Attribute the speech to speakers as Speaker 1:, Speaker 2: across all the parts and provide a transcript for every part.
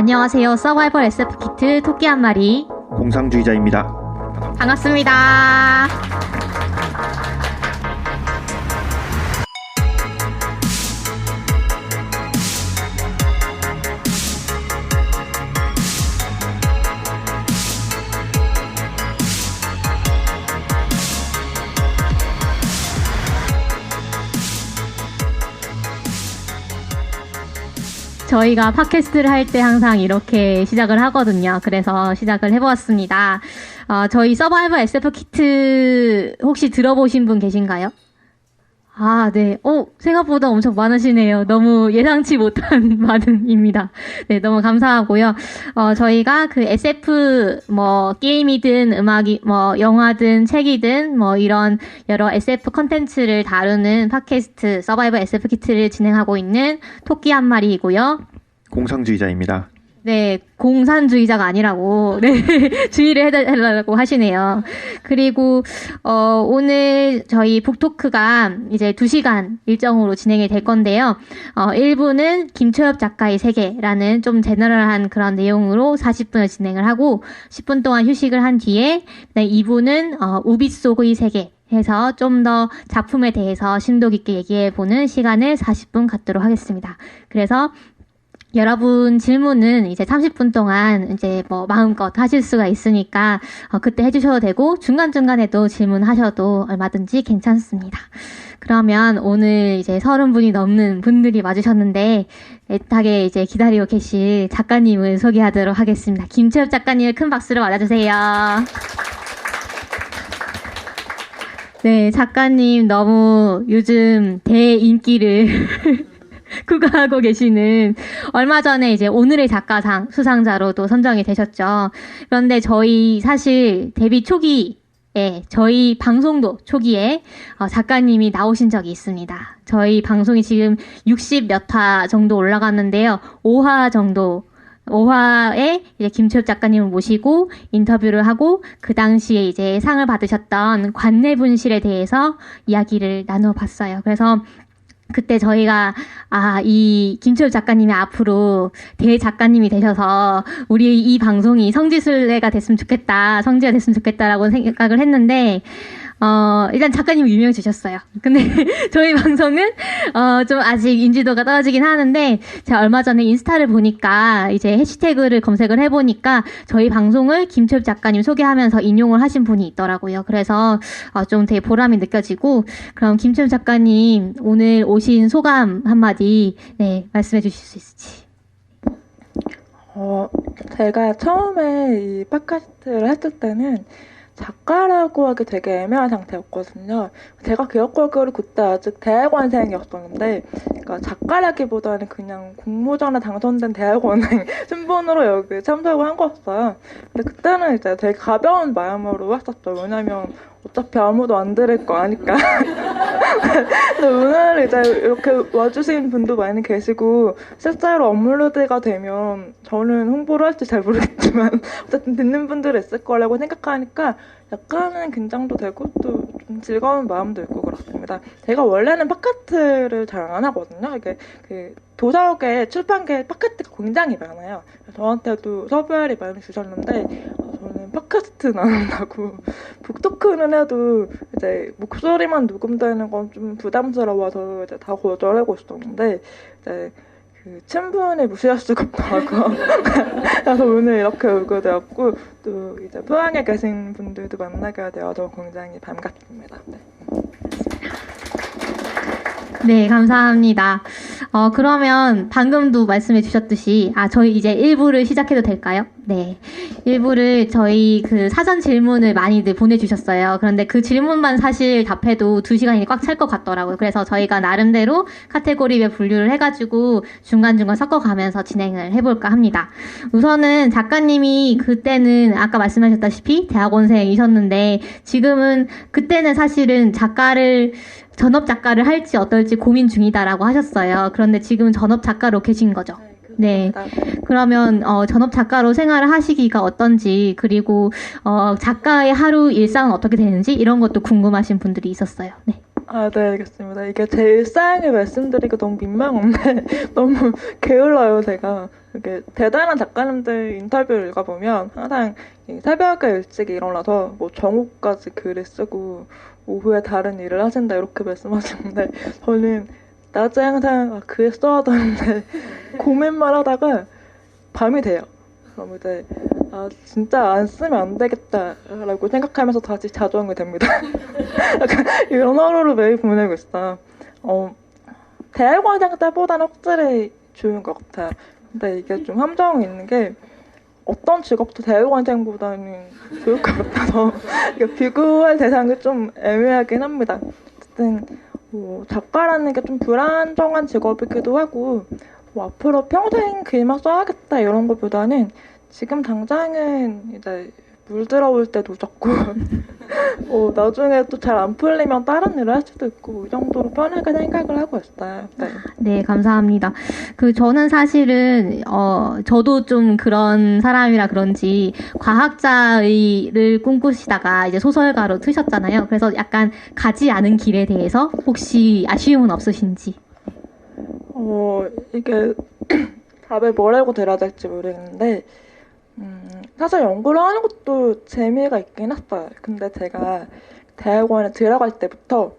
Speaker 1: 안녕하세요. 서바이벌 SF 키트 토끼 한 마리
Speaker 2: 공상주의자입니다.
Speaker 1: 반갑습니다. 저희가 팟캐스트를 할 때 항상 이렇게 시작을 하거든요. 그래서 시작을 해보았습니다. 저희 서바이벌 SF 키트 혹시 들어보신 분 계신가요? 아, 네. 생각보다 엄청 많으시네요. 너무 예상치 못한 반응입니다. 네, 너무 감사하고요. 저희가 그 SF, 게임이든 음악이, 영화든 책이든, 이런 여러 SF 컨텐츠를 다루는 팟캐스트, 서바이벌 SF 키트를 진행하고 있는 토끼 한 마리이고요.
Speaker 2: 공상주의자입니다.
Speaker 1: 네, 공산주의자가 아니라고, 네, 주의를 해달라고 하시네요. 그리고, 오늘 저희 북토크가 이제 2시간 일정으로 진행이 될 건데요. 1부는 김초엽 작가의 세계라는 좀 제너럴한 그런 내용으로 40분을 진행을 하고, 10분 동안 휴식을 한 뒤에, 네, 2부는, 우비 속의 세계. 해서 좀 더 작품에 대해서 심도 깊게 얘기해보는 시간을 40분 갖도록 하겠습니다. 그래서, 여러분 질문은 이제 30분 동안 이제 마음껏 하실 수가 있으니까 그때 해주셔도 되고 중간중간에도 질문하셔도 얼마든지 괜찮습니다. 그러면 오늘 이제 30분이 넘는 분들이 와주셨는데 애타게 이제 기다리고 계실 작가님을 소개하도록 하겠습니다. 김채엽 작가님을 큰 박수로 맞아주세요. 네, 작가님 너무 요즘 대인기를 구가하고 계시는 얼마 전에 이제 오늘의 작가상 수상자로도 선정이 되셨죠. 그런데 저희 사실 데뷔 초기에 저희 방송도 초기에 작가님이 나오신 적이 있습니다. 저희 방송이 지금 60 몇 화 정도 올라갔는데요. 5화에 이제 김초엽 작가님을 모시고 인터뷰를 하고 그 당시에 이제 상을 받으셨던 관내분실에 대해서 이야기를 나눠봤어요. 그래서 그때 저희가 이 김초엽 작가님이 앞으로 대작가님이 되셔서 우리 이 방송이 성지가 됐으면 좋겠다라고 생각을 했는데 일단 작가님이 유명해지셨어요. 근데 저희 방송은 좀 아직 인지도가 떨어지긴 하는데 제가 얼마 전에 인스타를 보니까 이제 해시태그를 검색을 해보니까 저희 방송을 김초엽 작가님 소개하면서 인용을 하신 분이 있더라고요. 그래서 좀 되게 보람이 느껴지고 그럼 김초엽 작가님 오늘 오신 소감 한마디 말씀해 주실 수 있을지.
Speaker 3: 제가 처음에 이 팟캐스트를 했을 때는 작가라고 하기 되게 애매한 상태였거든요. 제가 기억하기로 그때 아직 대학원생이었었는데, 그러니까 작가라기보다는 그냥 공모전에 당선된 대학원생 신분으로 여기 참석을 한 거였어요. 근데 그때는 이제 되게 가벼운 마음으로 했었죠. 왜냐면 어차피 아무도 안 들을 거 아니까. 근데 오늘 이제 이렇게 와주신 분도 많이 계시고 실제로 업로드가 되면 저는 홍보를 할지 잘 모르겠지만 어쨌든 듣는 분들이 있을 거라고 생각하니까 약간은 긴장도 되고 또 좀 즐거운 마음도 있고 그렇습니다. 제가 원래는 팟캐스트를 잘 안 하거든요. 이게 그 도서계, 출판계 팟캐스트가 굉장히 많아요. 저한테도 섭외를 많이 주셨는데 저는 팟캐스트는 안 한다고 북토크는 해도 이제 목소리만 녹음되는 건 좀 부담스러워서 이제 다 거절하고 있었는데 이제 그 친분을 무시할 수가 없다고 그래서 오늘 이렇게 오게 되었고 또 이제 포항에 계신 분들도 만나게 되어서 굉장히 반갑습니다.
Speaker 1: 네, 감사합니다. 그러면 방금도 말씀해 주셨듯이, 저희 이제 1부를 시작해도 될까요? 네. 1부를 저희 그 사전 질문을 많이들 보내주셨어요. 그런데 그 질문만 사실 답해도 2시간이 꽉 찰 것 같더라고요. 그래서 저희가 나름대로 카테고리에 분류를 해가지고 중간중간 섞어가면서 진행을 해볼까 합니다. 우선은 작가님이 그때는 아까 말씀하셨다시피 대학원생이셨는데 지금은 그때는 사실은 전업 작가를 할지 어떨지 고민 중이다라고 하셨어요. 그런데 지금은 전업 작가로 계신 거죠. 네. 그러면 전업 작가로 생활을 하시기가 어떤지 그리고 작가의 하루 일상은 어떻게 되는지 이런 것도 궁금하신 분들이 있었어요. 네.
Speaker 3: 아, 네, 알겠습니다. 이게 제 일상을 말씀드리기가 너무 민망한데 너무 게을러요, 제가. 이게 대단한 작가님들 인터뷰를 읽어보면 항상 이 새벽에 일찍 일어나서 뭐 정오까지 글을 쓰고 오후에 다른 일을 하신다 이렇게 말씀하시는데 저는 낮에 항상 글 써야 되는데 고민만 하다가 밤이 돼요. 그럼 이제 진짜 안 쓰면 안 되겠다라고 생각하면서 다시 자정이 됩니다. 약간 이런 하루를 매일 보내고 있어요. 대학원생 때보다는 확실히 좋은 것 같아요. 근데 이게 좀 함정이 있는 게 어떤 직업도 대학원생보다는 좋을 것 같아서 이게 비교할 대상이 좀 애매하긴 합니다. 어쨌든 작가라는 게 좀 불안정한 직업이기도 하고 앞으로 평생 글만 써야겠다 이런 것보다는 지금 당장은 이제 물 들어올 때도 적고 나중에 또 잘 안 풀리면 다른 일을 할 수도 있고 이 정도로 편하게 생각을 하고 있어요. 네.
Speaker 1: 네, 감사합니다. 저는 사실은, 저도 좀 그런 사람이라 그런지, 과학자를 꿈꾸시다가 이제 소설가로 트셨잖아요. 그래서 약간 가지 않은 길에 대해서 혹시 아쉬움은 없으신지?
Speaker 3: 이게 답을 뭐라고 드려야 될지 모르겠는데, 사실 연구를 하는 것도 재미가 있긴 했어요. 근데 제가 대학원에 들어갈 때부터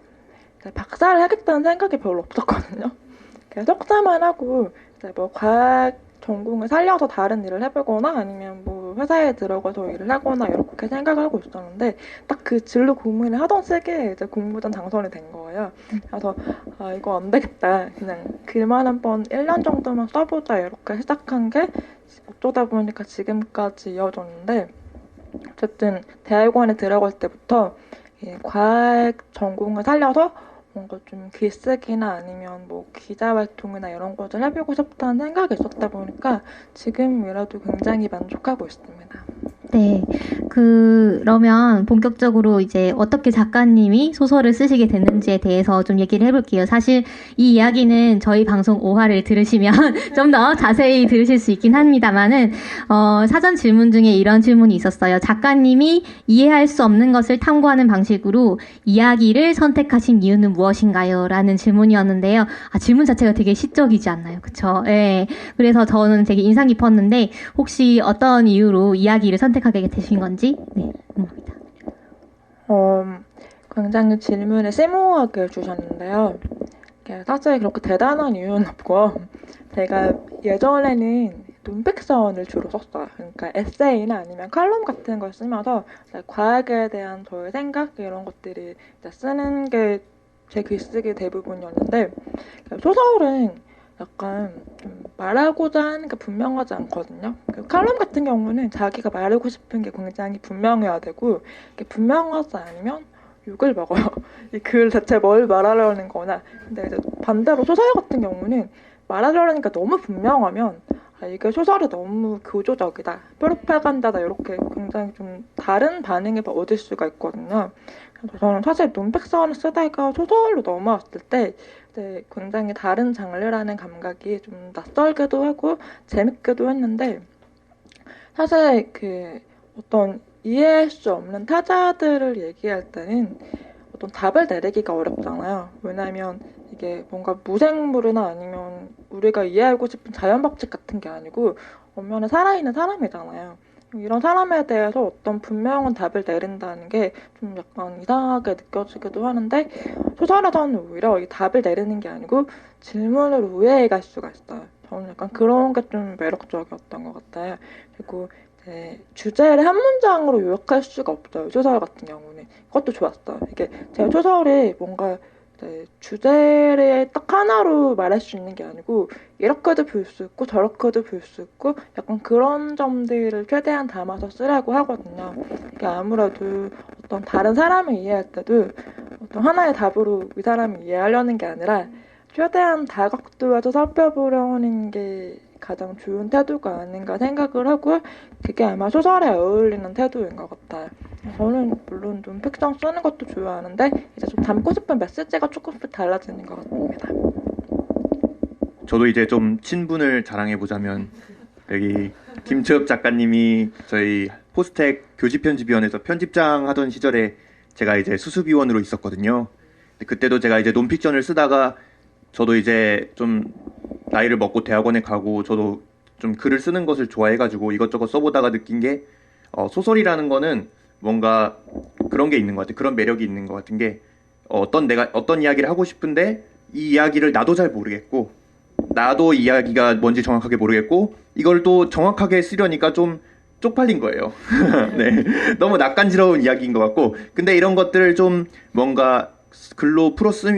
Speaker 3: 박사를 하겠다는 생각이 별로 없었거든요. 그냥 석사만 하고 이제 뭐 과학 전공을 살려서 다른 일을 해보거나 아니면 뭐 회사에 들어가서 일을 하거나 이렇게 생각을 하고 있었는데 딱 그 진로 고민을 하던 시기에 이제 공모전 당선이 된 거예요. 그래서 이거 안 되겠다. 그냥 글만 한번 1년 정도만 써보자 이렇게 시작한 게 어쩌다 보니까 지금까지 이어졌는데 어쨌든 대학원에 들어갈 때부터 과학 전공을 살려서 뭔가 좀 글쓰기나 아니면 뭐 기자 활동이나 이런 것을 해보고 싶다는 생각이 있었다 보니까 지금이라도 굉장히 만족하고 있습니다.
Speaker 1: 네. 그러면 본격적으로 이제 어떻게 작가님이 소설을 쓰시게 됐는지에 대해서 좀 얘기를 해볼게요. 사실 이 이야기는 저희 방송 5화를 들으시면 좀 더 자세히 들으실 수 있긴 합니다만은, 사전 질문 중에 이런 질문이 있었어요. 작가님이 이해할 수 없는 것을 탐구하는 방식으로 이야기를 선택하신 이유는 무엇인가요? 라는 질문이었는데요. 질문 자체가 되게 시적이지 않나요? 그쵸? 예. 그래서 저는 되게 인상 깊었는데, 혹시 어떤 이유로 이야기를 선택하게 되신 건지? 네, 궁금합니다.
Speaker 3: 굉장히 질문을 심오하게 주셨는데요. 사실 그렇게 대단한 이유는 없고요. 제가 예전에는 논픽션을 주로 썼어요. 그러니까 에세이나 아니면 칼럼 같은 걸 쓰면서 과학에 대한 저의 생각 이런 것들을 쓰는 게 제 글쓰기 대부분이었는데 소설은 약간 좀 말하고자 하는 게 분명하지 않거든요. 칼럼 같은 경우는 자기가 말하고 싶은 게 굉장히 분명해야 되고 이게 분명하지 않으면 욕을 먹어요. 이 글 자체 뭘 말하려는 거나. 근데 이제 반대로 소설 같은 경우는 말하려는 게 너무 분명하면 이게 소설이 너무 교조적이다, 프로파간다다 이렇게 굉장히 좀 다른 반응을 얻을 수가 있거든요. 그래서 저는 사실 논픽션을 쓰다가 소설로 넘어왔을 때 굉장히 다른 장르라는 감각이 좀 낯설기도 하고 재밌기도 했는데 사실 어떤 이해할 수 없는 타자들을 얘기할 때는 어떤 답을 내리기가 어렵잖아요. 왜냐하면 이게 뭔가 무생물이나 아니면 우리가 이해하고 싶은 자연 법칙 같은 게 아니고 엄연히 살아있는 사람이잖아요. 이런 사람에 대해서 어떤 분명한 답을 내린다는 게 좀 약간 이상하게 느껴지기도 하는데 소설에서는 오히려 이 답을 내리는 게 아니고 질문을 우회해 갈 수가 있어요. 저는 약간 그런 게 좀 매력적이었던 것 같아요. 그리고 주제를 한 문장으로 요약할 수가 없어요. 소설 같은 경우는. 그것도 좋았어요. 이게 제가 소설이 뭔가 주제를 딱 하나로 말할 수 있는 게 아니고 이렇게도 볼 수 있고 저렇게도 볼 수 있고 약간 그런 점들을 최대한 담아서 쓰라고 하거든요. 이게 아무래도 어떤 다른 사람을 이해할 때도 어떤 하나의 답으로 이 사람을 이해하려는 게 아니라 최대한 다각도에서 살펴보려는 게 가장 좋은 태도가 아닌가 생각을 하고 그게 아마 소설에 어울리는 태도인 것 같아요. 저는 물론 논픽션 쓰는 것도 좋아하는데 이제 좀 담고 싶은 메시지가 조금씩 달라지는 것 같습니다.
Speaker 2: 저도 이제 좀 친분을 자랑해보자면 여기 김채엽 작가님이 저희 포스텍 교집편집위원회에서 편집장 하던 시절에 제가 이제 수습위원으로 있었거든요. 그때도 제가 이제 논픽션을 쓰다가 저도 이제 좀 나이를 먹고 대학원에 가고 저도 좀 글을 쓰는 것을 좋아해가지고 이것저것 써보다가 느낀 게 소설이라는 거는 뭔가 그런 게 있는 것 같아요. 그런 매력이 있는 것 같은 게 내가 어떤 이야기를 하고 싶은데 이 이야기를 나도 잘 모르겠고 나도 이야기가 뭔지 정확하게 모르겠고 이걸 또 정확하게 쓰려니까 좀 쪽팔린 거예요. 네, 너무 낯간지러운 이야기인 것 같고 근데 이런 것들을 좀 뭔가 글로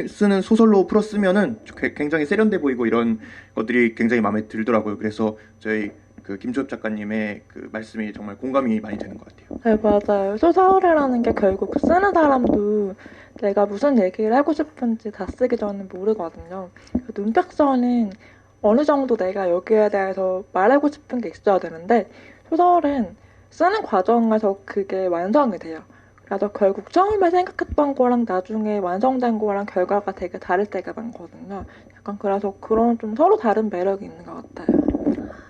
Speaker 2: 쓰는 소설로 풀어 쓰면은 굉장히 세련돼 보이고 이런 것들이 굉장히 마음에 들더라고요. 그래서 저희 그 김초엽 작가님의 그 말씀이 정말 공감이 많이 되는 것 같아요.
Speaker 3: 네, 맞아요. 소설이라는 게 결국 쓰는 사람도 내가 무슨 얘기를 하고 싶은지 다 쓰기 전에 모르거든요. 논픽션은 어느 정도 내가 여기에 대해서 말하고 싶은 게 있어야 되는데 소설은 쓰는 과정에서 그게 완성이 돼요. 그래서 결국 처음에 생각했던 거랑 나중에 완성된 거랑 결과가 되게 다를 때가 많거든요. 약간 그래서 그런 좀 서로 다른 매력이 있는 것 같아요.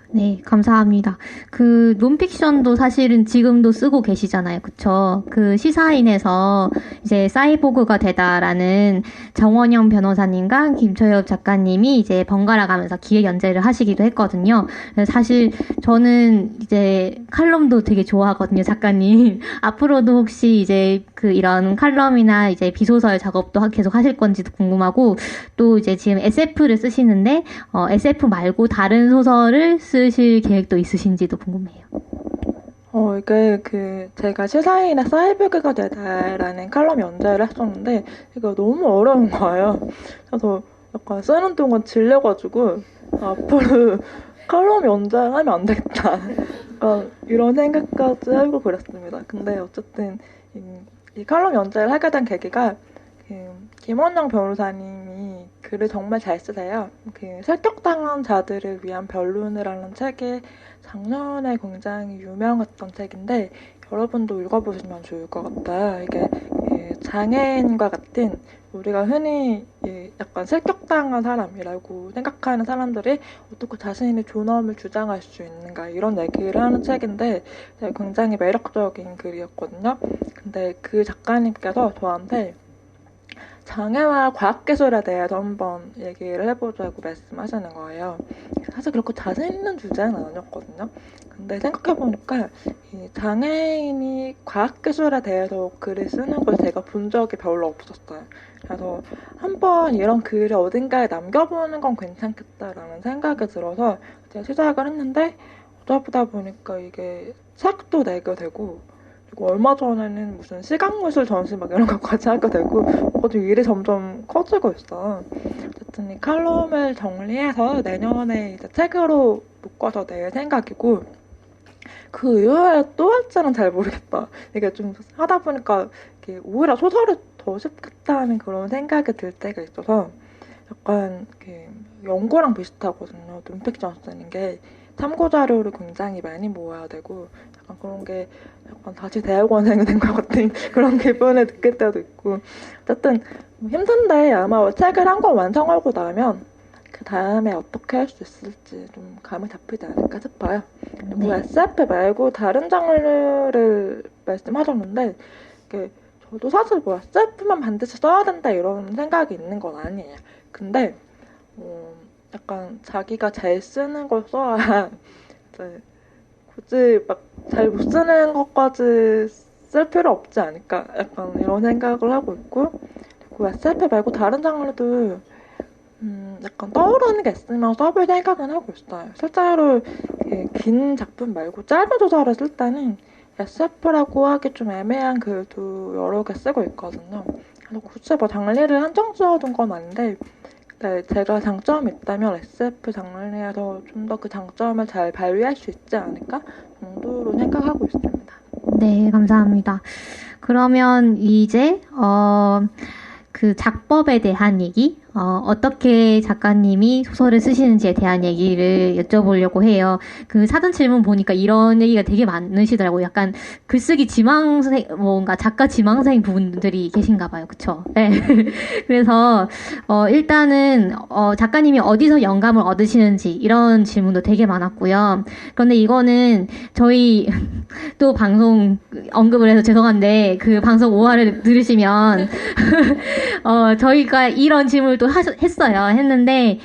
Speaker 1: 네, 감사합니다. 그 논픽션도 사실은 지금도 쓰고 계시잖아요. 그쵸? 그 시사인에서 이제 사이보그가 되다라는 정원영 변호사님과 김초엽 작가님이 이제 번갈아 가면서 기획 연재를 하시기도 했거든요. 사실 저는 이제 칼럼도 되게 좋아하거든요, 작가님. 앞으로도 혹시 이제 그 이런 칼럼이나 이제 비소설 작업도 계속 하실 건지도 궁금하고 또 이제 지금 SF를 쓰시는데 SF 말고 다른 소설을 쓰실 계획도 있으신지도 궁금해요.
Speaker 3: 이게 제가 시사인의 사이보그가 되다라는 칼럼 연재를 했었는데 이거 너무 어려운 거예요. 그래서 약간 쓰는 동안 질려가지고 앞으로 칼럼 연재하면 안 되겠다. 약간 이런 생각까지 하고 그랬습니다. 근데 어쨌든 이 칼럼 연재를 하게 된 계기가 김원영 변호사님이 글을 정말 잘 쓰세요. 설격당한 자들을 위한 변론이라는 책이 작년에 굉장히 유명했던 책인데 여러분도 읽어보시면 좋을 것 같아요. 이게 장애인과 같은 우리가 흔히 약간 설격당한 사람이라고 생각하는 사람들이 어떻게 자신의 존엄을 주장할 수 있는가 이런 얘기를 하는 책인데 굉장히 매력적인 글이었거든요. 근데 그 작가님께서 저한테 장애와 과학기술에 대해서 한번 얘기를 해보자고 말씀하시는 거예요. 사실 그렇게 자신 있는 주제는 아니었거든요. 근데 생각해보니까 이 장애인이 과학기술에 대해서 글을 쓰는 걸 제가 본 적이 별로 없었어요. 그래서 한번 이런 글을 어딘가에 남겨보는 건 괜찮겠다라는 생각이 들어서 제가 시작을 했는데 어쩌다 보니까 이게 책도 내게 되고 그리고 얼마 전에는 무슨 시각무술 전시 막 이런 것까지 하게 되고 아주 일이 점점 커지고 있어. 어쨌든 이 칼럼을 정리해서 내년에 이제 책으로 묶어서 낼 생각이고 그 이후에 또 할지는 잘 모르겠다. 이게 좀 하다 보니까 이게 오히려 소설이 더 쉽겠다는 그런 생각이 들 때가 있어서 약간 연구랑 비슷하거든요. 논픽션 쓰는 게 참고 자료를 굉장히 많이 모아야 되고 약간 그런 게 약간 다시 대학원생이 된 것 같은 그런 기분을 느낄 때도 있고 어쨌든 힘든데 아마 책을 한 권 완성하고 나면 그 다음에 어떻게 할 수 있을지 좀 감이 잡히지 않을까 싶어요. 그리고 SF 말고 다른 장르를 말씀하셨는데 저도 사실 뭐 SF만 반드시 써야 된다 이런 생각이 있는 건 아니에요. 근데 약간 자기가 잘 쓰는 걸 써야 이제 굳이 막 잘 못 쓰는 것까지 쓸 필요 없지 않을까 약간 이런 생각을 하고 있고 그리고 SF 말고 다른 장르도 약간 떠오르는 게 있으면 써볼 생각은 하고 있어요. 실제로 긴 작품 말고 짧은 소설을 쓸 때는 SF라고 하기 좀 애매한 글도 여러 개 쓰고 있거든요. 그래서 굳이 뭐 장르를 한정 지어둔 건 아닌데 네, 제가 장점이 있다면 SF 장르에서 좀 더 그 장점을 잘 발휘할 수 있지 않을까 정도로 생각하고 있습니다.
Speaker 1: 네, 감사합니다. 그러면 이제 그 작법에 대한 얘기, 어떻게 작가님이 소설을 쓰시는지에 대한 얘기를 여쭤보려고 해요. 그 사전 질문 보니까 이런 얘기가 되게 많으시더라고요. 약간 글쓰기 지망생, 뭔가 작가 지망생 부분들이 계신가 봐요. 그쵸? 네. 그래서, 일단은, 작가님이 어디서 영감을 얻으시는지 이런 질문도 되게 많았고요. 그런데 이거는 저희 또 방송 언급을 해서 죄송한데 그 방송 5화를 들으시면 저희가 이런 질문을 또 했어요. 했는데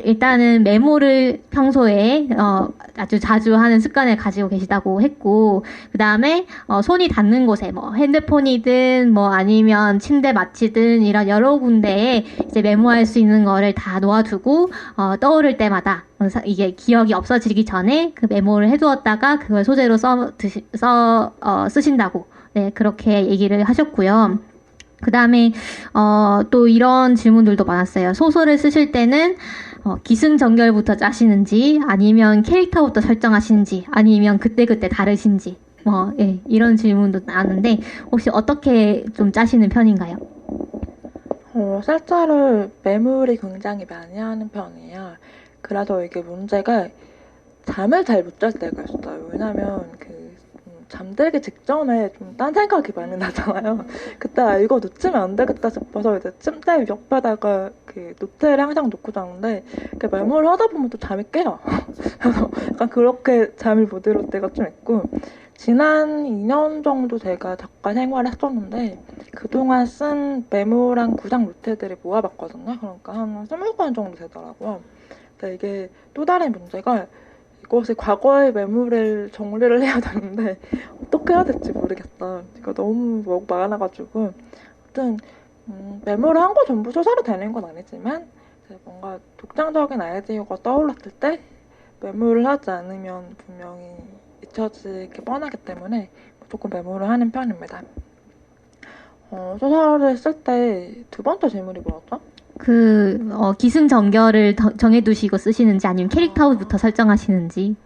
Speaker 1: 일단은 메모를 평소에 아주 자주 하는 습관을 가지고 계시다고 했고, 그 다음에 손이 닿는 곳에 뭐 핸드폰이든 뭐 아니면 침대 마취든 이런 여러 군데에 이제 메모할 수 있는 거를 다 놓아두고 떠오를 때마다 이게 기억이 없어지기 전에 그 메모를 해두었다가 그걸 소재로 쓰신다고, 네, 그렇게 얘기를 하셨고요. 그 다음에 또 이런 질문들도 많았어요. 소설을 쓰실 때는 기승전결부터 짜시는지, 아니면 캐릭터부터 설정하시는지, 아니면 그때그때 다르신지, 예, 이런 질문도 나왔는데 혹시 어떻게 좀 짜시는 편인가요?
Speaker 3: 실제로 메모를 굉장히 많이 하는 편이에요. 그래서 이게 문제가 잠을 잘 못 잘 때가 있어요. 왜냐면 잠들기 직전에 좀 딴 생각이 많이 나잖아요. 그때 이거 놓치면 안 되겠다 싶어서 이제 침대 옆에다가 노트를 항상 놓고 자는데 메모를 하다 보면 또 잠이 깨요. 그래서 약간 그렇게 잠을 못 이룰 때가 좀 있고, 지난 2년 정도 제가 작가 생활을 했었는데 그동안 쓴 메모랑 구상 노트들을 모아봤거든요. 그러니까 한 20권 정도 되더라고요. 근데 이게 또 다른 문제가, 이것이 과거의 메모를 정리를 해야 되는데 어떻게 해야 될지 모르겠다. 이거 너무 많아가지고. 아무튼 메모를 한 거 전부 소설이 되는 건 아니지만 뭔가 독창적인 아이디어가 떠올랐을 때 메모를 하지 않으면 분명히 잊혀지기 뻔하기 때문에 무조건 메모를 하는 편입니다. 소설을 쓸 때 두 번째 질문이 뭐였죠?
Speaker 1: 기승전결을 정해두시고 쓰시는지, 아니면 캐릭터부터 설정하시는지.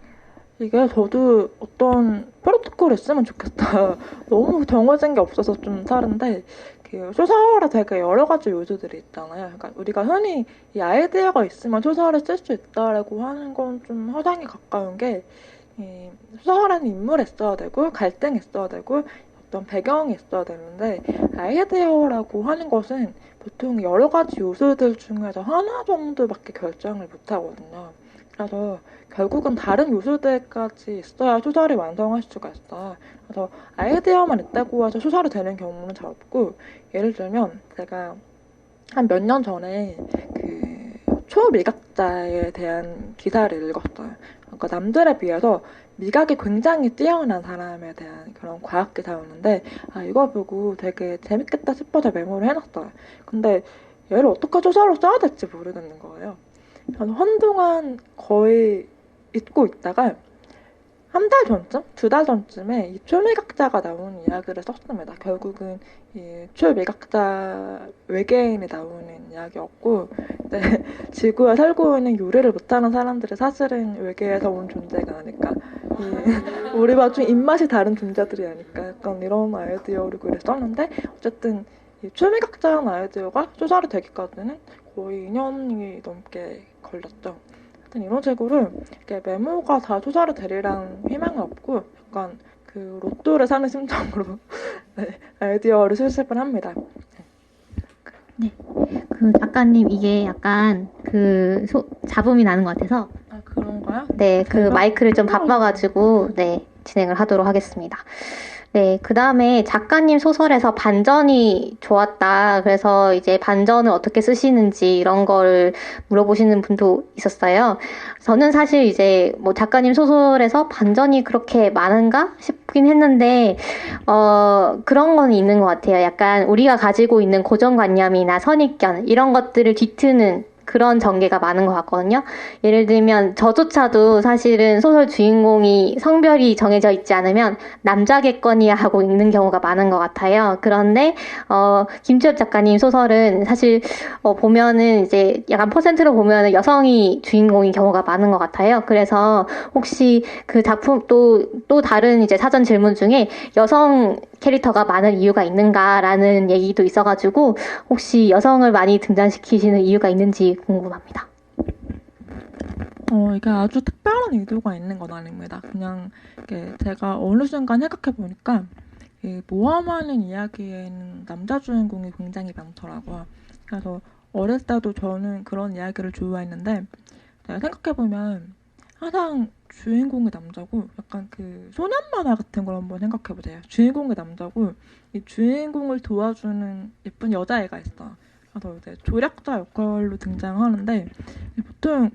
Speaker 3: 이게 저도 어떤 프로토콜을 쓰면 좋겠다. 너무 정해진 게 없어서 좀 다른데, 소설에 되게 여러 가지 요소들이 있잖아요. 그러니까 우리가 흔히 이 아이디어가 있으면 소설을 쓸 수 있다라고 하는 건 좀 허상에 가까운 게, 소설에는 인물이 있어야 되고, 갈등이 있어야 되고, 어떤 배경이 있어야 되는데, 아이디어라고 하는 것은 보통 여러 가지 요소들 중에서 하나 정도밖에 결정을 못 하거든요. 그래서 결국은 다른 요소들까지 있어야 소설이 완성할 수가 있어요. 그래서 아이디어만 있다고 해서 소설이 되는 경우는 잘 없고, 예를 들면 제가 한 몇 년 전에 초미각자에 대한 기사를 읽었어요. 그러니까 남들에 비해서 미각이 굉장히 뛰어난 사람에 대한 그런 과학 기사였는데, 이거 보고 되게 재밌겠다 싶어서 메모를 해놨어요. 근데 얘를 어떻게 소설로 써야 될지 모르겠는 거예요. 저는 한동안 거의 잊고 있다가 한 달 전쯤? 2달 전쯤에 이 초미각자가 나오는 이야기를 썼습니다. 결국은 이 초미각자 외계인이 나오는 이야기였고, 지구에 살고 있는 요리를 못하는 사람들이 사실은 외계에서 온 존재가 아닐까. 우리와 좀 입맛이 다른 존재들이 아닐까. 약간 이런 아이디어로 글을 썼는데, 어쨌든 이 초미각자라는 아이디어가 소설이 되기까지는 거의 2년이 넘게 걸렸죠. 이런 식으로 메모가 다 소설이 되리라는 희망은 없고, 약간 로또를 사는 심정으로 네, 아이디어를 수습을 합니다.
Speaker 1: 네, 작가님 이게 약간 잡음이 나는 것 같아서.
Speaker 3: 그런가요?
Speaker 1: 네, 마이크를 좀 바꿔가지고 네, 진행을 하도록 하겠습니다. 네, 그 다음에 작가님 소설에서 반전이 좋았다. 그래서 이제 반전을 어떻게 쓰시는지 이런 걸 물어보시는 분도 있었어요. 저는 사실 이제 작가님 소설에서 반전이 그렇게 많은가 싶긴 했는데, 그런 건 있는 것 같아요. 약간 우리가 가지고 있는 고정관념이나 선입견, 이런 것들을 뒤트는 그런 전개가 많은 것 같거든요. 예를 들면 저조차도 사실은 소설 주인공이 성별이 정해져 있지 않으면 남자겠거니야 하고 읽는 경우가 많은 것 같아요. 그런데 김주엽 작가님 소설은 사실 보면은 이제 약간 퍼센트로 보면은 여성이 주인공인 경우가 많은 것 같아요. 그래서 혹시 그 작품 또 다른 이제 사전 질문 중에 여성 캐릭터가 많은 이유가 있는가라는 얘기도 있어가지고 혹시 여성을 많이 등장시키시는 이유가 있는지 궁금합니다.
Speaker 3: 이게 아주 특별한 의도가 있는 건 아닙니다. 그냥 이게 제가 어느 순간 생각해 보니까 모험하는 이야기에는 남자 주인공이 굉장히 많더라고요. 그래서 어릴 때도 저는 그런 이야기를 좋아했는데 제가 생각해 보면 항상 주인공이 남자고 약간 그 소년 만화 같은 걸 한번 생각해 보세요. 주인공이 남자고 이 주인공을 도와주는 예쁜 여자애가 있어. 그래서 이제 조력자 역할로 등장하는데 보통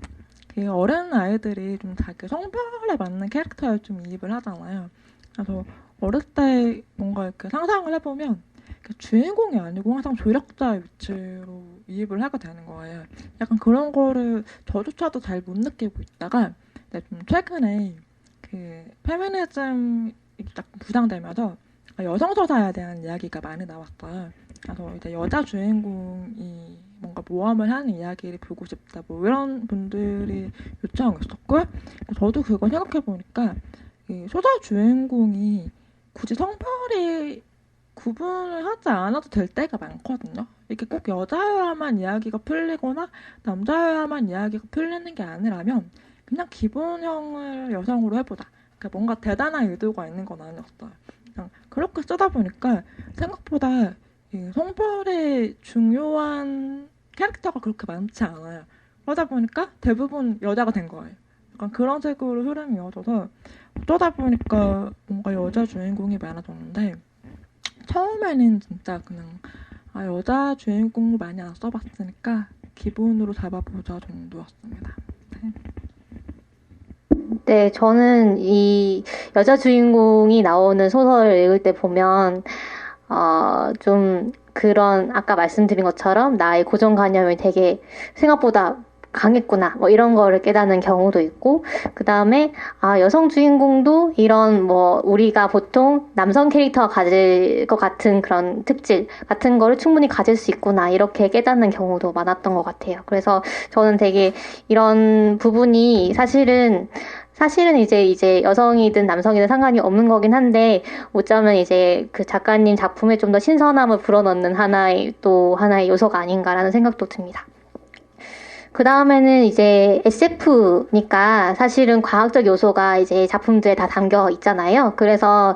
Speaker 3: 그 어린 아이들이 좀 자기 성별에 맞는 캐릭터에 좀 이입을 하잖아요. 그래서 어릴 때 뭔가 이렇게 상상을 해보면 주인공이 아니고 항상 조력자의 위치로 이입을 하게 되는 거예요. 약간 그런 거를 저조차도 잘 못 느끼고 있다가 좀 최근에 그 페미니즘이 딱 부상되면서 여성 서사에 대한 이야기가 많이 나왔어요. 그래서 이제 여자 주인공이 뭔가 모험을 하는 이야기를 보고 싶다 뭐 이런 분들이 요청이 있었고 저도 그거 생각해 보니까 소설 주인공이 굳이 성별이 구분을 하지 않아도 될 때가 많거든요. 이게 꼭 여자여야만 이야기가 풀리거나 남자여야만 이야기가 풀리는 게 아니라면 그냥 기본형을 여성으로 해보자. 그러니까 뭔가 대단한 의도가 있는 건 아니었어요. 그냥 그렇게 쓰다 보니까 생각보다 이 성별이 중요한 캐릭터가 그렇게 많지 않아요. 그러다 보니까 대부분 여자가 된 거예요. 약간 그런 식으로 흐름이 이어져서 어쩌다 보니까 뭔가 여자 주인공이 많아졌는데 처음에는 진짜 그냥 여자 주인공을 많이 안 써봤으니까 기본으로 잡아보자 정도였습니다.
Speaker 1: 네, 저는 이 여자 주인공이 나오는 소설을 읽을 때 보면 좀 그런 아까 말씀드린 것처럼 나의 고정관념이 되게 생각보다 강했구나 뭐 이런 거를 깨닫는 경우도 있고 그 다음에 여성 주인공도 이런 뭐 우리가 보통 남성 캐릭터가 가질 것 같은 그런 특질 같은 거를 충분히 가질 수 있구나 이렇게 깨닫는 경우도 많았던 것 같아요. 그래서 저는 되게 이런 부분이 사실은 이제 여성이든 남성이든 상관이 없는 거긴 한데 어쩌면 이제 그 작가님 작품에 좀 더 신선함을 불어넣는 하나의 요소가 아닌가라는 생각도 듭니다. 그 다음에는 이제 SF니까 사실은 과학적 요소가 이제 작품들에 다 담겨 있잖아요. 그래서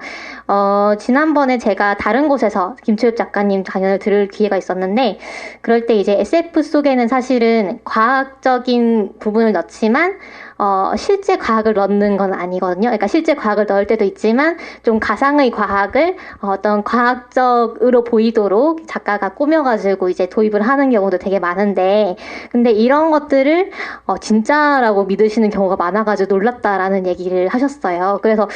Speaker 1: 지난번에 제가 다른 곳에서 김초엽 작가님 강연을 들을 기회가 있었는데 그럴 때 이제 SF 속에는 사실은 과학적인 부분을 넣지만 실제 과학을 넣는 건 아니거든요. 그러니까 실제 과학을 넣을 때도 있지만 좀 가상의 과학을 어떤 과학적으로 보이도록 작가가 꾸며가지고 이제 도입을 하는 경우도 되게 많은데 근데 이런 것들을 진짜라고 믿으시는 경우가 많아가지고 놀랐다라는 얘기를 하셨어요. 그래서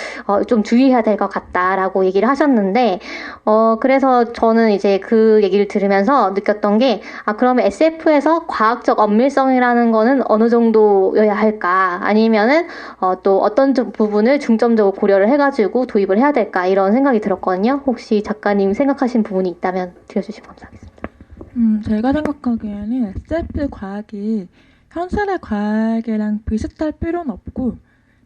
Speaker 1: 좀 주의해야 될 것 같다라고 얘기를 하셨는데 그래서 저는 이제 그 얘기를 들으면서 느꼈던 게 그러면 SF에서 과학적 엄밀성이라는 거는 어느 정도여야 할까? 아니면은 또 어떤 부분을 중점적으로 고려를 해가지고 도입을 해야 될까 이런 생각이 들었거든요. 혹시 작가님 생각하신 부분이 있다면 들려주시면 감사하겠습니다.
Speaker 3: 제가 생각하기에는 SF 과학이 현실의 과학이랑 비슷할 필요는 없고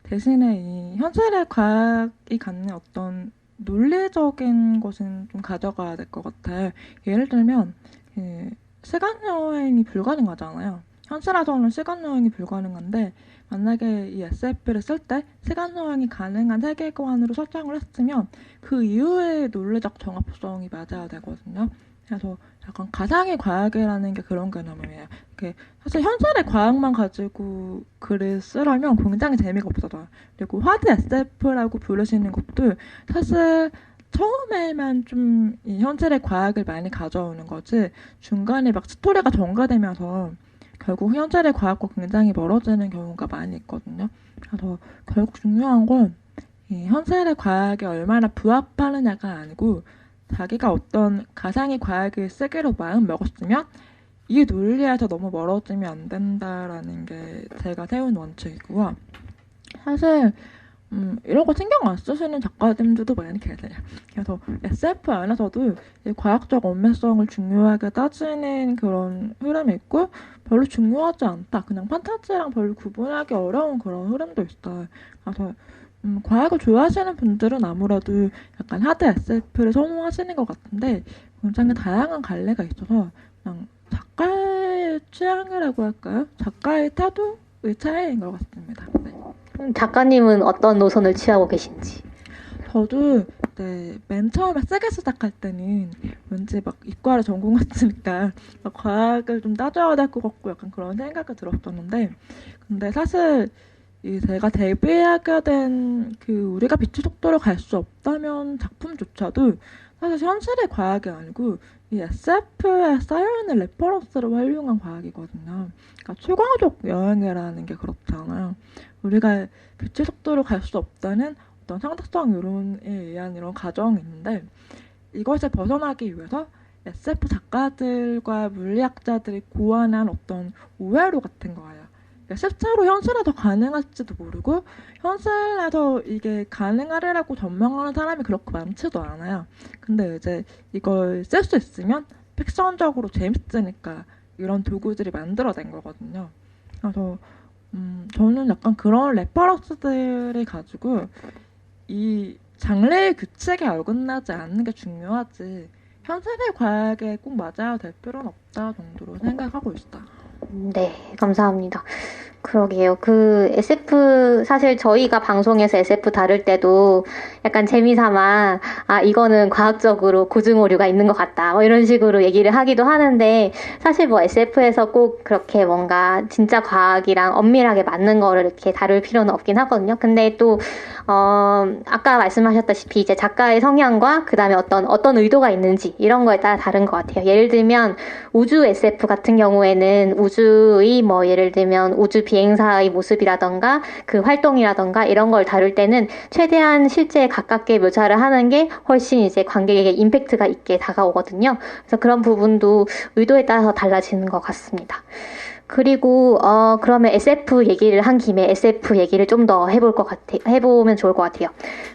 Speaker 3: 대신에 이 현실의 과학이 갖는 어떤 논리적인 것은 좀 가져가야 될 것 같아요. 예를 들면 시간 여행이 불가능하잖아요. 현실에서는 시간 여행이 불가능한데 만약에 이 SF를 쓸 때 시간 여행이 가능한 세계관으로 설정을 했으면 그 이후의 논리적 정합성이 맞아야 되거든요. 그래서 약간 가상의 과학이라는 게 그런 개념이에요. 사실 현실의 과학만 가지고 글을 쓰려면 굉장히 재미가 없어져요. 그리고 하드 SF라고 부르시는 것도 사실 처음에만 좀 이 현실의 과학을 많이 가져오는 거지 중간에 막 스토리가 전개되면서 결국 현실의 과학과 굉장히 멀어지는 경우가 많이 있거든요. 그래서 결국 중요한 건 이 현실의 과학에 얼마나 부합하느냐가 아니고 자기가 어떤 가상의 과학을 쓰기로 마음 먹었으면 이 논리에서 너무 멀어지면 안 된다라는 게 제가 세운 원칙이고요. 사실 이런 거 신경 안 쓰시는 작가님들도 많이 계세요. 그래서 SF 안에서도 이 과학적 엄밀성을 중요하게 따지는 그런 흐름이 있고 별로 중요하지 않다. 그냥 판타지랑 별로 구분하기 어려운 그런 흐름도 있어요. 그래서 과학을 좋아하시는 분들은 아무래도 약간 하드 SF를 선호하시는 것 같은데 굉장히 다양한 갈래가 있어서 그냥 작가의 취향이라고 할까요? 작가의 태도의 차이인 것 같습니다. 네.
Speaker 1: 작가님은 어떤 노선을 취하고 계신지.
Speaker 3: 저도 맨 처음에 쓰기 시작할 때는 왠지 막 이과를 전공했으니까 막 과학을 좀 따져야 될 것 같고 약간 그런 생각이 들었었는데 근데 사실 이 제가 데뷔하게 된 그 우리가 빛의 속도로 갈 수 없다면 작품조차도 사실 현실의 과학이 아니고 이 SF에 쌓여있는 레퍼런스를 활용한 과학이거든요. 그러니까 초과적 여행이라는 게 그렇잖아요. 우리가 빛의 속도로 갈 수 없다는 어떤 상대성 이론에 의한 이런 가정이 있는데 이것을 벗어나기 위해서 SF 작가들과 물리학자들이 고안한 어떤 오해로 같은 거예요. 실제로 현실에서 가능할지도 모르고 현실에서 이게 가능하리라고 전망하는 사람이 그렇게 많지도 않아요. 근데 이제 이걸 쓸 수 있으면 픽션적으로 재밌으니까 이런 도구들이 만들어낸 거거든요. 그래서 저는 약간 그런 레퍼런스들을 가지고 이 장르의 규칙에 어긋나지 않는 게 중요하지 현실의 과학에 꼭 맞아야 될 필요는 없다 정도로 생각하고 있어요.
Speaker 1: 네, 감사합니다. 그러게요. 그 SF, 사실 저희가 방송에서 SF 다룰 때도 약간 재미삼아, 아, 이거는 과학적으로 고증오류가 있는 것 같다. 뭐 이런 식으로 얘기를 하기도 하는데, 사실 뭐 SF에서 꼭 그렇게 뭔가 진짜 과학이랑 엄밀하게 맞는 거를 이렇게 다룰 필요는 없긴 하거든요. 근데 또, 아까 말씀하셨다시피 이제 작가의 성향과 그 다음에 어떤 의도가 있는지 이런 거에 따라 다른 것 같아요. 예를 들면 우주 SF 같은 경우에는 우주의 뭐 예를 들면 우주 비행사의 모습이라던가 그 활동이라던가 이런 걸 다룰 때는 최대한 실제에 가깝게 묘사를 하는 게 훨씬 이제 관객에게 임팩트가 있게 다가오거든요. 그래서 그런 부분도 의도에 따라서 달라지는 것 같습니다. 그리고 그러면 SF 얘기를 한 김에 SF 얘기를 좀 더 해보면 좋을 것 같아요.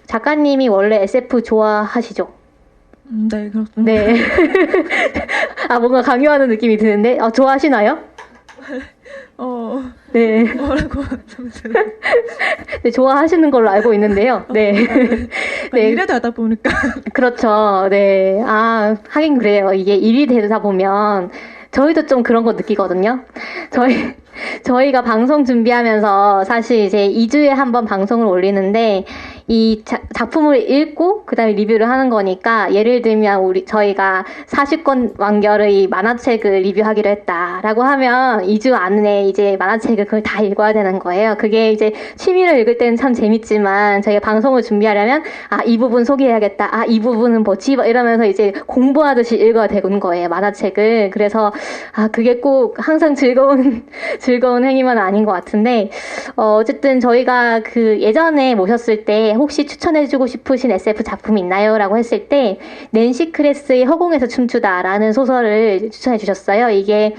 Speaker 1: 작가님이 원래 SF 좋아하시죠?
Speaker 3: 네, 그렇습니다.
Speaker 1: 네. 아, 뭔가 강요하는 느낌이 드는데, 좋아하시나요? 네.
Speaker 3: 뭐라고
Speaker 1: 네, 좋아하시는 걸로 알고 있는데요. 네.
Speaker 3: 네. 일에 하다 보니까
Speaker 1: 그렇죠. 네. 아, 하긴 그래요. 이게 일이 되다 보면, 저희도 좀 그런 거 느끼거든요. 저희가 방송 준비하면서 사실 이제 2주에 한 번 방송을 올리는데, 이 작품을 읽고 그다음에 리뷰를 하는 거니까 예를 들면 저희가 40권 완결의 만화책을 리뷰하기로 했다라고 하면 2주 안에 이제 만화책을 그걸 다 읽어야 되는 거예요. 그게 이제 취미로 읽을 때는 참 재밌지만 저희가 방송을 준비하려면 이 부분 소개해야겠다. 이 부분은 뭐지? 이러면서 이제 공부하듯이 읽어야 되는 거예요. 만화책을. 그래서 그게 꼭 항상 즐거운 행위만 아닌 것 같은데 어쨌든 저희가 그 예전에 모셨을 때 혹시 추천해주고 싶으신 SF 작품 있나요? 라고 했을 때 낸시 크레스의 허공에서 춤추다라는 소설을 추천해 주셨어요. 이게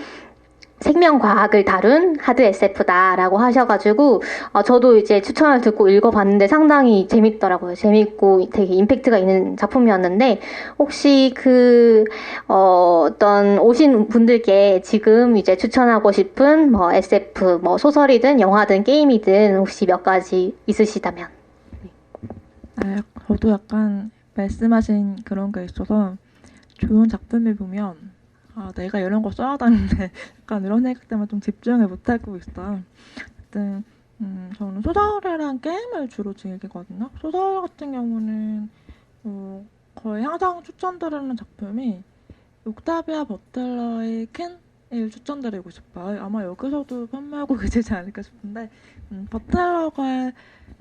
Speaker 1: 생명과학을 다룬 하드 SF다라고 하셔가지고 저도 이제 추천을 듣고 읽어봤는데 상당히 재밌더라고요. 재밌고 되게 임팩트가 있는 작품이었는데 혹시 어떤 오신 분들께 지금 이제 추천하고 싶은 뭐 SF 뭐 소설이든 영화든 게임이든 혹시 몇 가지 있으시다면?
Speaker 3: 저도 약간 말씀하신 그런 게 있어서 좋은 작품을 보면 내가 이런 거 써야 되는데 약간 이런 생각 때문에 좀 집중을 못하고 있어요. 하여튼 저는 소설이랑 게임을 주로 즐기거든요. 소설 같은 경우는 거의 항상 추천드리는 작품이 옥타비아 버틀러의 캔을 추천드리고 싶어요. 아마 여기서도 판매하고 계시지 않을까 싶은데 버틀러가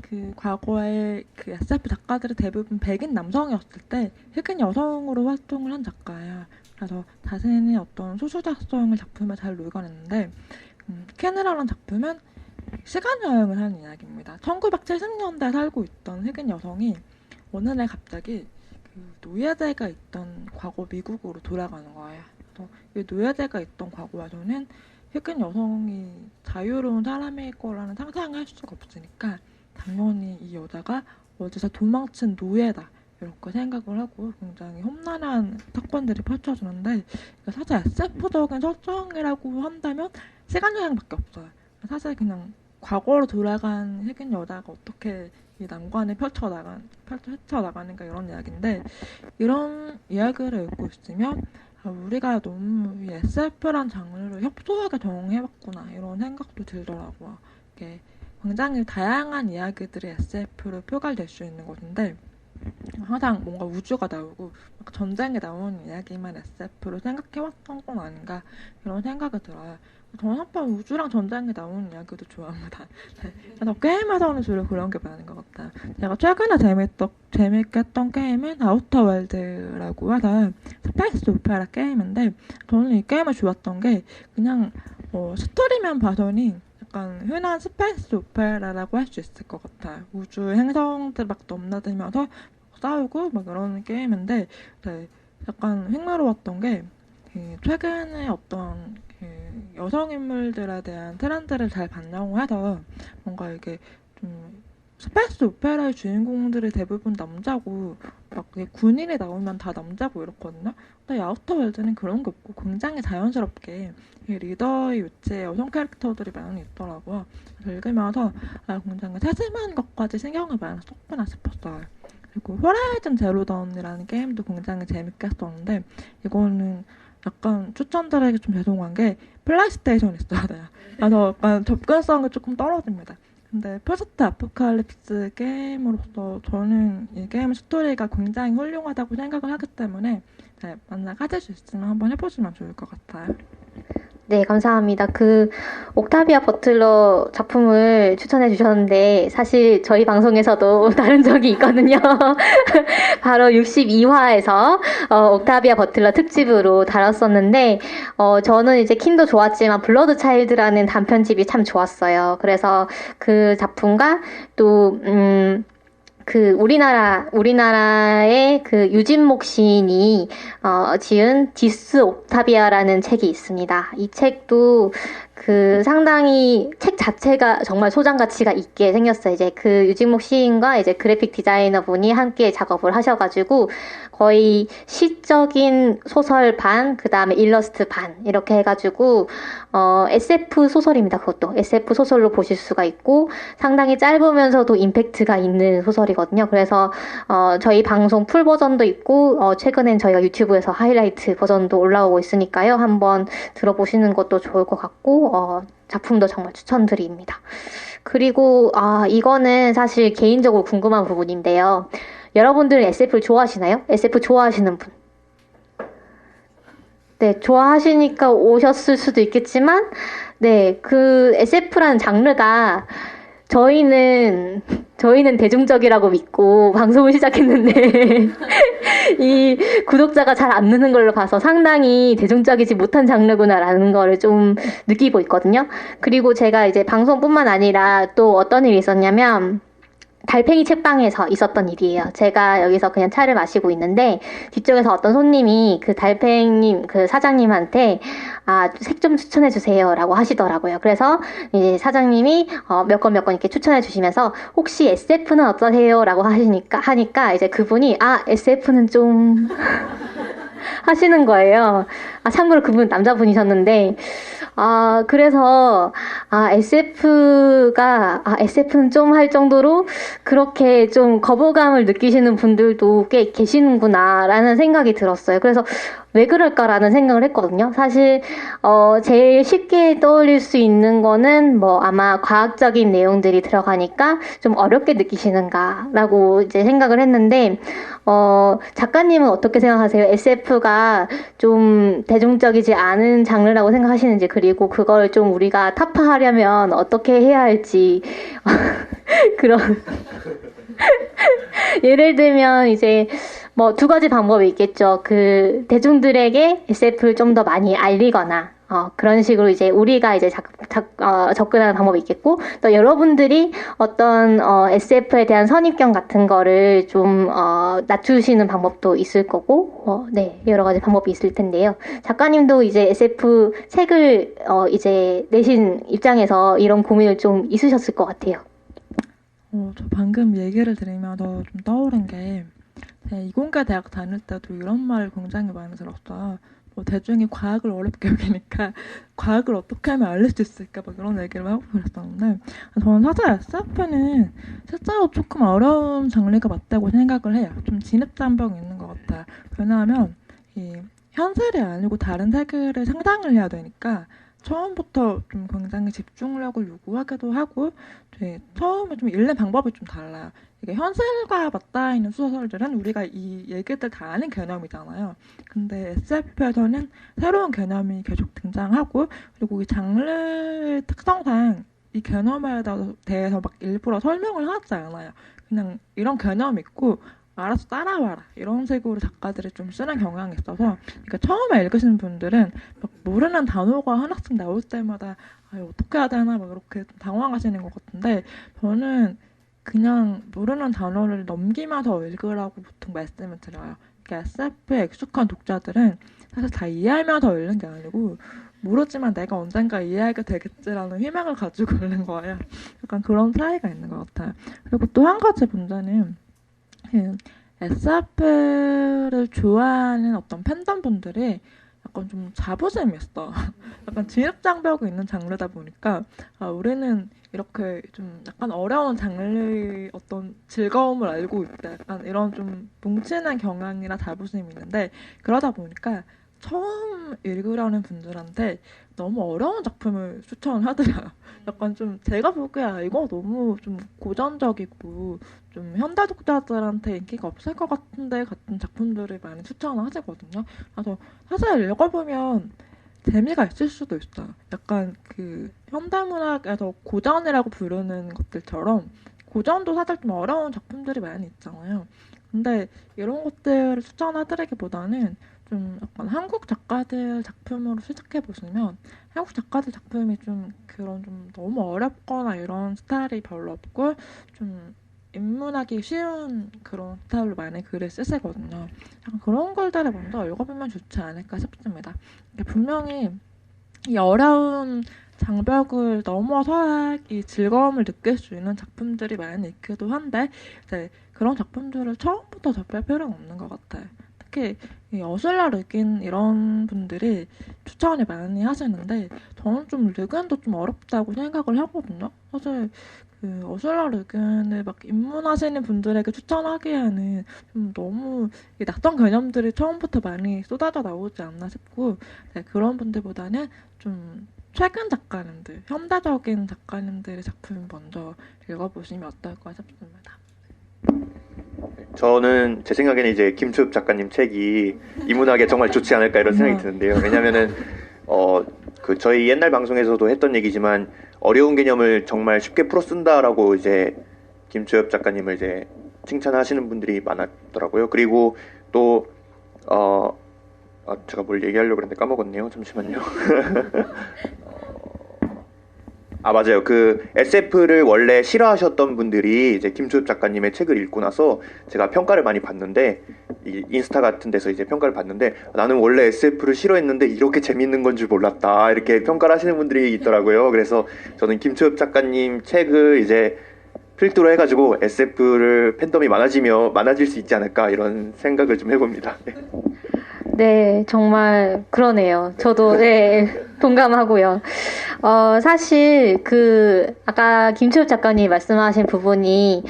Speaker 3: 그 과거에 그 SF 작가들이 대부분 백인 남성이었을 때 흑인 여성으로 활동을 한 작가예요. 그래서 자신의 어떤 소수자성을 작품에 잘 녹여냈는데 캔이라는 작품은 시간 여행을 하는 이야기입니다. 1970년대에 살고 있던 흑인 여성이 어느 날 갑자기 그 노예제가 있던 과거 미국으로 돌아가는 거예요. 그래서 이 노예제가 있던 과거에서는 흑인 여성이 자유로운 사람일 거라는 상상을 할 수가 없으니까 당연히 이 여자가 어디서 도망친 노예다 이렇게 생각을 하고 굉장히 험난한 사건들이 펼쳐지는데 사실 SF적인 설정이라고 한다면 시간 여행밖에 없어요. 사실 그냥 과거로 돌아간 흑인 여자가 어떻게 이 난관을 헤쳐나가는가 이런 이야기인데 이런 이야기를 읽고 있으면 우리가 너무 이 SF란 장르를 협소하게 정해봤구나 이런 생각도 들더라고요. 이게 굉장히 다양한 이야기들이 SF로 표출될 수 있는 것인데 항상 뭔가 우주가 나오고 막 전쟁이 나오는 이야기만 SF로 생각해왔던 건 아닌가 이런 생각이 들어요. 저는 한편 우주랑 전쟁이 나오는 이야기도 좋아합니다. 네. 그래서 게임에서는 주로 그런 게 많은 것 같아요. 제가 최근에 재밌게 했던 게임은 아우터 월드라고 해서 스페이스 오페라 게임인데 저는 이 게임을 좋았던 게 그냥 스토리만 봐서는 약간 흔한 스페이스 오페라라고 할 수 있을 것 같아요. 우주 행성들 막 넘나들면서 싸우고 막 이런 게임인데 네, 약간 흥미로웠던 게 최근에 어떤 여성 인물들에 대한 트렌드를 잘 반영해서 뭔가 이게 좀 스페이스 오페라의 주인공들이 대부분 남자고 막 군인이 나오면 다 남자고 이렇거든요. 근데 아우터 월드는 그런 게 없고 굉장히 자연스럽게 리더의 위치에 여성 캐릭터들이 많이 있더라고요. 읽으면서 굉장히 세심한 것까지 신경을 많이 썼구나 싶었어요. 그리고 호라이즌 제로던이라는 게임도 굉장히 재밌게 했었는데 이거는 약간 추천드리기 좀 죄송한 게 플레이스테이션에 있어야 돼요. 그래서 약간 접근성이 조금 떨어집니다. 근데 포스트 아포칼립스 게임으로서 저는 이 게임 스토리가 굉장히 훌륭하다고 생각을 하기 때문에 만약 하실 수 있으면 한번 해보시면 좋을 것 같아요.
Speaker 1: 네, 감사합니다. 옥타비아 버틀러 작품을 추천해 주셨는데, 사실 저희 방송에서도 다룬 적이 있거든요. 바로 62화에서, 옥타비아 버틀러 특집으로 다뤘었는데, 저는 이제 킨도 좋았지만, 블러드 차일드라는 단편집이 참 좋았어요. 그래서 그 작품과 또, 우리나라의 유진목 시인이, 지은 디스 옥타비아라는 책이 있습니다. 이 책도 상당히 책 자체가 정말 소장 가치가 있게 생겼어요. 이제 유진목 시인과 이제 그래픽 디자이너 분이 함께 작업을 하셔가지고 거의 시적인 소설 반, 그 다음에 일러스트 반, 이렇게 해가지고, SF 소설입니다. 그것도. SF 소설로 보실 수가 있고, 상당히 짧으면서도 임팩트가 있는 소설이거든요. 그래서, 저희 방송 풀 버전도 있고, 최근엔 저희가 유튜브에서 하이라이트 버전도 올라오고 있으니까요. 한번 들어보시는 것도 좋을 것 같고, 작품도 정말 추천드립니다. 그리고, 이거는 사실 개인적으로 궁금한 부분인데요. 여러분들은 SF를 좋아하시나요? SF 좋아하시는 분? 네, 좋아하시니까 오셨을 수도 있겠지만, 네, SF라는 장르가 저희는 대중적이라고 믿고 방송을 시작했는데, 이 구독자가 잘 안 느는 걸로 봐서 상당히 대중적이지 못한 장르구나라는 거를 좀 느끼고 있거든요. 그리고 제가 이제 방송뿐만 아니라 또 어떤 일이 있었냐면, 달팽이 책방에서 있었던 일이에요. 제가 여기서 그냥 차를 마시고 있는데 뒤쪽에서 어떤 손님이 달팽이님 사장님한테 책 좀 추천해 주세요라고 하시더라고요. 그래서 이제 사장님이 몇 권 이렇게 추천해 주시면서 혹시 SF는 어떠세요라고 하니까 이제 그분이 SF는 좀 하시는 거예요. 참고로 그분 남자분이셨는데, 그래서, SF는 좀 할 정도로 그렇게 좀 거부감을 느끼시는 분들도 꽤 계시는구나라는 생각이 들었어요. 그래서 왜 그럴까라는 생각을 했거든요. 사실, 제일 쉽게 떠올릴 수 있는 거는 아마 과학적인 내용들이 들어가니까 좀 어렵게 느끼시는가라고 이제 생각을 했는데, 작가님은 어떻게 생각하세요? SF가 좀 대중적이지 않은 장르라고 생각하시는지, 그리고 그걸 좀 우리가 타파하려면 어떻게 해야 할지, 그런. 예를 들면, 이제, 두 가지 방법이 있겠죠. 대중들에게 SF를 좀 더 많이 알리거나, 그런 식으로 이제 우리가 이제 접근하는 방법이 있겠고, 또 여러분들이 어떤 SF에 대한 선입견 같은 거를 좀 낮추시는 방법도 있을 거고, 네, 여러 가지 방법이 있을 텐데요. 작가님도 이제 SF 책을 이제 내신 입장에서 이런 고민을 좀 있으셨을 것 같아요.
Speaker 3: 저 방금 얘기를 들으면서 좀 떠오른 게, 제가 이공계 대학 다닐 때도 이런 말을 굉장히 많이 들었어요. 대중이 과학을 어렵게 여기니까 과학을 어떻게 하면 알릴 수 있을까 막 이런 얘기를 하고 그랬었는데, 저는 사실 SF는 실제로 조금 어려운 장르가 맞다고 생각을 해요. 좀 진입장벽이 있는 것 같아요. 왜냐하면 이 현실이 아니고 다른 세계를 상상을 해야 되니까 처음부터 좀 굉장히 집중력을 요구하기도 하고, 처음에 좀 읽는 방법이 좀 달라요. 이게 현실과 맞닿아 있는 소설들은 우리가 이 얘기들 다 아는 개념이잖아요. 근데 SF에서는 새로운 개념이 계속 등장하고, 그리고 이 장르 특성상 이 개념에 대해서 막 일부러 설명을 하지 않아요. 그냥 이런 개념이 있고 알아서 따라와라 이런 식으로 작가들이 좀 쓰는 경향이 있어서, 그러니까 처음에 읽으시는 분들은 막 모르는 단어가 하나씩 나올 때마다 어떻게 해야 되나 막 이렇게 당황하시는 것 같은데, 저는 그냥 모르는 단어를 넘기면서 읽으라고 보통 말씀을 드려요. 그러니까 SF에 익숙한 독자들은 사실 다 이해하면서 읽는 게 아니고, 모르지만 내가 언젠가 이해하게 되겠지라는 희망을 가지고 읽는 거예요. 약간 그런 차이가 있는 것 같아요. 그리고 또 한 가지 문제는, SF를 좋아하는 어떤 팬덤분들이 약간 좀 자부심이 있어. 약간 진입장벽이 있는 장르다 보니까, 우리는 이렇게 좀 약간 어려운 장르의 어떤 즐거움을 알고 있다. 약간 이런 좀 뭉치는 경향이나 자부심이 있는데, 그러다 보니까 처음 읽으려는 분들한테 너무 어려운 작품을 추천을 하더라고요. 약간 좀 제가 보기에 이거 너무 좀 고전적이고 좀 현대 독자들한테 인기가 없을 것 같은데 같은 작품들을 많이 추천을 하시거든요. 그래서 사실 읽어보면 재미가 있을 수도 있어요. 약간 그 현대문학에서 고전이라고 부르는 것들처럼 고전도 사실 좀 어려운 작품들이 많이 있잖아요. 근데 이런 것들을 추천해드리기보다는 좀 약간 한국 작가들 작품으로 시작해보시면, 한국 작가들 작품이 좀 그런 좀 너무 어렵거나 이런 스타일이 별로 없고 좀 입문하기 쉬운 그런 스타일로 많이 글을 쓰시거든요. 약간 그런 글들을 먼저 읽어보면 좋지 않을까 싶습니다. 분명히 이 어려운 장벽을 넘어서야 이 즐거움을 느낄 수 있는 작품들이 많이 있기도 한데, 이제 그런 작품들을 처음부터 접할 필요는 없는 것 같아요. 특히 이 어슬라 르긴 이런 분들이 추천을 많이 하시는데, 저는 좀 르긴도 좀 어렵다고 생각을 하거든요. 사실 그 어슬라 르긴을 막 입문하시는 분들에게 추천하기에는 좀 너무 낯선 개념들이 처음부터 많이 쏟아져 나오지 않나 싶고, 그런 분들보다는 좀 최근 작가님들, 현대적인 작가님들의 작품 먼저 읽어보시면 어떨까 싶습니다.
Speaker 2: 저는 제 생각에는 이제 김초엽 작가님 책이 이문학에 정말 좋지 않을까 이런 생각이 드는데요. 왜냐면은 그 저희 옛날 방송에서도 했던 얘기지만 어려운 개념을 정말 쉽게 풀어 쓴다라고 이제 김초엽 작가님을 이제 칭찬하시는 분들이 많았더라고요. 그리고 또 제가 뭘 얘기하려고 그랬는데 까먹었네요. 잠시만요. 맞아요. 그 SF를 원래 싫어하셨던 분들이 이제 김초엽 작가님의 책을 읽고 나서 제가 평가를 많이 봤는데, 이 인스타 같은 데서 이제 평가를 봤는데, 나는 원래 SF를 싫어했는데 이렇게 재밌는 건 줄 몰랐다, 이렇게 평가를 하시는 분들이 있더라고요. 그래서 저는 김초엽 작가님 책을 이제 필두로 해가지고 SF를 팬덤이 많아질 수 있지 않을까 이런 생각을 좀 해봅니다.
Speaker 1: 네, 정말 그러네요. 저도 동감하고요. 사실 아까 김초엽 작가님 말씀하신 부분이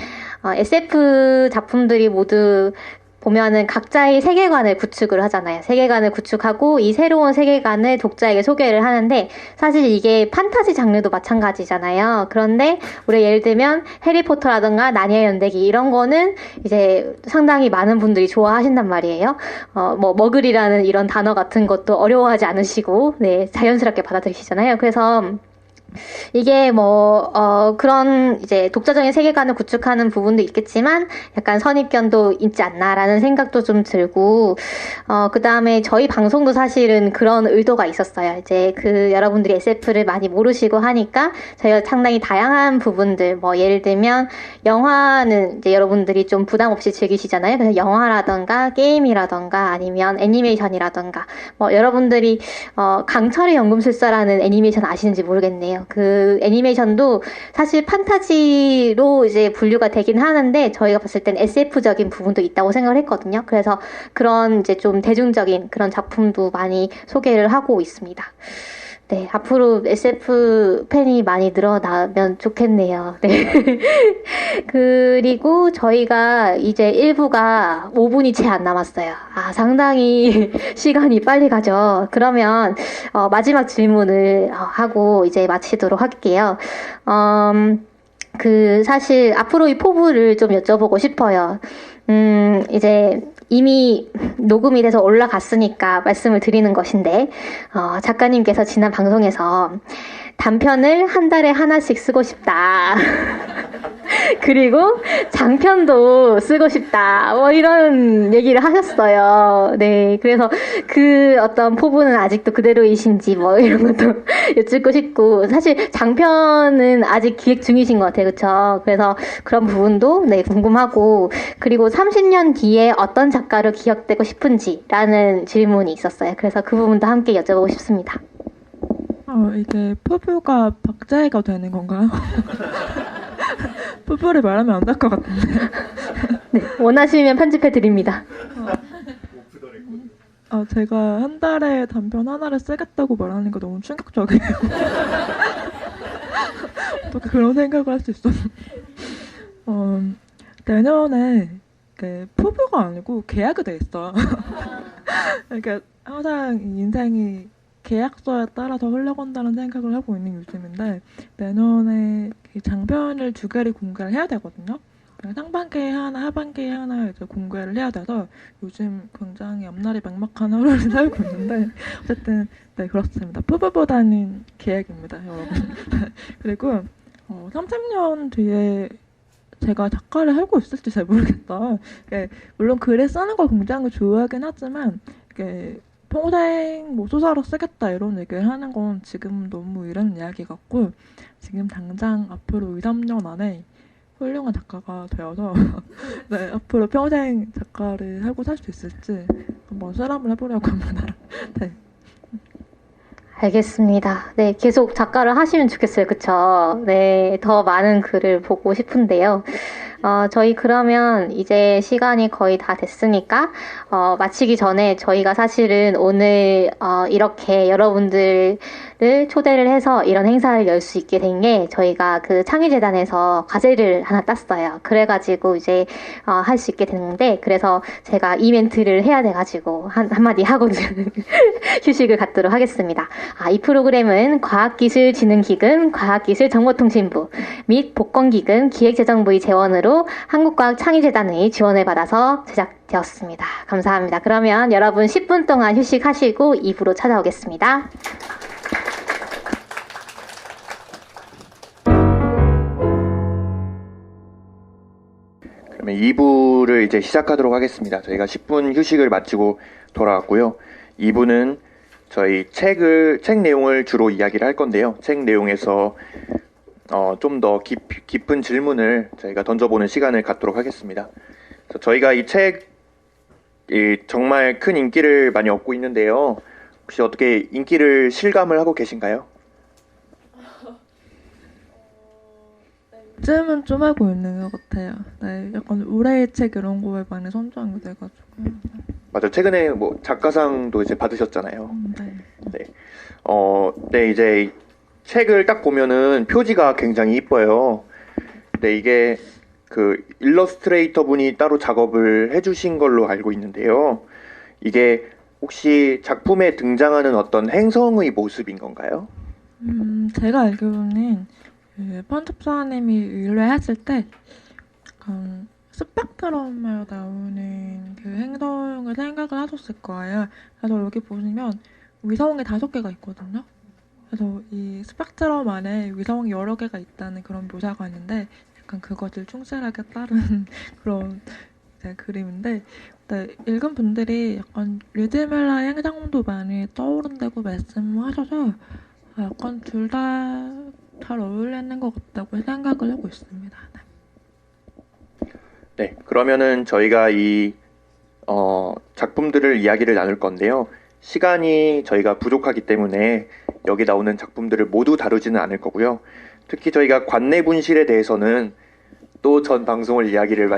Speaker 1: SF 작품들이 모두 보면은 각자의 세계관을 구축을 하잖아요. 세계관을 구축하고 이 새로운 세계관을 독자에게 소개를 하는데, 사실 이게 판타지 장르도 마찬가지잖아요. 그런데 우리 예를 들면 해리포터라든가 나니아 연대기 이런 거는 이제 상당히 많은 분들이 좋아하신단 말이에요. 머글이라는 이런 단어 같은 것도 어려워하지 않으시고, 자연스럽게 받아들이시잖아요. 그래서 이게 그런 이제 독자적인 세계관을 구축하는 부분도 있겠지만 약간 선입견도 있지 않나라는 생각도 좀 들고, 그 다음에 저희 방송도 사실은 그런 의도가 있었어요. 이제 여러분들이 SF를 많이 모르시고 하니까 저희가 상당히 다양한 부분들, 예를 들면 영화는 이제 여러분들이 좀 부담 없이 즐기시잖아요. 그래서 영화라던가 게임이라던가 아니면 애니메이션이라던가, 여러분들이, 강철의 연금술사라는 애니메이션 아시는지 모르겠네요. 그 애니메이션도 사실 판타지로 이제 분류가 되긴 하는데 저희가 봤을 땐 SF적인 부분도 있다고 생각을 했거든요. 그래서 그런 이제 좀 대중적인 그런 작품도 많이 소개를 하고 있습니다. 네, 앞으로 SF 팬이 많이 늘어나면 좋겠네요. 네. 그리고 저희가 이제 1부가 5분이 채 안 남았어요. 상당히 시간이 빨리 가죠. 그러면, 마지막 질문을 하고 이제 마치도록 할게요. 사실 앞으로 이 포부를 좀 여쭤보고 싶어요. 이제 이미 녹음이 돼서 올라갔으니까 말씀을 드리는 것인데, 작가님께서 지난 방송에서 단편을 한 달에 하나씩 쓰고 싶다. 그리고 장편도 쓰고 싶다. 이런 얘기를 하셨어요. 네. 그래서 그 어떤 포부는 아직도 그대로이신지 이런 것도 여쭙고 싶고, 사실 장편은 아직 기획 중이신 것 같아요. 그쵸? 그래서 그런 부분도 네, 궁금하고, 그리고 30년 뒤에 어떤 작가로 기억되고 싶은지라는 질문이 있었어요. 그래서 그 부분도 함께 여쭤보고 싶습니다.
Speaker 3: 이게 포부가 박자해가 되는 건가요? 포부를 말하면 안 될 것 같은데.
Speaker 1: 네, 원하시면 편집해 드립니다.
Speaker 3: 제가 한 달에 단편 하나를 쓰겠다고 말하는 거 너무 충격적이에요. 어떻게 그런 생각을 할 수 있어? 내년에 포부가 아니고 계약이 돼 있어. 그러니까 항상 인생이 계약서에 따라서 흘러간다는 생각을 하고 있는 요즘인데, 내년에 장편을 2개를 공개를 해야 되거든요. 상반기에 하나, 하반기에 하나 이제 공개를 해야 돼서 요즘 굉장히 앞날이 막막한 하루를 살고 있는데, 어쨌든 네, 그렇습니다. 포부보다는 계획입니다, 여러분. 그리고 30년 뒤에 제가 작가를 하고 있을지 잘 모르겠다. 물론 글을 쓰는 걸 굉장히 좋아하긴 하지만 평생 소설을 쓰겠다 이런 얘기를 하는 건 지금 너무 이런 이야기 같고, 지금 당장 앞으로 2, 3년 안에 훌륭한 작가가 되어서 네, 앞으로 평생 작가를 하고 살 수 있을지 한번 실험을 해보려고 합니다. 네.
Speaker 1: 알겠습니다. 네, 계속 작가를 하시면 좋겠어요. 그쵸? 네, 더 많은 글을 보고 싶은데요. 저희 그러면 이제 시간이 거의 다 됐으니까, 마치기 전에 저희가 사실은 오늘, 이렇게 여러분들을 초대를 해서 이런 행사를 열 수 있게 된 게 저희가 그 창의재단에서 과제를 하나 땄어요. 그래가지고 이제, 할 수 있게 됐는데, 그래서 제가 이 멘트를 해야 돼가지고 한마디 하고 휴식을 갖도록 하겠습니다. 이 프로그램은 과학기술진흥기금, 과학기술정보통신부 및 복권기금 기획재정부의 재원으로 한국과학창의재단의 지원을 받아서 제작되었습니다. 감사합니다. 그러면 여러분 10분 동안 휴식하시고 2부로 찾아오겠습니다.
Speaker 2: 그러면 2부를 이제 시작하도록 하겠습니다. 저희가 10분 휴식을 마치고 돌아왔고요. 2부는 저희 책 내용을 주로 이야기를 할 건데요. 책 내용에서 좀 더 깊은 질문을 저희가 던져보는 시간을 갖도록 하겠습니다. 그래서 저희가 이 책이 정말 큰 인기를 많이 얻고 있는데요. 혹시 어떻게 인기를 실감을 하고 계신가요?
Speaker 3: 요즘은 좀 하고 있는 것 같아요. 네, 약간 올해의 책 이런 거에 많이 선정이 돼가지고.
Speaker 2: 맞아, 최근에 작가상도 이제 받으셨잖아요.
Speaker 3: 네.
Speaker 2: 네. 네, 이제 책을 딱 보면은 표지가 굉장히 이뻐요. 근데 이게 그 일러스트레이터 분이 따로 작업을 해주신 걸로 알고 있는데요. 이게 혹시 작품에 등장하는 어떤 행성의 모습인 건가요?
Speaker 3: 제가 알기로는 편집사님이 의뢰했을 때 약간 스펙트럼에 나오는 그 행성을 생각을 하셨을 거예요. 그래서 여기 보시면 위성이 5개가 있거든요. 그래서 이 스펙트럼 안에 위성이 여러 개가 있다는 그런 묘사가 있는데 약간 그것을 충실하게 따른 그런 이제 그림인데 읽은 분들이 약간 리드멜라의 행동도 많이 떠오른다고 말씀하셔서 약간 둘 다 잘 어울리는 것 같다고 생각을 하고 있습니다.
Speaker 2: 네, 그러면은 저희가 이 작품들을 이야기를 나눌 건데요. 시간이 저희가 부족하기 때문에 여기 나오는 작품들을 모두 다루지는 않을 거고요. 특히 저희가 관내 분실에 대해서는 또 전 방송을 이야기를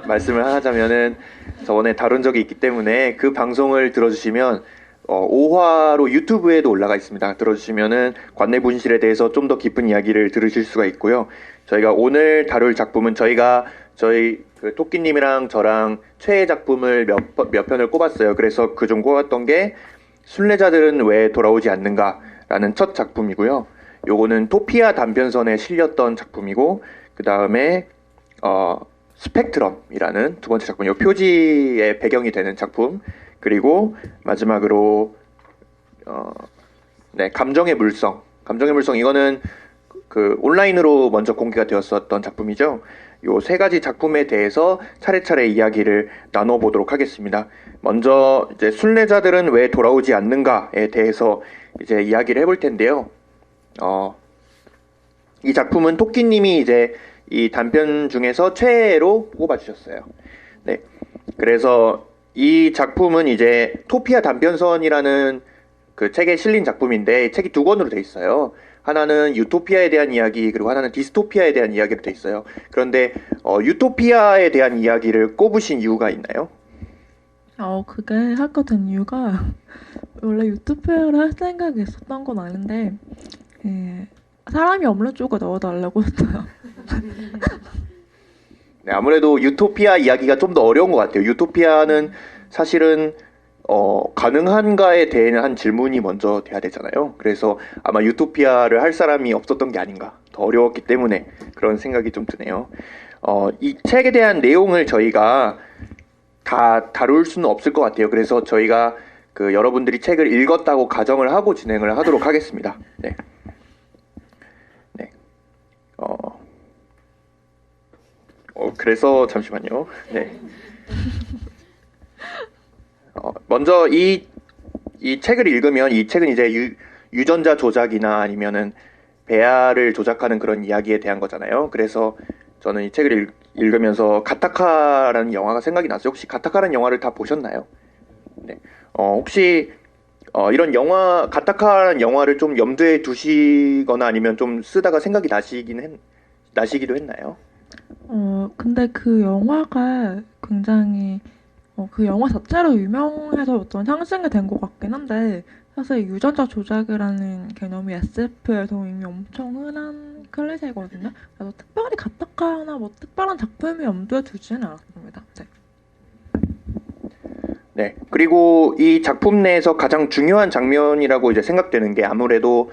Speaker 2: 말씀을 하자면은 저번에 다룬 적이 있기 때문에 그 방송을 들어주시면 5화로 유튜브에도 올라가 있습니다. 들어주시면은 관내 분실에 대해서 좀 더 깊은 이야기를 들으실 수가 있고요. 저희가 오늘 다룰 작품은 저희 그 토끼님이랑 저랑 최애 작품을 몇 편을 꼽았어요. 그래서 그중 꼽았던 게 순례자들은 왜 돌아오지 않는가라는 첫 작품이고요. 요거는 토피아 단편선에 실렸던 작품이고 그 다음에 스펙트럼이라는 두 번째 작품, 요 표지의 배경이 되는 작품, 그리고 마지막으로 네, 감정의 물성 이거는 그 온라인으로 먼저 공개가 되었었던 작품이죠. 요 세 가지 작품에 대해서 차례차례 이야기를 나눠보도록 하겠습니다. 먼저 이제 순례자들은 왜 돌아오지 않는가에 대해서 이제 이야기를 해볼 텐데요. 이 작품은 토끼님이 이제 이 단편 중에서 최애로 꼽아주셨어요. 네, 그래서 이 작품은 이제 토피아 단편선이라는 그 책에 실린 작품인데 책이 두 권으로 돼 있어요. 하나는 유토피아에 대한 이야기, 그리고 하나는 디스토피아에 대한 이야기로 돼 있어요. 그런데 유토피아에 대한 이야기를 꼽으신 이유가 있나요?
Speaker 3: 그게 하게 된 이유가 원래 유토피아를 할 생각이 있었던 건 아닌데 사람이 없는 쪽을 넣어달라고 했어요.
Speaker 2: 네, 아무래도 유토피아 이야기가 좀 더 어려운 것 같아요. 유토피아는 사실은 가능한가에 대한 질문이 먼저 돼야 되잖아요. 그래서 아마 유토피아를 할 사람이 없었던 게 아닌가. 더 어려웠기 때문에 그런 생각이 좀 드네요. 이 책에 대한 내용을 저희가 다 다룰 수는 없을 것 같아요. 그래서 저희가 그 여러분들이 책을 읽었다고 가정을 하고 진행을 하도록 하겠습니다. 네. 네. 그래서 잠시만요. 네. 먼저 이 책을 읽으면 이 책은 이제 유전자 조작이나 아니면은 배아를 조작하는 그런 이야기에 대한 거잖아요. 그래서 저는 이 책을 읽으면서 가타카라는 영화가 생각이 났어요. 혹시 가타카라는 영화를 다 보셨나요? 네. 혹시 이런 영화 가타카라는 영화를 좀 염두에 두시거나 아니면 좀 쓰다가 생각이 나시기도 했나요?
Speaker 3: 근데 그 영화가 굉장히 그 영화 자체로 유명해서 어떤 상징이 된 것 같긴 한데 사실 유전자 조작이라는 개념이 SF에서 이미 엄청 흔한 클리셰거든요. 그래서 특별히 가타카나 뭐 특별한 작품이 염두에 두지는 않았습니다. 네.
Speaker 2: 네. 그리고 이 작품 내에서 가장 중요한 장면이라고 이제 생각되는 게 아무래도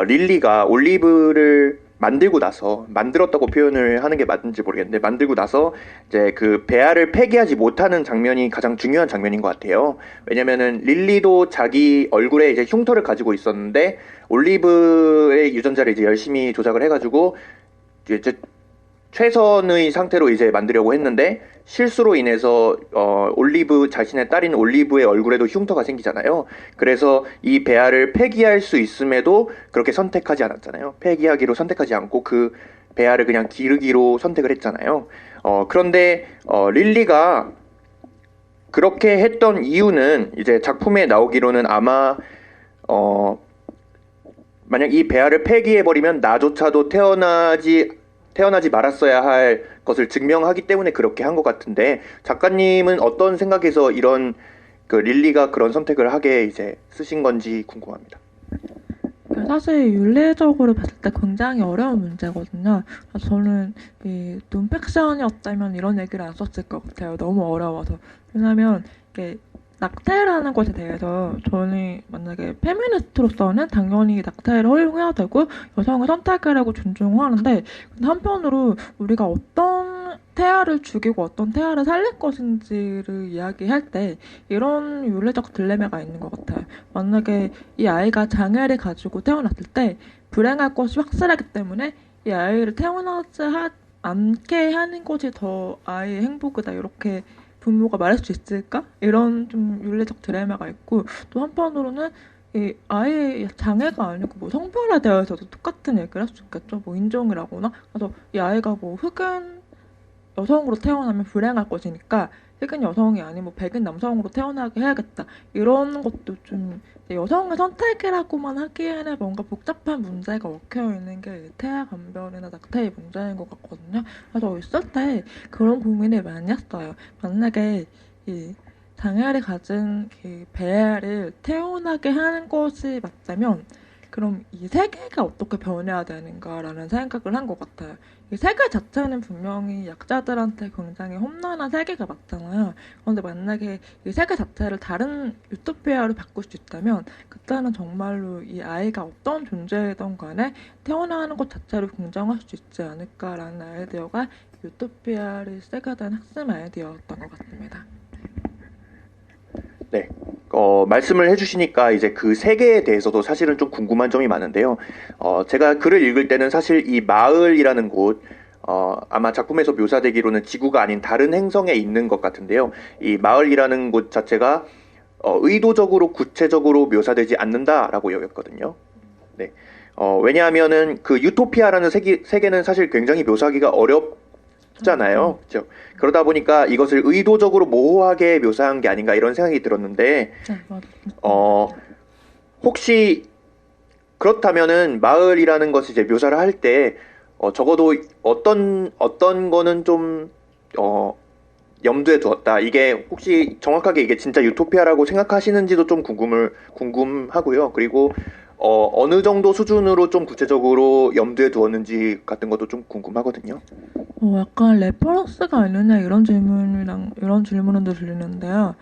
Speaker 2: 릴리가 올리브를 만들었다고 표현을 하는 게 맞는지 모르겠는데, 만들고 나서 이제 그 배아를 폐기하지 못하는 장면이 가장 중요한 장면인 것 같아요. 왜냐면은 릴리도 자기 얼굴에 이제 흉터를 가지고 있었는데, 올리브의 유전자를 이제 열심히 조작을 해가지고, 이제 최선의 상태로 이제 만들려고 했는데, 실수로 인해서 자신의 딸인 올리브의 얼굴에도 흉터가 생기잖아요. 그래서 이 배아를 폐기할 수 있음에도 그렇게 선택하지 않았잖아요. 폐기하기로 선택하지 않고 그 배아를 그냥 기르기로 선택을 했잖아요. 그런데 릴리가 그렇게 했던 이유는 이제 작품에 나오기로는 아마 만약 이 배아를 폐기해버리면 나조차도 태어나지 말았어야 할 것을 증명하기 때문에 그렇게 한 것 같은데, 작가님은 어떤 생각에서 이런 그 릴리가 그런 선택을 하게 이제 쓰신 건지 궁금합니다.
Speaker 3: 사실 윤리적으로 봤을 때 굉장히 어려운 문제거든요. 그래서 저는 이 논픽션이었다면 이런 얘기를 안 썼을 것 같아요. 너무 어려워서. 왜냐면 이게 낙태라는 것에 대해서 저는 만약에 페미니스트로서는 당연히 낙태를 허용해야 되고 여성의 선택이라고 존중하는데, 근데 한편으로 우리가 어떤 태아를 죽이고 어떤 태아를 살릴 것인지를 이야기할 때 이런 윤리적 딜레마가 있는 것 같아요. 만약에 이 아이가 장애를 가지고 태어났을 때 불행할 것이 확실하기 때문에 이 아이를 태어나지 않게 하는 것이 더 아이의 행복이다, 이렇게 부모가 말할 수 있을까? 이런 좀 윤리적 딜레마가 있고, 또 한편으로는 이 아이의 장애가 아니고 뭐 성별에 대해서도 똑같은 얘기를 할 수 있겠죠. 뭐 인종이라거나. 그래서 이 아이가 뭐 흑인 여성으로 태어나면 불행할 것이니까 흑인 여성이 아니면 뭐 백인 남성으로 태어나게 해야겠다, 이런 것도 좀 여성의 선택이라고만 하기에는 뭔가 복잡한 문제가 얽혀 있는 게 태아 감별이나 낙태의 문제인 것 같거든요. 그래서 있을 때 그런 고민을 많이 했어요. 만약에 이 장애를 가진 그 배를 태어나게 하는 것이 맞다면 그럼 이 세계가 어떻게 변해야 되는가라는 생각을 한 것 같아요. 이 세계 자체는 분명히 약자들한테 굉장히 험난한 세계가 맞잖아요. 그런데 만약에 이 세계 자체를 다른 유토피아로 바꿀 수 있다면 그때는 정말로 이 아이가 어떤 존재이든 간에 태어나는 것 자체를 긍정할 수 있지 않을까라는 아이디어가 유토피아를 쓰게 된 핵심 아이디어였던 것 같습니다.
Speaker 2: 네. 말씀을 해주시니까 이제 그 세계에 대해서도 사실은 좀 궁금한 점이 많은데요. 제가 글을 읽을 때는 사실 이 마을이라는 곳, 아마 작품에서 묘사되기로는 지구가 아닌 다른 행성에 있는 것 같은데요. 이 마을이라는 곳 자체가 의도적으로 구체적으로 묘사되지 않는다라고 여겼거든요. 네. 왜냐하면은 그 유토피아라는 세계는 사실 굉장히 묘사하기가 어렵잖아요. 그렇죠? 그러다 보니까 이것을 의도적으로 모호하게 묘사한 게 아닌가 이런 생각이 들었는데, 혹시 그렇다면은 마을이라는 것을 이제 묘사를 할 때 적어도 어떤 거는 좀 염두에 두었다. 이게 혹시 정확하게 이게 진짜 유토피아라고 생각하시는지도 좀 궁금하고요. 그리고 어느 정도 수준으로 좀 구체적으로 염두에 두었는지 같은 것도 좀 궁금하거든요.
Speaker 3: 약간 레퍼런스가 있느냐 이런 질문도 들리는데요.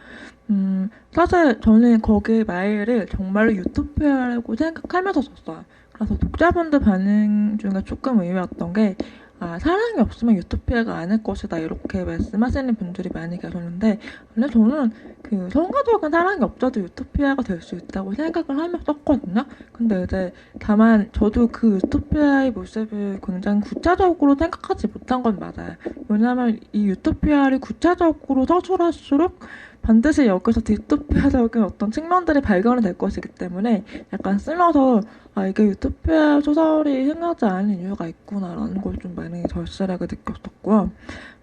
Speaker 3: 사실 저는 거기 마일을 정말로 유토피아라고 생각하면서 썼어요. 그래서 독자분들 반응 중에 조금 의외였던 게, 사랑이 없으면 유토피아가 아닐 것이다, 이렇게 말씀하시는 분들이 많이 계셨는데, 근데 저는 그 성가적인 사랑이 없어도 유토피아가 될 수 있다고 생각을 하며 썼거든요. 근데 이제 다만 저도 그 유토피아의 모습을 굉장히 구체적으로 생각하지 못한 건 맞아요. 왜냐하면 이 유토피아를 구체적으로 서술할수록 반드시 여기서 디스토피아적인 어떤 측면들이 발견이 될 것이기 때문에 약간 쓰면서 이게 유토피아 소설이 흥하지 않은 이유가 있구나라는 걸 좀 많이 절실하게 느꼈었고요.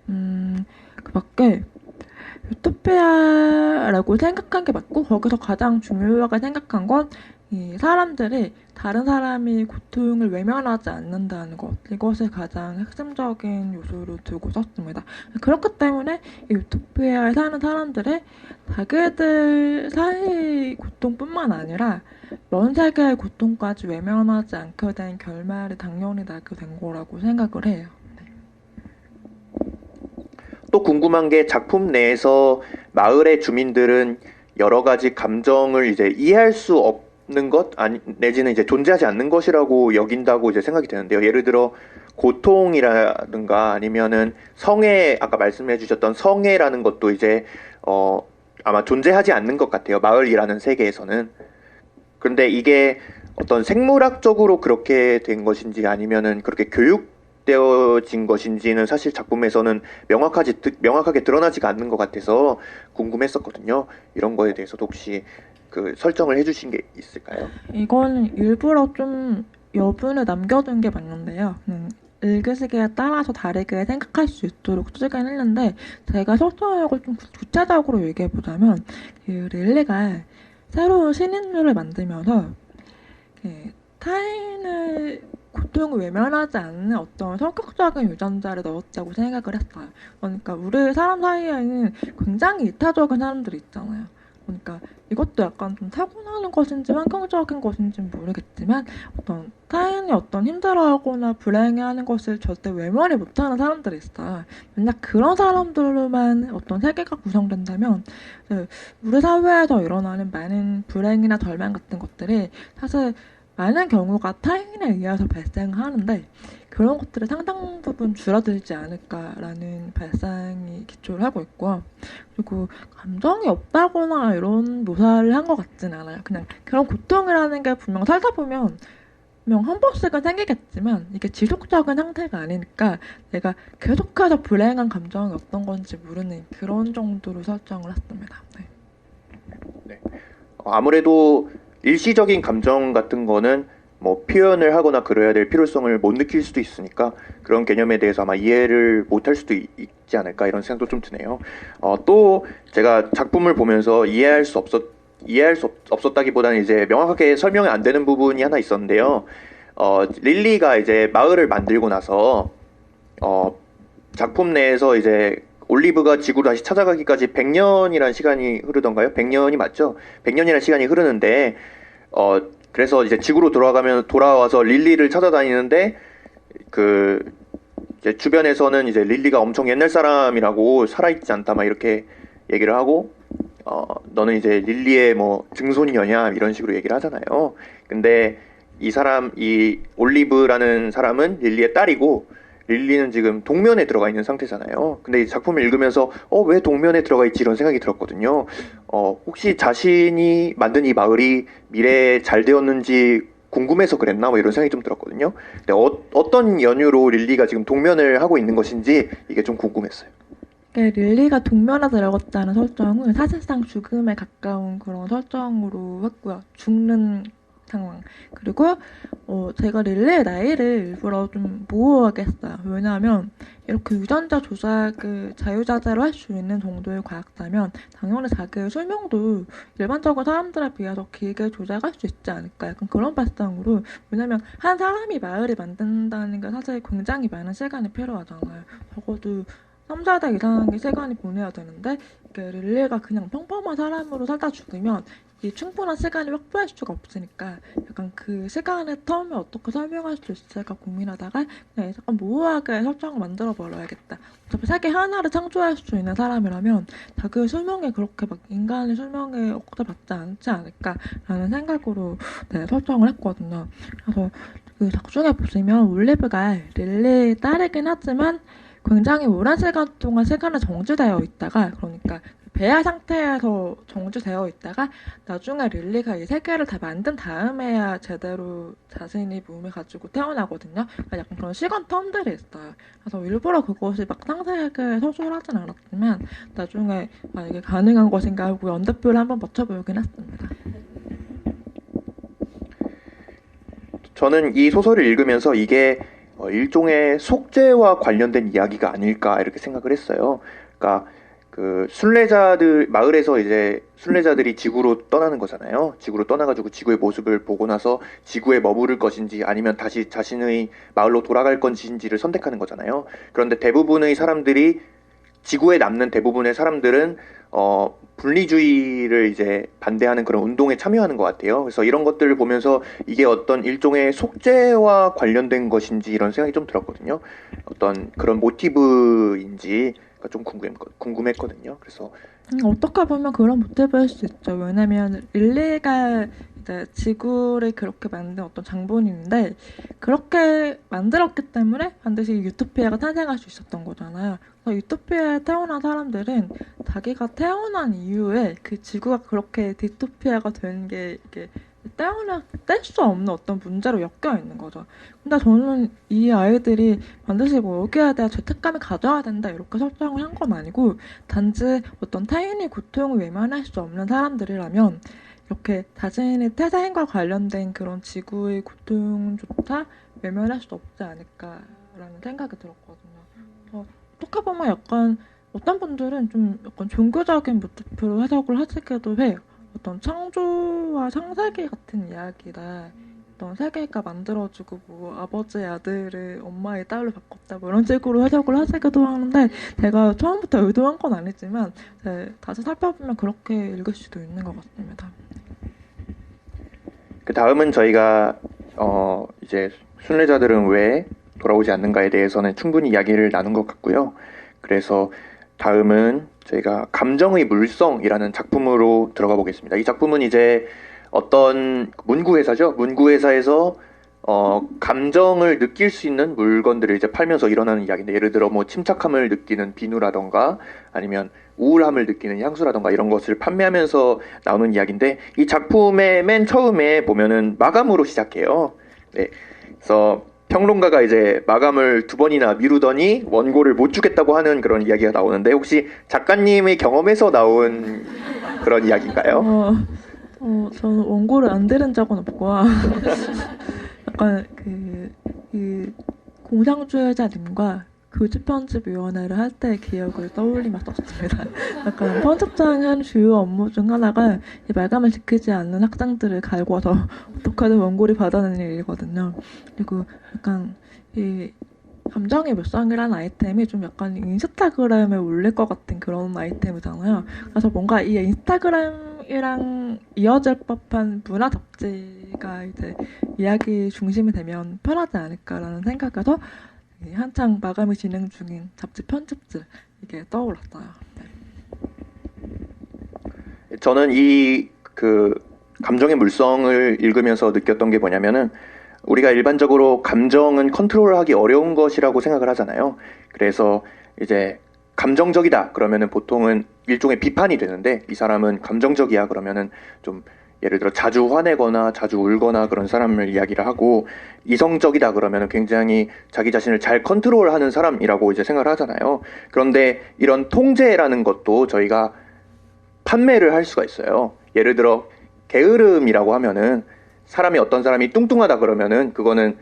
Speaker 3: 그 밖에 유토피아라고 생각한 게 맞고, 거기서 가장 중요하게 생각한 건 이 사람들이 다른 사람이 고통을 외면하지 않는다는 것, 이것을 가장 핵심적인 요소로 두고 썼습니다. 그렇기 때문에 이 유토피아에 사는 사람들이 자기들 사이의 고통뿐만 아니라 전 세계의 고통까지 외면하지 않게 된 결말이 당연히 나게 된 거라고 생각을 해요.
Speaker 2: 또 궁금한 게, 작품 내에서 마을의 주민들은 여러 가지 감정을 이제 이해할 수 없는 것, 내지는 이제 존재하지 않는 것이라고 여긴다고 이제 생각이 되는데요. 예를 들어 고통이라든가 아니면은 성애, 아까 말씀해 주셨던 성애라는 것도 이제 아마 존재하지 않는 것 같아요. 마을이라는 세계에서는. 그런데 이게 어떤 생물학적으로 그렇게 된 것인지 아니면은 그렇게 교육되어진 것인지는 사실 작품에서는 명확하게 드러나지가 않는 것 같아서 궁금했었거든요. 이런 거에 대해서도 혹시 그 설정을 해주신 게 있을까요?
Speaker 3: 이건 일부러 좀 여분을 남겨둔 게 맞는데요. 읽으시기에 따라서 다르게 생각할 수 있도록 쓰긴 했는데, 제가 설정력을 좀 구체적으로 얘기해보자면, 그 릴리가 새로운 신인류를 만들면서 타인의 고통을 외면하지 않는 어떤 성격적인 유전자를 넣었다고 생각을 했어요. 그러니까 우리 사람 사이에는 굉장히 이타적인 사람들이 있잖아요. 그러니까 이것도 약간 좀 타고나는 것인지 환경적인 것인지는 모르겠지만, 어떤 타인이 어떤 힘들어하거나 불행해하는 것을 절대 외면을 못하는 사람들이 있어요. 만약 그런 사람들로만 어떤 세계가 구성된다면 우리 사회에서 일어나는 많은 불행이나 절망 같은 것들이 사실 많은 경우가 타인에 의해서 발생하는데 그런 것들이 상당 부분 줄어들지 않을까라는 발상이 기초를 하고 있고요. 그리고 감정이 없다거나 이런 묘사를 한 것 같진 않아요. 그냥 그런 고통이라는 게 분명 살다 보면 분명 한 번씩은 생기겠지만 이게 지속적인 상태가 아니니까 내가 계속해서 불행한 감정이 어떤 건지 모르는 그런 정도로 설정을 했습니다. 네.
Speaker 2: 아무래도 일시적인 감정 같은 거는 뭐 표현을 하거나 그래야 될 필요성을 못 느낄 수도 있으니까 그런 개념에 대해서 아마 이해를 못할 수도 있지 않을까 이런 생각도 좀 드네요. 또 제가 작품을 보면서 이해할 수 없었다기보다는 이제 명확하게 설명이 안 되는 부분이 하나 있었는데요. 릴리가 이제 마을을 만들고 나서 작품 내에서 이제 올리브가 지구로 다시 찾아가기까지 100년이라는 시간이 흐르던가요? 100년이 맞죠? 100년이라는 시간이 흐르는데 그래서 이제 지구로 돌아와서 릴리를 찾아다니는데 이제 주변에서는 이제 릴리가 엄청 옛날 사람이라고 살아있지 않다 막 이렇게 얘기를 하고 너는 이제 릴리의 뭐 증손녀냐 이런 식으로 얘기를 하잖아요. 근데 이 올리브라는 사람은 릴리의 딸이고 릴리는 지금 동면에 들어가 있는 상태잖아요. 근데 이 작품을 읽으면서 왜 동면에 들어가 있지 이런 생각이 들었거든요. 혹시 자신이 만든 이 마을이 미래에 잘 되었는지 궁금해서 그랬나 뭐 이런 생각이 좀 들었거든요. 근데 어떤 연유로 릴리가 지금 동면을 하고 있는 것인지 이게 좀 궁금했어요.
Speaker 3: 릴리가 동면에 들어갔다는 설정은 사실상 죽음에 가까운 그런 설정으로 했고요. 죽는 상황. 그리고 제가 릴리의 나이를 일부러 좀 모호하게 했어요. 왜냐하면 이렇게 유전자 조작을 자유자재로 할 수 있는 정도의 과학자면 당연히 자기의 수명도 일반적인 사람들에 비해서 길게 조작할 수 있지 않을까. 약간 그런 발상으로. 왜냐면 한 사람이 마을을 만든다는 게 사실 굉장히 많은 시간이 필요하잖아요. 적어도 3, 4대 이상의 시간이 보내야 되는데 릴리가 그냥 평범한 사람으로 살다 죽으면 이 충분한 시간을 확보할 수가 없으니까 약간 그 시간의 텀을 어떻게 설명할 수 있을까 고민하다가 그냥 약간 모호하게 설정을 만들어 버려야겠다. 어차피 세계 하나를 창조할 수 있는 사람이라면 자기의 수명에 그렇게 막 인간의 수명에 억제받지 않지 않을까라는 생각으로 설정을 했거든요. 그래서 그 작중에 보시면 올리브가 릴리의 딸이긴 하지만 굉장히 오랜 시간 동안 시간에 정지되어 있다가 그러니까 배아 상태에서 정지되어 있다가 나중에 릴리가 이 세계를 다 만든 다음에야 제대로 자신이 몸을 가지고 태어나거든요. 그러니까 약간 그런 시간 텀들이 있어요. 그래서 일부러 그것이 막 상세하게 서술하진 않았지만 나중에 이게 가능한 것인가 하고 연대표를 한번 맞춰보긴 했습니다.
Speaker 2: 저는 이 소설을 읽으면서 이게 일종의 속죄와 관련된 이야기가 아닐까 이렇게 생각을 했어요. 그러니까 마을에서 이제 순례자들이 지구로 떠나는 거잖아요. 지구로 떠나가지고 지구의 모습을 보고 나서 지구에 머무를 것인지 아니면 다시 자신의 마을로 돌아갈 것인지를 선택하는 거잖아요. 그런데 지구에 남는 대부분의 사람들은 분리주의를 이제 반대하는 그런 운동에 참여하는 것 같아요. 그래서 이런 것들을 보면서 이게 어떤 일종의 속죄와 관련된 것인지 이런 생각이 좀 들었거든요. 어떤 그런 모티브인지 좀 궁금했거든요. 그래서
Speaker 3: 어떻게 보면 그런 모티브일 수 있죠. 왜냐면 릴리가 이제 지구를 그렇게 만든 어떤 장본인인데 그렇게 만들었기 때문에 반드시 유토피아가 탄생할 수 있었던 거잖아요. 그래서 유토피아에 태어난 사람들은 자기가 태어난 이후에 그 지구가 그렇게 디토피아가 된 게 이게 뗄 수 없는 어떤 문제로 엮여 있는 거죠. 근데 저는 이 아이들이 반드시 뭐 여기에 대한 죄책감을 가져야 된다 이렇게 설정을 한 건 아니고 단지 어떤 타인의 고통을 외면할 수 없는 사람들이라면 이렇게 자신의 태생과 관련된 그런 지구의 고통조차 외면할 수 없지 않을까라는 생각이 들었거든요. 어떻게 보면 약간 어떤 분들은 좀 약간 종교적인 모티프로 해석을 하시기도 해요. 어떤 창조와 창세기 같은 이야기다. 어떤 세계가 만들어지고 뭐 아버지의 아들을 엄마의 딸로 바꿨다 뭐 이런 식으로 해석을 하시기도 하는데 제가 처음부터 의도한 건 아니지만 다시 살펴보면 그렇게 읽을 수도 있는 것 같습니다.
Speaker 2: 그 다음은 저희가 이제 순례자들은 왜 돌아오지 않는가에 대해서는 충분히 이야기를 나눈 것 같고요. 그래서 다음은 저희가 감정의 물성이라는 작품으로 들어가 보겠습니다. 이 작품은 이제 어떤 문구회사죠. 문구회사에서 감정을 느낄 수 있는 물건들을 이제 팔면서 일어나는 이야기인데, 예를 들어 뭐 침착함을 느끼는 비누라던가 아니면 우울함을 느끼는 향수라던가 이런 것을 판매하면서 나오는 이야기인데, 이 작품의 맨 처음에 보면은 마감으로 시작해요. 네. 그래서 평론가가 이제 마감을 2번이나 미루더니 원고를 못 주겠다고 하는 그런 이야기가 나오는데, 혹시 작가님의 경험에서 나온 그런 이야기인가요?
Speaker 3: 저는 원고를 안 들은 적은 없고, 약간 공상주의자님과 교집편집위원회를 할 때의 기억을 떠올리며 썼습니다. 약간 편집장의 한 주요 업무 중 하나가 이 마감을 지키지 않는 학생들을 갈궈서 어떻게든 원고를 받아내는 일이거든요. 그리고 약간 이 감정의 묘상이라는 아이템이 좀 약간 인스타그램에 올릴 것 같은 그런 아이템이잖아요. 그래서 뭔가 이 인스타그램이랑 이어질 법한 문화 잡지가 이제 이야기 중심이 되면 편하지 않을까라는 생각에서 한창 마감이 진행 중인 잡지 편집들 이게 떠올랐어요. 네.
Speaker 2: 저는 이 감정의 물성을 읽으면서 느꼈던 게 뭐냐면은, 우리가 일반적으로 감정은 컨트롤하기 어려운 것이라고 생각을 하잖아요. 그래서 이제 감정적이다 그러면은 보통은 일종의 비판이 되는데, 이 사람은 감정적이야 그러면은 좀 예를 들어 자주 화내거나 자주 울거나 그런 사람을 이야기를 하고, 이성적이다 그러면은 굉장히 자기 자신을 잘 컨트롤하는 사람이라고 이제 생각을 하잖아요. 그런데 이런 통제라는 것도 저희가 판매를 할 수가 있어요. 예를 들어 게으름이라고 하면은, 사람이 어떤 사람이 뚱뚱하다 그러면은 그거는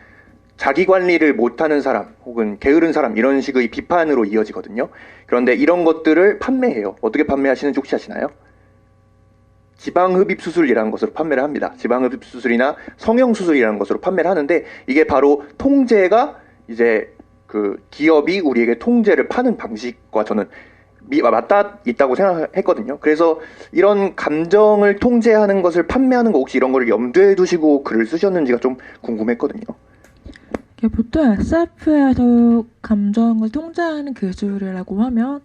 Speaker 2: 자기 관리를 못하는 사람 혹은 게으른 사람 이런 식의 비판으로 이어지거든요. 그런데 이런 것들을 판매해요. 어떻게 판매하시는지 혹시 아시나요? 지방흡입수술이라는 것으로 판매를 합니다. 지방흡입수술이나 성형수술이라는 것으로 판매를 하는데, 이게 바로 통제가 이제 기업이 우리에게 통제를 파는 방식과 저는 맞닿아 있다고 생각했거든요. 그래서 이런 감정을 통제하는 것을 판매하는 거, 혹시 이런 거를 염두에 두시고 글을 쓰셨는지가 좀 궁금했거든요.
Speaker 3: 보통 SF에서 감정을 통제하는 기술이라고 하면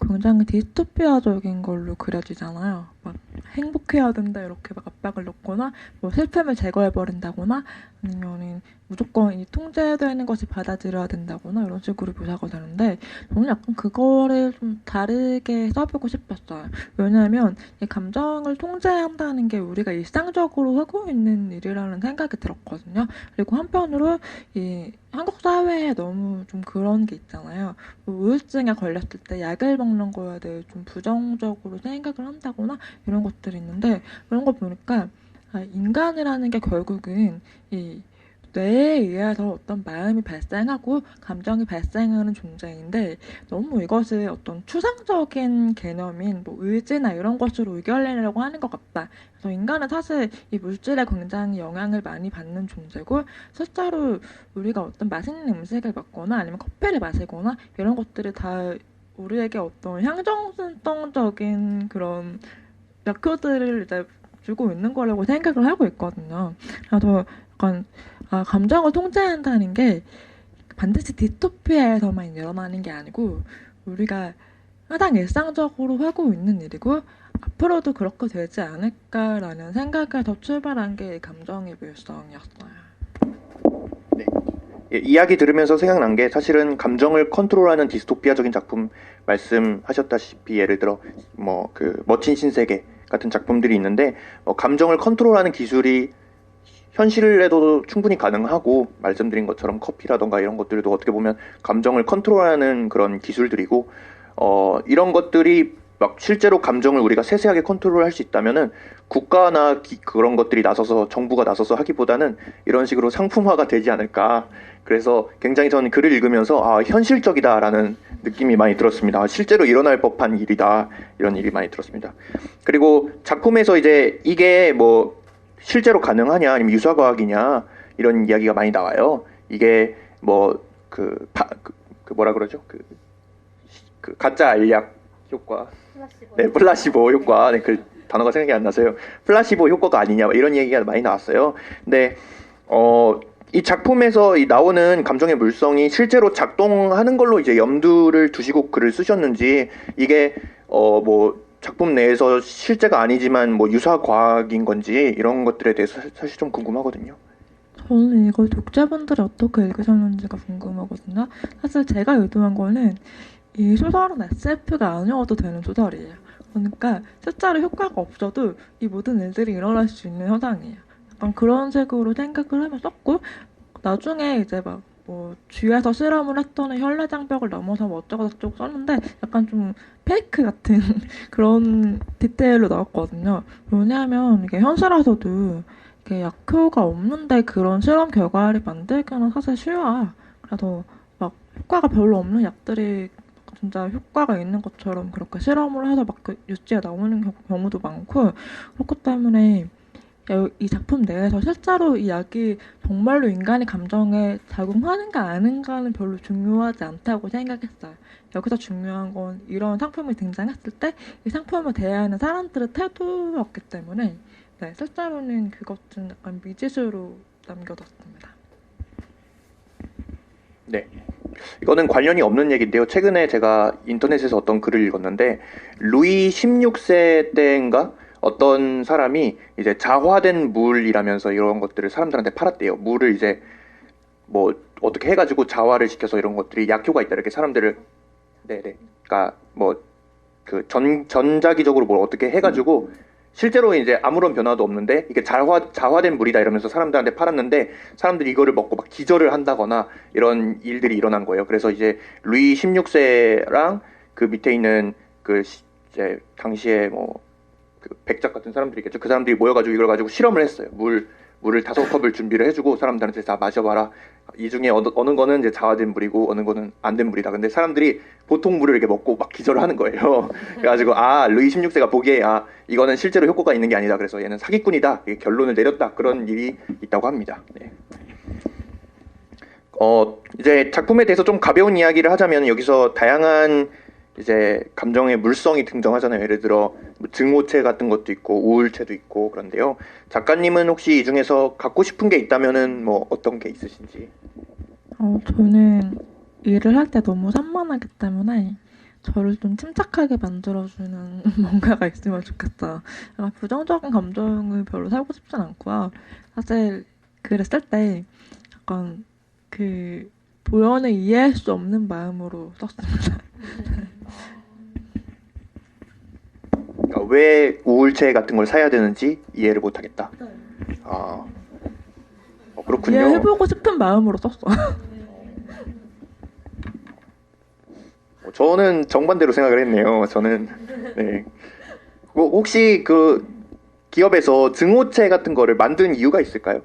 Speaker 3: 굉장히 디스토피아적인 걸로 그려지잖아요. 막 행복해야 된다 이렇게 막 압박을 넣거나, 뭐 슬픔을 제거해버린다거나, 아니면 무조건 이 통제되는 것이 받아들여야 된다거나 이런 식으로 묘사가 되는데, 저는 약간 그거를 좀 다르게 써보고 싶었어요. 왜냐하면 이 감정을 통제한다는 게 우리가 일상적으로 하고 있는 일이라는 생각이 들었거든요. 그리고 한편으로 이 한국 사회에 너무 좀 그런 게 있잖아요. 뭐 우울증에 걸렸을 때 약을 먹는 거에 대해 좀 부정적으로 생각을 한다거나 이런 것들이 있는데, 그런 거 보니까 인간이라는 게 결국은 이 뇌에 의해서 어떤 마음이 발생하고 감정이 발생하는 존재인데, 너무 이것을 어떤 추상적인 개념인 뭐 의지나 이런 것으로 의결내려고 하는 것 같다. 그래서 인간은 사실 이 물질에 굉장히 영향을 많이 받는 존재고, 실제로 우리가 어떤 맛있는 음식을 먹거나 아니면 커피를 마시거나 이런 것들이 다 우리에게 어떤 향정신성적인 그런 약효들을 이제 주고 있는 거라고 생각을 하고 있거든요. 그래서 약간 감정을 통제한다는 게 반드시 디스토피아에서만 일어나는 게 아니고, 우리가 가장 일상적으로 하고 있는 일이고 앞으로도 그렇게 되지 않을까라는 생각에서 출발한 게 감정의 묘성이었어요.
Speaker 2: 네. 예, 이야기 들으면서 생각난 게, 사실은 감정을 컨트롤하는 디스토피아적인 작품 말씀하셨다시피, 예를 들어 멋진 신세계 같은 작품들이 있는데, 감정을 컨트롤하는 기술이 현실에도 충분히 가능하고, 말씀드린 것처럼 커피라던가 이런 것들도 어떻게 보면 감정을 컨트롤하는 그런 기술들이고, 이런 것들이 막 실제로 감정을 우리가 세세하게 컨트롤할 수 있다면은 국가나 그런 것들이 나서서, 정부가 나서서 하기보다는 이런 식으로 상품화가 되지 않을까. 그래서 굉장히 저는 글을 읽으면서 현실적이다라는 느낌이 많이 들었습니다. 실제로 일어날 법한 일이다, 이런 일이 많이 들었습니다. 그리고 작품에서 이제 이게 뭐 실제로 가능하냐 아니면 유사과학이냐 이런 이야기가 많이 나와요. 이게 뭐라 그러죠? 그 가짜 알약 효과, 플라시보 효과, 그 단어가 생각이 안 나서요. 플라시보 효과가 아니냐 이런 얘기가 많이 나왔어요. 근데 이 작품에서 나오는 감정의 물성이 실제로 작동하는 걸로 이제 염두를 두시고 글을 쓰셨는지, 이게 작품 내에서 실제가 아니지만 뭐 유사 과학인 건지 이런 것들에 대해서 사실 좀 궁금하거든요.
Speaker 3: 저는 이걸 독자분들이 어떻게 읽으셨는지가 궁금하거든요. 사실 제가 의도한 거는 이 소설은 SF가 아니어도 되는 소설이에요. 그러니까 실제로 효과가 없어도 이 모든 일들이 일어날 수 있는 현상이에요. 약간 그런 식으로 생각을 하며 썼고, 나중에 이제 막 뭐 쥐에서 실험을 했더니 혈내장벽을 넘어서 뭐 어쩌고 저쩌고 썼는데 약간 좀 페이크 같은 그런 디테일로 나왔거든요. 왜냐하면 이게 현실에서도 이게 약효가 없는데 그런 실험 결과를 만들기는 사실 쉬워요. 그래서 막 효과가 별로 없는 약들이 진짜 효과가 있는 것처럼 그렇게 실험을 해서 막 그 뉴스에 나오는 경우도 많고, 그렇기 때문에 이 작품 내에서 실제로 이 약이 정말로 인간의 감정에 작용하는가 아닌가는 별로 중요하지 않다고 생각했어요. 여기서 중요한 건 이런 상품이 등장했을 때 이 상품을 대하는 사람들의 태도였기 때문에 네, 실제로는 그것은 약간 미지수로 남겨뒀습니다.
Speaker 2: 네. 이거는 관련이 없는 얘기인데요. 최근에 제가 인터넷에서 어떤 글을 읽었는데 루이 16세 때인가 어떤 사람이 이제 자화된 물이라면서 이런 것들을 사람들한테 팔았대요. 물을 이제 뭐 어떻게 해가지고 자화를 시켜서 이런 것들이 약효가 있다 이렇게 사람들을 네네. 그러니까 뭐 그 전자기적으로 뭘 어떻게 해가지고 실제로 이제 아무런 변화도 없는데 이게 자화된 물이다 이러면서 사람들한테 팔았는데 사람들이 이거를 먹고 막 기절을 한다거나 이런 일들이 일어난 거예요. 그래서 이제 루이 16세랑 그 밑에 있는 그 이제 당시에 뭐 그 백작 같은 사람들이겠죠. 그 사람들이 모여가지고 이걸 가지고 실험을 했어요. 물을 5컵을 준비를 해주고 사람들한테 다 마셔봐라. 이 중에 어느 거는 이제 자화된 물이고 어느 거는 안 된 물이다. 근데 사람들이 보통 물을 이렇게 먹고 막 기절을 하는 거예요. 그래가지고 루이 16세가 보기에 이거는 실제로 효과가 있는 게 아니다. 그래서 얘는 사기꾼이다. 이렇게 결론을 내렸다. 그런 일이 있다고 합니다. 네. 이제 작품에 대해서 좀 가벼운 이야기를 하자면 여기서 다양한 이제 감정의 물성이 등장하잖아요. 예를 들어 뭐 증오체 같은 것도 있고 우울체도 있고 그런데요. 작가님은 혹시 이 중에서 갖고 싶은 게 있다면은 뭐 어떤 게 있으신지?
Speaker 3: 저는 일을 할 때 너무 산만하기 때문에 저를 좀 침착하게 만들어주는 뭔가가 있으면 좋겠어요. 약간 부정적인 감정을 별로 살고 싶진 않고요. 사실 글을 쓸 때 약간 그 도연을 이해할 수 없는 마음으로 썼습니다.
Speaker 2: 그러니까 왜 우울체 같은 걸 사야 되는지 이해를 못하겠다. 그렇군요.
Speaker 3: 이해해보고 싶은 마음으로 썼어.
Speaker 2: 저는 정반대로 생각을 했네요. 저는 네. 혹시 그 기업에서 증오체 같은 거를 만든 이유가 있을까요?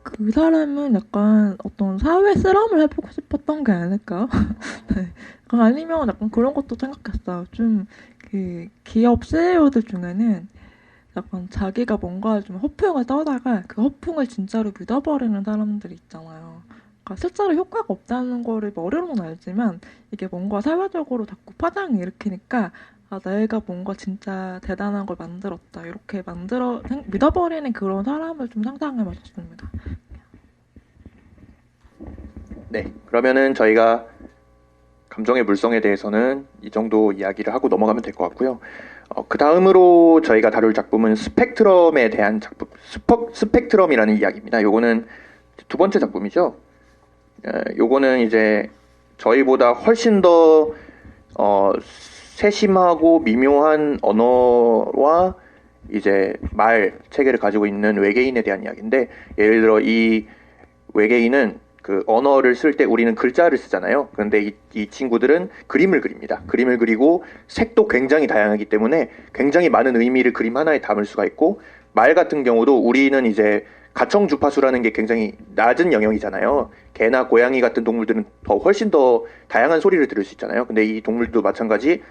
Speaker 3: 그 사람은 약간 어떤 사회 실험을 해보고 싶었던 게 아닐까? 네. 아니면 약간 그런 것도 생각했어요. 좀 그 기업 CEO들 중에는 약간 자기가 뭔가 좀 허풍을 떠다가 그 허풍을 진짜로 믿어버리는 사람들이 있잖아요. 그러니까 실제로 효과가 없다는 거를 머리로는 알지만 이게 뭔가 사회적으로 자꾸 파장을 일으키니까 내가 뭔가 진짜 대단한 걸 만들었다 이렇게 믿어버리는 그런 사람을 좀 상상해봤습니다.
Speaker 2: 네, 그러면은 저희가 감정의 물성에 대해서는 이 정도 이야기를 하고 넘어가면 될 것 같고요. 그 다음으로 저희가 다룰 작품은 스펙트럼에 대한 작품, 스펙트럼이라는 이야기입니다. 요거는 두 번째 작품이죠. 요거는 이제 저희보다 훨씬 더 세심하고 미묘한 언어와 이제 말 체계를 가지고 있는 외계인에 대한 이야기인데, 예를 들어 이 외계인은 그 언어를 쓸 때 우리는 글자를 쓰잖아요. 그런데 이 친구들은 그림을 그립니다. 그림을 그리고 색도 굉장히 다양하기 때문에 굉장히 많은 의미를 그림 하나에 담을 수가 있고, 말 같은 경우도 우리는 이제 가청 주파수라는 게 굉장히 낮은 영역이잖아요. 개나 고양이 같은 동물들은 훨씬 더 다양한 소리를 들을 수 있잖아요. 근데 이 동물도 마찬가지,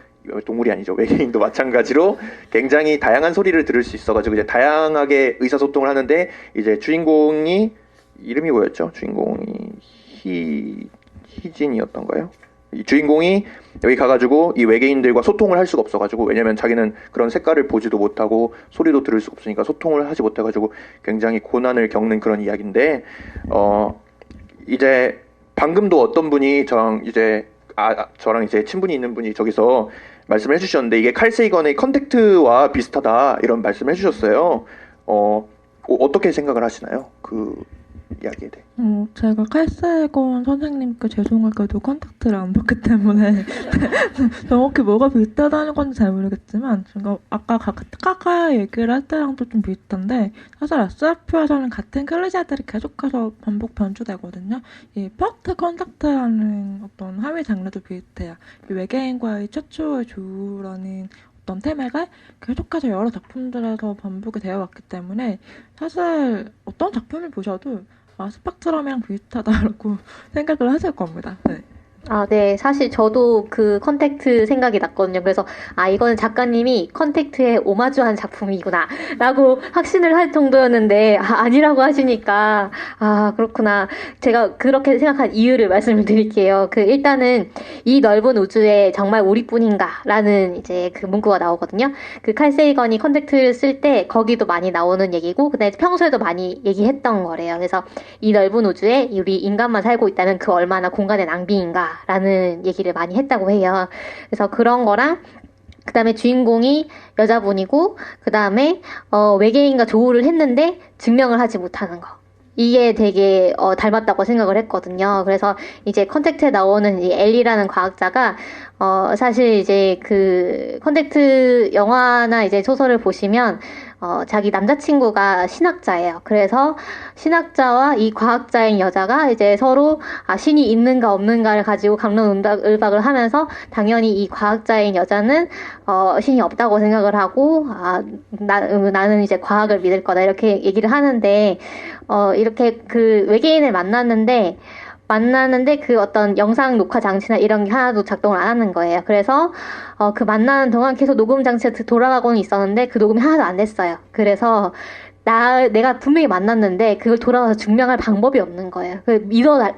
Speaker 2: 동물이 아니죠. 외계인도 마찬가지로 굉장히 다양한 소리를 들을 수 있어가지고 이제 다양하게 의사소통을 하는데, 이제 주인공이 이름이 뭐였죠? 주인공이 희진이었던가요? 이 주인공이 여기 가가지고 이 외계인들과 소통을 할 수가 없어가지고, 왜냐면 자기는 그런 색깔을 보지도 못하고 소리도 들을 수 없으니까 소통을 하지 못해가지고 굉장히 고난을 겪는 그런 이야기인데, 이제 방금도 어떤 분이 저랑 이제 친분이 있는 분이 저기서 말씀을 해주셨는데 이게 칼 세이건의 컨택트와 비슷하다 이런 말씀을 해주셨어요. 어떻게 생각을 하시나요? 그 이야기에 대해.
Speaker 3: 제가 칼세건 선생님께 죄송하게도 컨택트를 안 받기 때문에 정확히 뭐가 비슷하다는 건지 잘 모르겠지만 제가 아까 카카 얘기를 할 때랑도 좀 비슷한데 사실 SF에서는 같은 클리셰들이 계속해서 반복 변주되거든요. 이 퍼스트 컨택트라는 어떤 하위 장르도 비슷해요. 이 외계인과의 최초의 조우라는 어떤 테마가 계속해서 여러 작품들에서 반복이 되어 왔기 때문에 사실 어떤 작품을 보셔도 스펙트럼이랑 비슷하다라고 생각을 하실 겁니다. 네.
Speaker 1: 네. 사실 저도 그 컨택트 생각이 났거든요. 그래서, 이거는 작가님이 컨택트에 오마주한 작품이구나. 라고 확신을 할 정도였는데, 아니라고 하시니까, 그렇구나. 제가 그렇게 생각한 이유를 말씀을 드릴게요. 일단은, 이 넓은 우주에 정말 우리뿐인가? 라는 이제 그 문구가 나오거든요. 그 칼 세이건이 컨택트를 쓸 때, 거기도 많이 나오는 얘기고, 그다음에 평소에도 많이 얘기했던 거래요. 그래서, 이 넓은 우주에 우리 인간만 살고 있다면 그 얼마나 공간의 낭비인가? 라는 얘기를 많이 했다고 해요. 그래서 그런 거랑 그 다음에 주인공이 여자분이고 그 다음에 외계인과 조우를 했는데 증명을 하지 못하는 거. 이게 되게 닮았다고 생각을 했거든요. 그래서 이제 컨택트에 나오는 이 엘리라는 과학자가 사실 이제 그 컨택트 영화나 이제 소설을 보시면 자기 남자친구가 신학자예요. 그래서 신학자와 이 과학자인 여자가 이제 서로 신이 있는가 없는가를 가지고 갑론을박을 하면서 당연히 이 과학자인 여자는 신이 없다고 생각을 하고 나는 이제 과학을 믿을 거다 이렇게 얘기를 하는데 이렇게 그 외계인을 만났는데 그 어떤 영상 녹화 장치나 이런 게 하나도 작동을 안 하는 거예요. 그래서 그 만나는 동안 계속 녹음 장치가 돌아가고는 있었는데 그 녹음이 하나도 안 됐어요. 그래서 내가 분명히 만났는데 그걸 돌아가서 증명할 방법이 없는 거예요.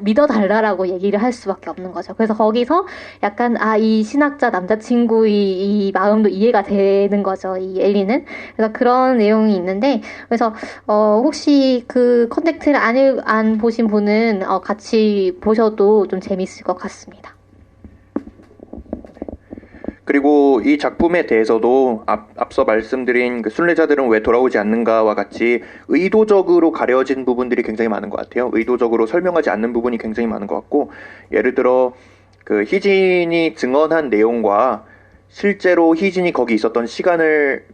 Speaker 1: 믿어달라라고 얘기를 할 수밖에 없는 거죠. 그래서 거기서 약간 이 신학자 남자친구의 이 마음도 이해가 되는 거죠. 이 엘리는. 그래서 그런 내용이 있는데 그래서 혹시 그 컨택트를 안 보신 분은 같이 보셔도 좀 재밌을 것 같습니다.
Speaker 2: 그리고 이 작품에 대해서도 앞서 말씀드린 그 순례자들은 왜 돌아오지 않는가와 같이 의도적으로 가려진 부분들이 굉장히 많은 것 같아요. 의도적으로 설명하지 않는 부분이 굉장히 많은 것 같고 예를 들어 그 희진이 증언한 내용과 실제로 희진이 거기 있었던 시간을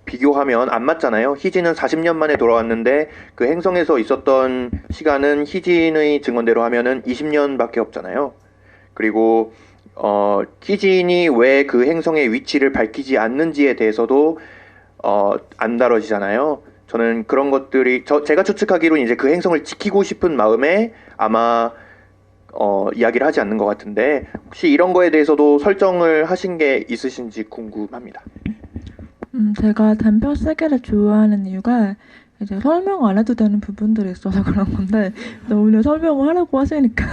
Speaker 2: 비교하면 안 맞잖아요. 희진은 40년 만에 돌아왔는데 그 행성에서 있었던 시간은 희진의 증언대로 하면은 20년밖에 없잖아요. 그리고 희진이 왜 그 행성의 위치를 밝히지 않는지에 대해서도 안 다뤄지잖아요. 저는 그런 것들이 제가 추측하기로는 이제 그 행성을 지키고 싶은 마음에 아마 이야기를 하지 않는 것 같은데 혹시 이런 거에 대해서도 설정을 하신 게 있으신지 궁금합니다.
Speaker 3: 제가 단편 세계를 좋아하는 이유가 이제 설명 안 해도 되는 부분들이 있어서 그런 건데 오늘 설명을 하라고 하시니까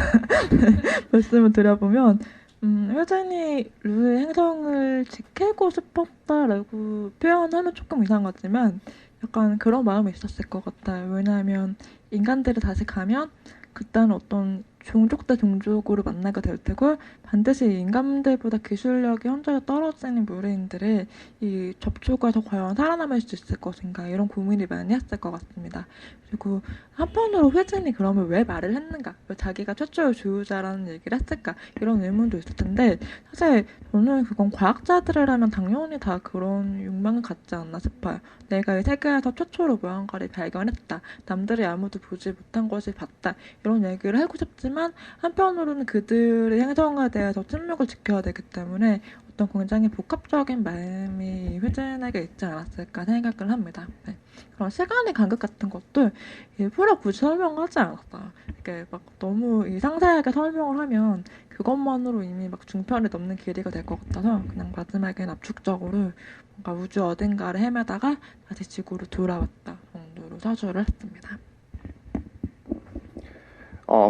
Speaker 3: 말씀을 드려보면 회전이 루의 행성을 지키고 싶었다라고 표현하면 조금 이상하지만 약간 그런 마음이 있었을 것 같아요. 왜냐하면 인간들이 다시 가면 그때는 어떤 종족 대 종족으로 만나게 될 테고 반드시 인간들보다 기술력이 현저히 떨어지는 무리인들이 이 접촉에서 과연 살아남을 수 있을 것인가 이런 고민을 많이 했을 것 같습니다. 그리고 한편으로 회진이 그러면 왜 말을 했는가? 왜 자기가 최초의 조우자라는 얘기를 했을까? 이런 의문도 있을 텐데 사실 저는 그건 과학자들이라면 당연히 다 그런 욕망을 갖지 않나 싶어요. 내가 이 세계에서 최초로 무언가를 발견했다. 남들이 아무도 보지 못한 것을 봤다. 이런 얘기를 하고 싶지만 한편으로는 그들의 행성에 대해서 침묵을 지켜야 되기 때문에 어떤 굉장히 복합적인 마음이 회진에게 있지 않았을까 생각을 합니다. 네. 그런 시간의 간극 같은 것도 일부러 굳이 설명하지 않았어요. 이게 막 너무 상세하게 설명을 하면 그것만으로 이미 막 중편이 넘는 길이가 될 것 같아서 그냥 마지막엔 압축적으로 뭔가 우주 어딘가를 헤매다가 다시 지구로 돌아왔다 정도로 서술을 했습니다.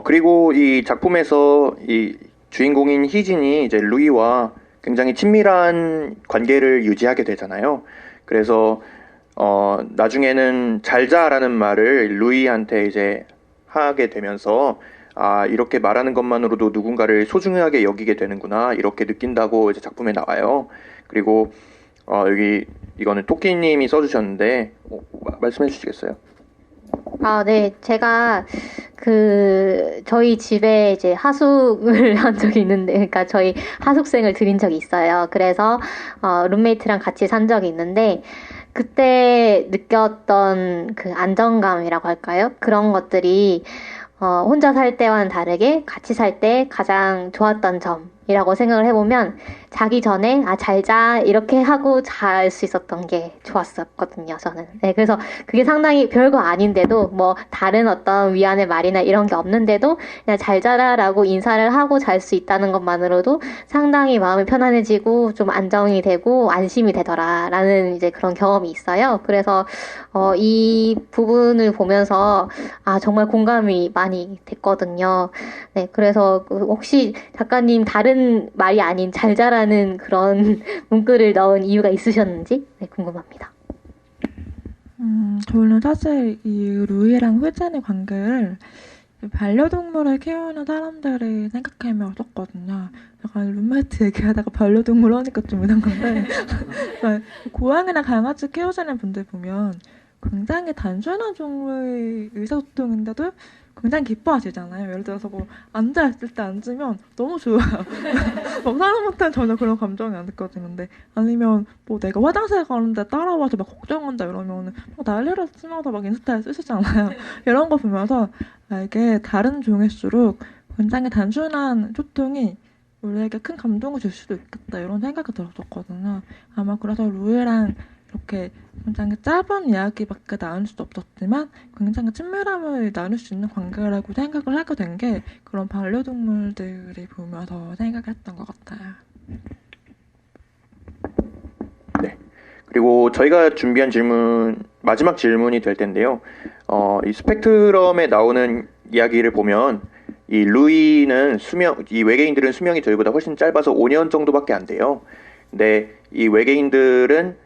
Speaker 2: 그리고 이 작품에서 이 주인공인 희진이 이제 루이와 굉장히 친밀한 관계를 유지하게 되잖아요. 그래서 나중에는 잘 자라는 말을 루이한테 이제 하게 되면서 아, 이렇게 말하는 것만으로도 누군가를 소중하게 여기게 되는구나, 이렇게 느낀다고 이제 작품에 나와요. 그리고 여기 이거는 토끼님이 써주셨는데 말씀해 주시겠어요?
Speaker 1: 아, 네. 제가 저희 집에 이제 하숙을 한 적이 있는데, 그러니까 저희 하숙생을 들인 적이 있어요. 그래서 룸메이트랑 같이 산 적이 있는데, 그때 느꼈던 그 안정감이라고 할까요? 그런 것들이 혼자 살 때와는 다르게 같이 살 때 가장 좋았던 점이라고 생각을 해보면, 자기 전에 잘 자 이렇게 하고 잘 수 있었던 게 좋았었거든요, 저는. 네, 그래서 그게 상당히 별거 아닌데도 뭐 다른 어떤 위안의 말이나 이런 게 없는데도 그냥 잘 자라라고 인사를 하고 잘 수 있다는 것만으로도 상당히 마음이 편안해지고 좀 안정이 되고 안심이 되더라라는 이제 그런 경험이 있어요. 그래서 이 부분을 보면서 정말 공감이 많이 됐거든요. 네, 그래서 혹시 작가님 다른 말이 아닌 잘 자라는 그런 문구를 넣은 이유가 있으셨는지 궁금합니다.
Speaker 3: 저는 사실 이 루이랑 후젠의 관계를 반려동물을 키우는 사람들이 생각하며 썼거든요. 약간 룸메이트 얘기하다가 반려동물 하니까 좀 이상한데 고양이나 강아지 키우시는 분들 보면 굉장히 단순한 종류의 의사소통인데도 굉장히 기뻐하시잖아요. 예를 들어서 뭐 앉아있을 때 앉으면 너무 좋아요. 막 사람한테는 전혀 그런 감정이 안 느껴지는데, 아니면 뭐 내가 화장실 가는데 따라와서 막 걱정한다 이러면 막 난리를 치면서 막 인스타에 쓰시잖아요. 이런 거 보면서 이게 다른 종일수록 굉장히 단순한 소통이 우리에게 큰 감동을 줄 수도 있겠다, 이런 생각이 들었었거든요. 아마 그래서 루이랑 이렇게 굉장히 짧은 이야기밖에 나눌 수 없었지만 굉장히 친밀함을 나눌 수 있는 관계라고 생각을 하게 된 게 그런 반려동물들이 보면서 생각을 했던 것 같아요.
Speaker 2: 네. 그리고 저희가 준비한 질문, 마지막 질문이 될 텐데요. 이 스펙트럼에 나오는 이야기를 보면 이 루이는 이 외계인들은 수명이 저희보다 훨씬 짧아서 5년 정도밖에 안 돼요. 근데 이 외계인들은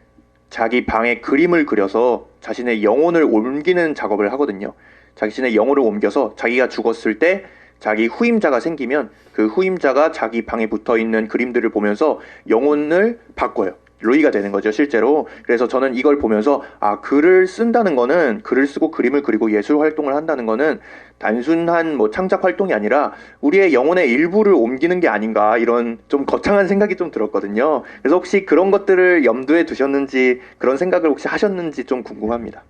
Speaker 2: 자기 방에 그림을 그려서 자신의 영혼을 옮기는 작업을 하거든요. 자신의 영혼을 옮겨서 자기가 죽었을 때 자기 후임자가 생기면 그 후임자가 자기 방에 붙어있는 그림들을 보면서 영혼을 바꿔요. 루이가 되는 거죠, 실제로. 그래서 저는 이걸 보면서 글을 쓴다는 거는, 글을 쓰고 그림을 그리고 예술 활동을 한다는 거는 단순한 뭐 창작 활동이 아니라 우리의 영혼의 일부를 옮기는 게 아닌가, 이런 좀 거창한 생각이 좀 들었거든요. 그래서 혹시 그런 것들을 염두에 두셨는지, 그런 생각을 혹시 하셨는지 좀 궁금합니다.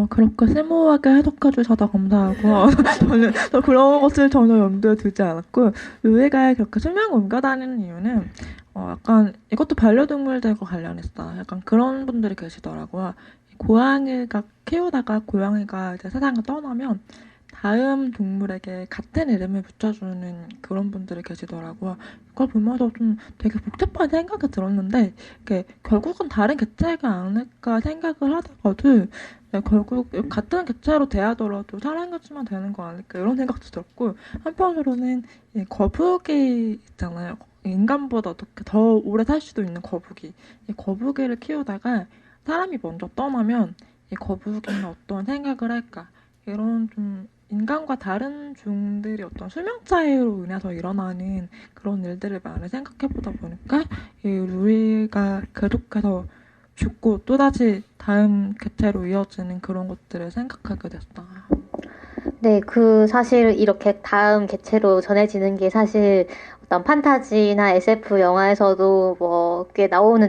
Speaker 3: 그렇게 심오하게 해석해 주셔서 감사하고 저는 그런 것을 전혀 염두에 두지 않았고, 루이가 그렇게 수명을 옮겨다니는 이유는 약간 이것도 반려동물들과 관련했어. 약간 그런 분들이 계시더라고요. 고양이가 키우다가 고양이가 이제 세상을 떠나면 다음 동물에게 같은 이름을 붙여주는 그런 분들이 계시더라고요. 그걸 보면서 좀 되게 복잡한 생각이 들었는데, 이게 결국은 다른 개체가 아닐까 생각을 하다가도 결국 같은 개체로 대하더라도 사랑해주면 되는 거 아닐까, 이런 생각도 들었고, 한편으로는 이 거북이 있잖아요. 인간보다 어떻게 더 오래 살 수도 있는 거북이. 이 거북이를 키우다가 사람이 먼저 떠나면 이 거북이는 어떤 생각을 할까, 이런 좀 인간과 다른 종들이 어떤 수명 차이로 인해서 일어나는 그런 일들을 많이 생각해보다 보니까 이 루이가 계속해서 죽고 또다시 다음 개체로 이어지는 그런 것들을 생각하게 됐어요.
Speaker 1: 네, 사실 이렇게 다음 개체로 전해지는 게 사실 어떤 판타지나 SF 영화에서도 뭐 꽤 나오는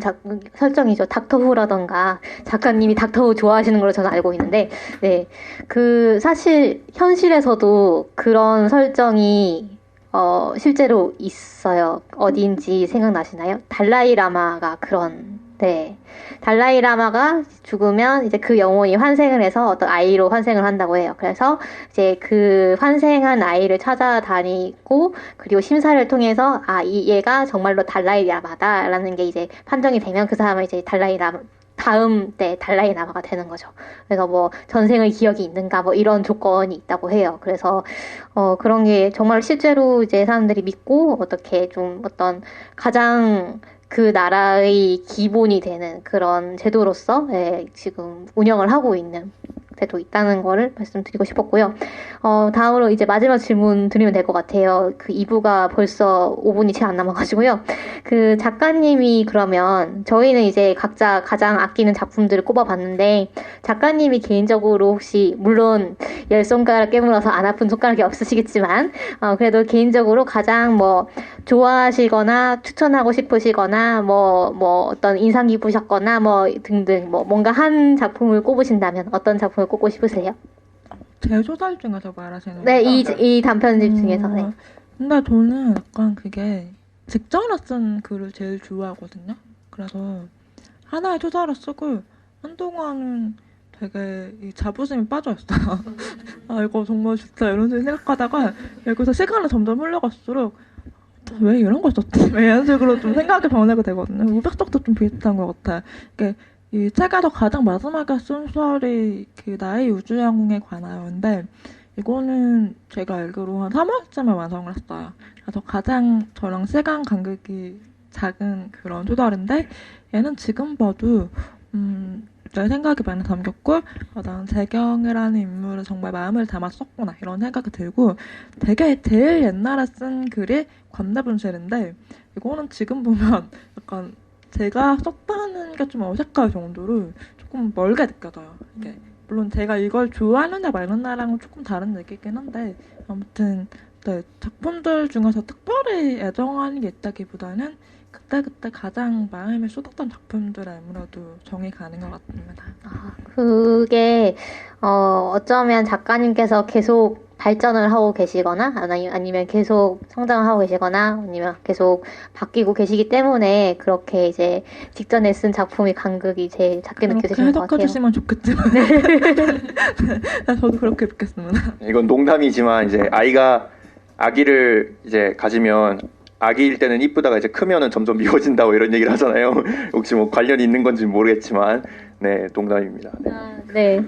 Speaker 1: 설정이죠. 닥터후라던가, 작가님이 닥터후 좋아하시는 걸로 저는 알고 있는데, 네, 사실 현실에서도 그런 설정이 실제로 있어요. 어디인지 생각나시나요? 달라이 라마가 네. 달라이 라마가 죽으면 이제 그 영혼이 환생을 해서 어떤 아이로 환생을 한다고 해요. 그래서 이제 그 환생한 아이를 찾아다니고, 그리고 심사를 통해서 얘가 정말로 달라이 라마다라는 게 이제 판정이 되면 그 사람은 이제 다음 때 달라이 라마가 되는 거죠. 그래서 뭐 전생의 기억이 있는가 뭐 이런 조건이 있다고 해요. 그래서 그런 게 정말 실제로 이제 사람들이 믿고 어떻게 좀 어떤 가장 그 나라의 기본이 되는 그런 제도로서 지금 운영을 하고 있는 때도 있다는 거를 말씀드리고 싶었고요. 다음으로 이제 마지막 질문 드리면 될 것 같아요. 그 2부가 벌써 5분이 채 안 남아가지고요. 그 작가님이 그러면 저희는 이제 각자 가장 아끼는 작품들을 꼽아봤는데 작가님이 개인적으로 혹시 물론 10손가락 깨물어서 안 아픈 손가락이 없으시겠지만 그래도 개인적으로 가장 뭐 좋아하시거나 추천하고 싶으시거나 뭐 어떤 인상 깊으셨거나 뭐 등등 뭐 뭔가 한 작품을 꼽으신다면 어떤 작품을 꼽고 싶으세요?
Speaker 3: 제 소설 중에서 말하시는
Speaker 1: 네,
Speaker 3: 거죠?
Speaker 1: 이 단편집 중에서. 네.
Speaker 3: 근데 저는 약간 그게 직전에 쓴 글을 제일 좋아하거든요. 그래서 하나의 소설을 쓰고 한동안은 되게 이 자부심이 빠져있어요. 아, 이거 정말 좋다 이런 식으로 생각하다가 여기서 시간이 점점 흘러갈수록 왜 이런 걸 썼지? 왜 이런 식으로 좀 생각이 변하게 되거든요. 우백적도 좀 비슷한 것 같아요. 이게 이 책에서 가장 마지막에 쓴 소설이 그 나의 우주영웅에 관하여인데 이거는 제가 알기로 한 3월쯤에 완성을 했어요. 그래서 가장 저랑 시간 간극이 작은 그런 소설인데 얘는 지금 봐도 내 생각이 많이 담겼고 난 재경이라는 인물을 정말 마음을 담아 썼구나 이런 생각이 들고 되게 제일 옛날에 쓴 글이 관대분실인데 이거는 지금 보면 약간 제가 썼다는 게 좀 어색할 정도로 조금 멀게 느껴져요. 이게 물론 제가 이걸 좋아하느냐 마느냐랑은 조금 다른 얘기긴 한데 아무튼 네, 작품들 중에서 특별히 애정하는 게 있다기보다는 그때그때 가장 마음에 쏟았던 작품들에 아무래도 정이 가는 것 같습니다.
Speaker 1: 그게 어쩌면 작가님께서 계속 발전을 하고 계시거나 아니면 계속 성장을 하고 계시거나 아니면 계속 바뀌고 계시기 때문에 그렇게 이제 직전에 쓴 작품의 간극이 제일 작게 느껴지시는 것 같아요.
Speaker 3: 해석해 주시면 좋겠지만 네, 저도 그렇게 믿겠습니다.
Speaker 2: 이건 농담이지만 이제 아기를 이제 가지면 아기일 때는 이쁘다가 이제 크면은 점점 미워진다고 이런 얘기를 하잖아요. 혹시 뭐 관련이 있는 건지 모르겠지만, 네, 농담입니다. 네.
Speaker 1: 네.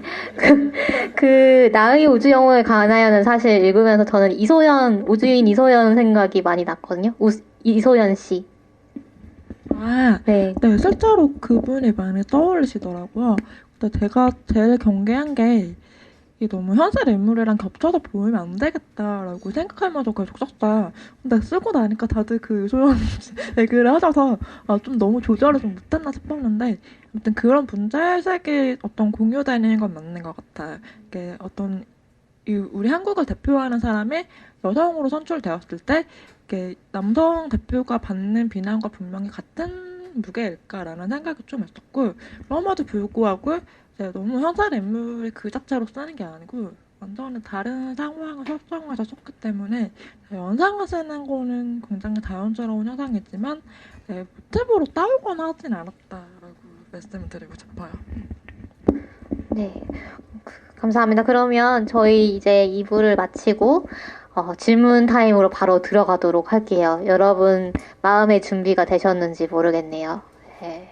Speaker 1: 그 나의 우주영웅에 관하여는 사실 읽으면서 저는 우주인 이소연 생각이 많이 났거든요. 이소연 씨.
Speaker 3: 네, 실제로 그분이 많이 떠올리시더라고요. 근데 제가 제일 경계한 게 이게 너무 현실 인물이랑 겹쳐서 보이면 안 되겠다라고 생각하면서 계속 썼어요. 근데 쓰고 나니까 다들 그 소연 얘기를 하셔서 좀 너무 조절을 좀 못했나 싶었는데 아무튼 그런 문제의식이 어떤 공유되는 건 맞는 것 같아요. 이게 어떤 우리 한국을 대표하는 사람이 여성으로 선출되었을 때 이게 남성 대표가 받는 비난과 분명히 같은 무게일까라는 생각이 좀 했었고 그럼에도 불구하고 너무 현실 인물이 그 자체로 쓰는 게 아니고 완전히 다른 상황을 설정해서 썼기 때문에 연상을 쓰는 거는 굉장히 자연스러운 현상이지만 모티브로 따오거나 하진 않았다라고 말씀을 드리고 싶어요.
Speaker 1: 네, 감사합니다. 그러면 저희 이제 2부를 마치고 질문 타임으로 바로 들어가도록 할게요. 여러분 마음의 준비가 되셨는지 모르겠네요. 네.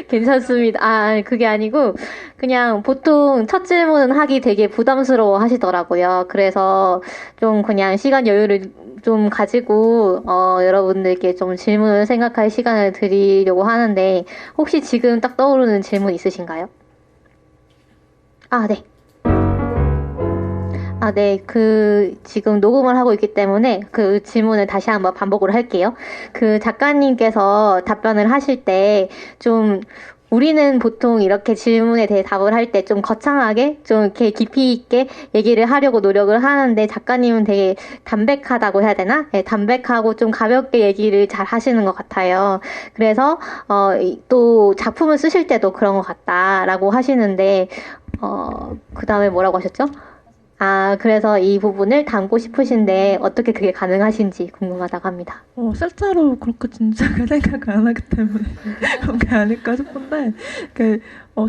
Speaker 1: 괜찮습니다. 그게 아니고 그냥 보통 첫 질문은 하기 되게 부담스러워 하시더라고요. 그래서 좀 그냥 시간 여유를 좀 가지고 여러분들께 좀 질문을 생각할 시간을 드리려고 하는데 혹시 지금 딱 떠오르는 질문 있으신가요? 네. 네. 지금 녹음을 하고 있기 때문에 그 질문을 다시 한번 반복을 할게요. 그 작가님께서 답변을 하실 때 좀 우리는 보통 이렇게 질문에 대해 답을 할 때 좀 거창하게 좀 이렇게 깊이 있게 얘기를 하려고 노력을 하는데 작가님은 되게 담백하다고 해야 되나? 네, 담백하고 좀 가볍게 얘기를 잘 하시는 것 같아요. 그래서 또 작품을 쓰실 때도 그런 것 같다라고 하시는데 그 다음에 뭐라고 하셨죠? 그래서 이 부분을 담고 싶으신데 어떻게 그게 가능하신지 궁금하다고 합니다.
Speaker 3: 실제로 그렇게 진지하게 생각 안 하기 때문에 그런 게 아닐까 싶은데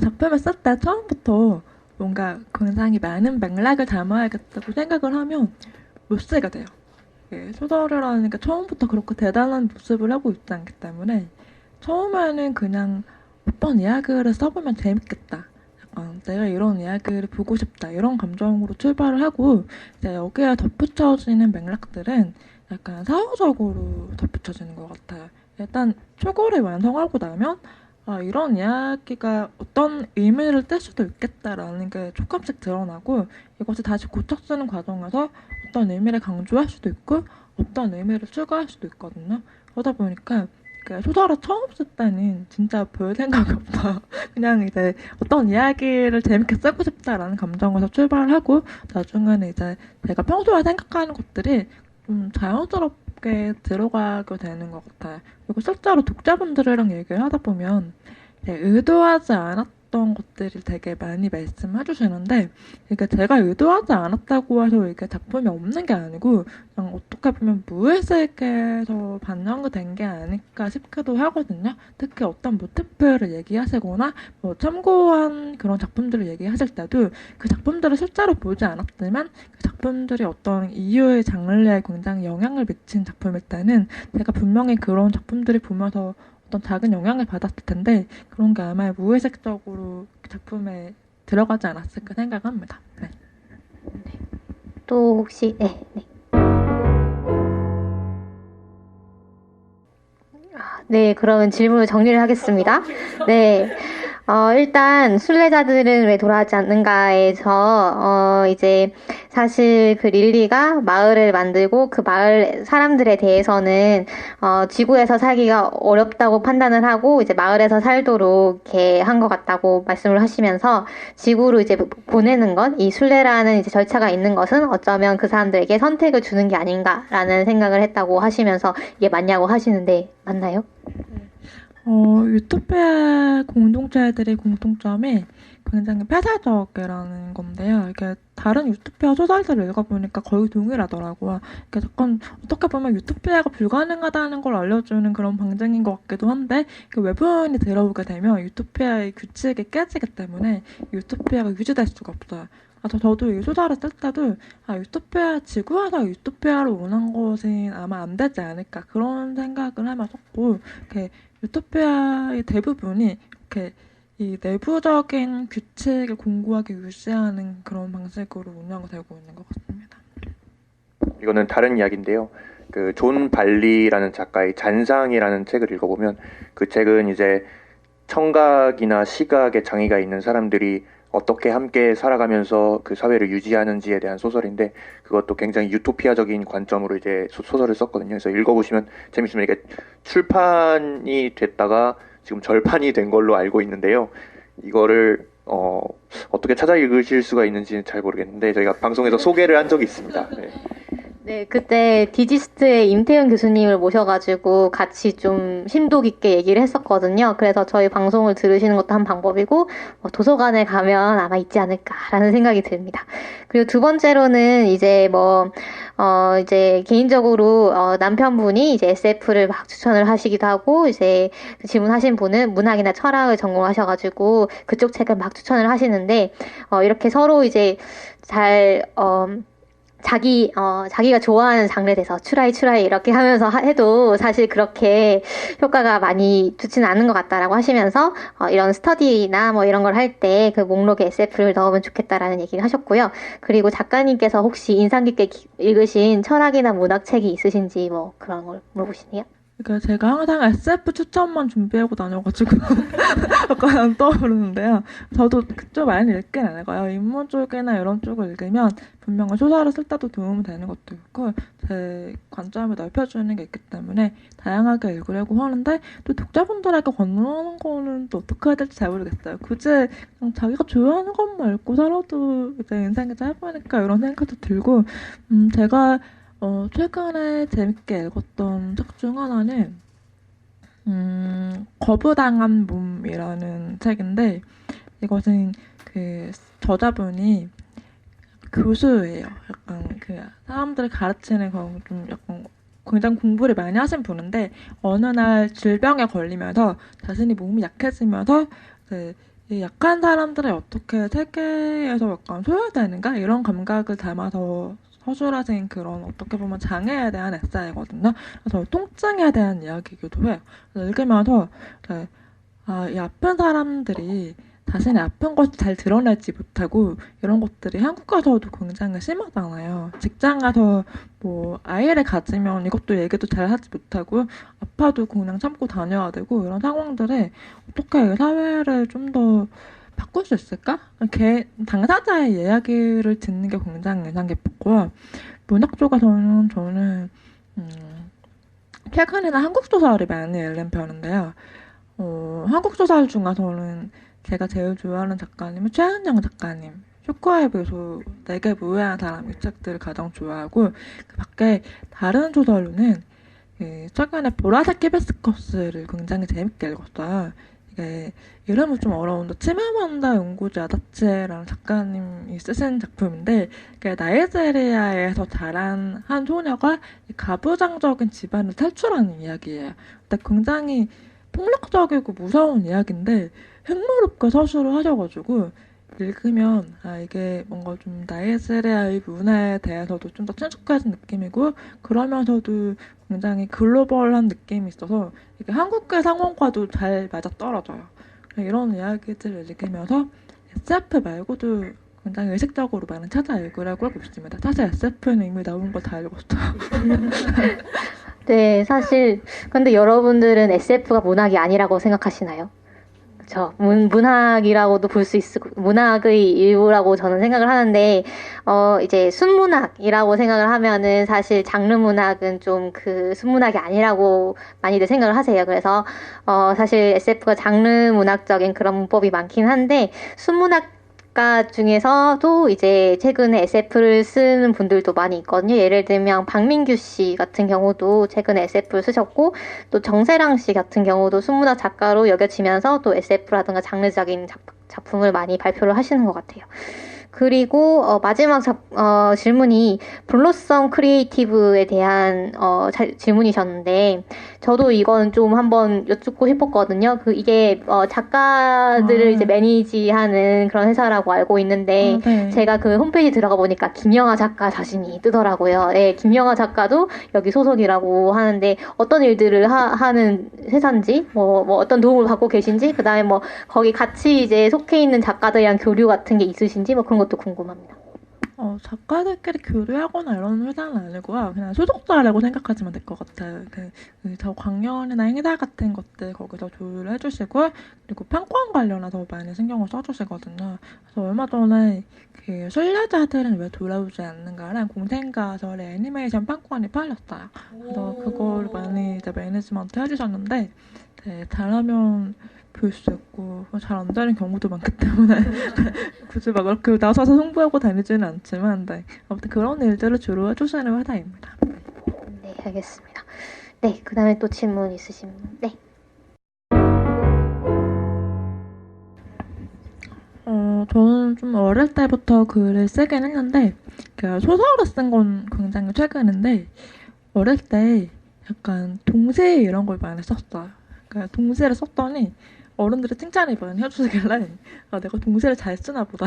Speaker 3: 작품을 쓸 때 처음부터 뭔가 굉장히 많은 맥락을 담아야겠다고 생각을 하면 못 쓰게 돼요. 소설이라는 게 처음부터 그렇게 대단한 모습을 하고 있지 않기 때문에 처음에는 그냥 어떤 이야기를 써보면 재밌겠다. 내가 이런 이야기를 보고 싶다 이런 감정으로 출발을 하고 이제 여기에 덧붙여지는 맥락들은 약간 사후적으로 덧붙여지는 것 같아요. 일단 초고를 완성하고 나면 이런 이야기가 어떤 의미를 뗄 수도 있겠다라는 게 조금씩 드러나고 이것을 다시 고쳐 쓰는 과정에서 어떤 의미를 강조할 수도 있고 어떤 의미를 추가할 수도 있거든요. 그러다 보니까 소설을 처음 쓸 때는 진짜 별 생각이 없어요. 그냥 이제 어떤 이야기를 재밌게 쓰고 싶다라는 감정에서 출발하고 나중에는 이제 제가 평소에 생각하는 것들이 좀 자연스럽게 들어가게 되는 것 같아요. 그리고 실제로 독자분들이랑 얘기를 하다 보면 의도하지 않았던 것들을 되게 많이 말씀해 주시는데 이게 제가 의도하지 않았다고 해서 이게 작품이 없는 게 아니고 그냥 어떻게 보면 무의식에서 반영이 된 게 아닐까 싶기도 하거든요. 특히 어떤 모티프를 얘기하시거나 뭐 참고한 그런 작품들을 얘기하실 때도 그 작품들을 실제로 보지 않았지만 그 작품들이 어떤 이유의 장르에 굉장히 영향을 미친 작품일 때는 제가 분명히 그런 작품들을 보면서 어떤 작은 영향을 받았을 텐데 그런 게 아마 무의식적으로 작품에 들어가지 않았을까 생각합니다. 네.
Speaker 1: 또 혹시 네. 네, 그러면 질문을 정리를 하겠습니다. 네. 일단 순례자들은 왜 돌아가지 않는가에서 이제 사실 그 릴리가 마을을 만들고 그 마을 사람들에 대해서는 지구에서 살기가 어렵다고 판단을 하고 이제 마을에서 살도록 이렇게 한 것 같다고 말씀을 하시면서 지구로 이제 보내는 것, 이 순례라는 이제 절차가 있는 것은 어쩌면 그 사람들에게 선택을 주는 게 아닌가라는 생각을 했다고 하시면서 이게 맞냐고 하시는데 맞나요?
Speaker 3: 유토피아 공동체들의 공통점이 굉장히 폐쇄적이라는 건데요. 이게 다른 유토피아 소설들을 읽어보니까 거의 동일하더라고요. 이게 약간 어떻게 보면 유토피아가 불가능하다는 걸 알려주는 그런 방증인 것 같기도 한데 외부인이 들어오게 되면 유토피아의 규칙이 깨지기 때문에 유토피아가 유지될 수가 없어요. 저도 이 소설을 쓸 때도 지구에서 유토피아로 원한 것은 아마 안 되지 않을까 그런 생각을 하면서 썼고 유토피아의 대부분이 이렇게 이 내부적인 규칙을 공고하게 유지하는 그런 방식으로 운영이 되고 있는 것 같습니다.
Speaker 2: 이거는 다른 이야기인데요. 그 존 발리라는 작가의 잔상이라는 책을 읽어보면 그 책은 이제 청각이나 시각에 장애가 있는 사람들이 어떻게 함께 살아가면서 그 사회를 유지하는지에 대한 소설인데 그것도 굉장히 유토피아적인 관점으로 이제 소설을 썼거든요. 그래서 읽어보시면 재밌습니다. 이게 출판이 됐다가 지금 절판이 된 걸로 알고 있는데요. 이거를 어떻게 찾아 읽으실 수가 있는지는 잘 모르겠는데 저희가 방송에서 소개를 한 적이 있습니다. 네.
Speaker 1: 네, 그때 디지스트의 임태훈 교수님을 모셔가지고 같이 좀 심도 깊게 얘기를 했었거든요. 그래서 저희 방송을 들으시는 것도 한 방법이고, 도서관에 가면 아마 있지 않을까라는 생각이 듭니다. 그리고 두 번째로는 이제 이제 개인적으로, 남편분이 이제 SF를 막 추천을 하시기도 하고, 이제 그 질문하신 분은 문학이나 철학을 전공하셔가지고, 그쪽 책을 막 추천을 하시는데, 이렇게 서로 이제 자기가 좋아하는 장르에 대해서 추라이 이렇게 하면서 해도 사실 그렇게 효과가 많이 좋지는 않은 것 같다라고 하시면서 이런 스터디나 뭐 이런 걸 할 때 그 목록에 SF를 넣으면 좋겠다라는 얘기를 하셨고요. 그리고 작가님께서 혹시 인상 깊게 읽으신 철학이나 문학 책이 있으신지 뭐 그런 걸 물어보시네요.
Speaker 3: 그러니까 제가 항상 SF 추천만 준비하고 다녀가지고 약간 떠오르는데요. 저도 그쪽 많이 읽긴 안 읽어요. 인문 쪽이나 이런 쪽을 읽으면 분명히 소설을 쓸 때도 도움이 되는 것도 있고 제 관점을 넓혀주는 게 있기 때문에 다양하게 읽으려고 하는데 또 독자분들에게 권하는 거는 또 어떻게 해야 될지 잘 모르겠어요. 굳이 그냥 자기가 좋아하는 것만 읽고 살아도 이제 인생이 짧으니까 이런 생각도 들고 제가 최근에 재밌게 읽었던 책 중 하나는 거부당한 몸이라는 책인데 이것은 그 저자분이 교수예요. 약간 그 사람들을 가르치는 좀 약간 굉장히 공부를 많이 하신 분인데 어느 날 질병에 걸리면서 자신이 몸이 약해지면서 이 약한 사람들을 어떻게 세계에서 약간 소외되는가 이런 감각을 담아서 서술하신 그런 어떻게 보면 장애에 대한 에세이거든요. 그래서 통증에 대한 이야기이기도 해요. 읽으면서 이 아픈 사람들이 자신의 아픈 것을 잘 드러내지 못하고 이런 것들이 한국에서도 굉장히 심하잖아요. 직장 가서 뭐 아이를 가지면 이것도 얘기도 잘 하지 못하고 아파도 그냥 참고 다녀야 되고 이런 상황들에 어떻게 사회를 좀 더 바꿀 수 있을까? 당사자의 이야기를 듣는 게 굉장히 인상 깊었고요. 문학 쪽에서는 저는 최근에는 한국 소설이 많이 읽는 편인데요. 한국 소설 중에서는 제가 제일 좋아하는 작가님은 최은영 작가님. 쇼크와의 배소, 내게 무해한 사람 이 책들을 가장 좋아하고 그 밖에 다른 소설로는 최근에 보라색 히비스커스를 굉장히 재밌게 읽었어요. 이게 이름은 좀 어려운데 치메만다 연구지 아다체라는 작가님이 쓰신 작품인데 나이지리아에서 자란 한 소녀가 가부장적인 집안을 탈출하는 이야기예요. 근데 굉장히 폭력적이고 무서운 이야기인데 흥미롭게 서술을 하셔가지고 읽으면 이게 뭔가 좀 나이지리아의 문화에 대해서도 좀 더 친숙해진 느낌이고 그러면서도 굉장히 글로벌한 느낌이 있어서 이게 한국의 상황과도 잘 맞아떨어져요. 이런 이야기들을 읽으면서 SF 말고도 굉장히 의식적으로 많이 찾아 읽으려고 하고 있습니다. 사실 SF는 이미 나온 거 다 읽었어요.
Speaker 1: 네, 사실 근데 여러분들은 SF가 문학이 아니라고 생각하시나요? 그렇죠. 문학이라고도 볼 수 있고 문학의 일부라고 저는 생각을 하는데 이제 순문학이라고 생각을 하면은 사실 장르 문학은 좀 그 순문학이 아니라고 많이들 생각을 하세요. 그래서 사실 SF가 장르 문학적인 그런 문법이 많긴 한데 순문학가 중에서도 이제 최근에 SF를 쓰는 분들도 많이 있거든요. 예를 들면 박민규 씨 같은 경우도 최근에 SF를 쓰셨고 또 정세랑 씨 같은 경우도 순문학 작가로 여겨지면서 또 SF라든가 장르적인 작품을 많이 발표를 하시는 것 같아요. 그리고 마지막 질문이 블로썸 크리에이티브에 대한 질문이셨는데 저도 이건 좀 한번 여쭙고 싶었거든요. 이게 작가들을 이제 매니지하는 그런 회사라고 알고 있는데
Speaker 3: 네.
Speaker 1: 제가 그 홈페이지 들어가 보니까 김영하 작가 자신이 뜨더라고요. 네, 김영하 작가도 여기 소속이라고 하는데 어떤 일들을 하는 회사인지 뭐 어떤 도움을 받고 계신지 그다음에 뭐 거기 같이 이제 속해 있는 작가들이랑 교류 같은 게 있으신지 뭐 그런 것도 궁금합니다.
Speaker 3: 작가들끼리 교류하거나 이런 회사는 아니고요. 그냥 소속사라고 생각하시면 될 것 같아요. 저 강연이나 행사 같은 것들 거기서 조율을 해주시고 그리고 평권 관련해서 많이 신경을 써주시거든요. 그래서 얼마 전에 그 순례자들은 왜 돌아오지 않는가랑 공생가설의 애니메이션 평권이 팔렸어요. 그래서 그걸 많이 이제 매니지먼트 해주셨는데 잘하면 볼 수 있고 잘 안 되는 경우도 많기 때문에 굳이 막 그렇게 나서서 홍보하고 다니지는 않지만 아무튼 그런 일들을 주로 해주시는 회사입니다.
Speaker 1: 네, 알겠습니다. 네, 그 다음에 또 질문 있으신 분? 네.
Speaker 3: 저는 좀 어릴 때부터 글을 쓰긴 했는데 소설을 쓴 건 굉장히 최근인데 어릴 때 약간 동시 이런 걸 많이 썼어요. 동시를 썼더니 어른들이 칭찬을 많이 해주시길래 내가 동시를 잘 쓰나 보다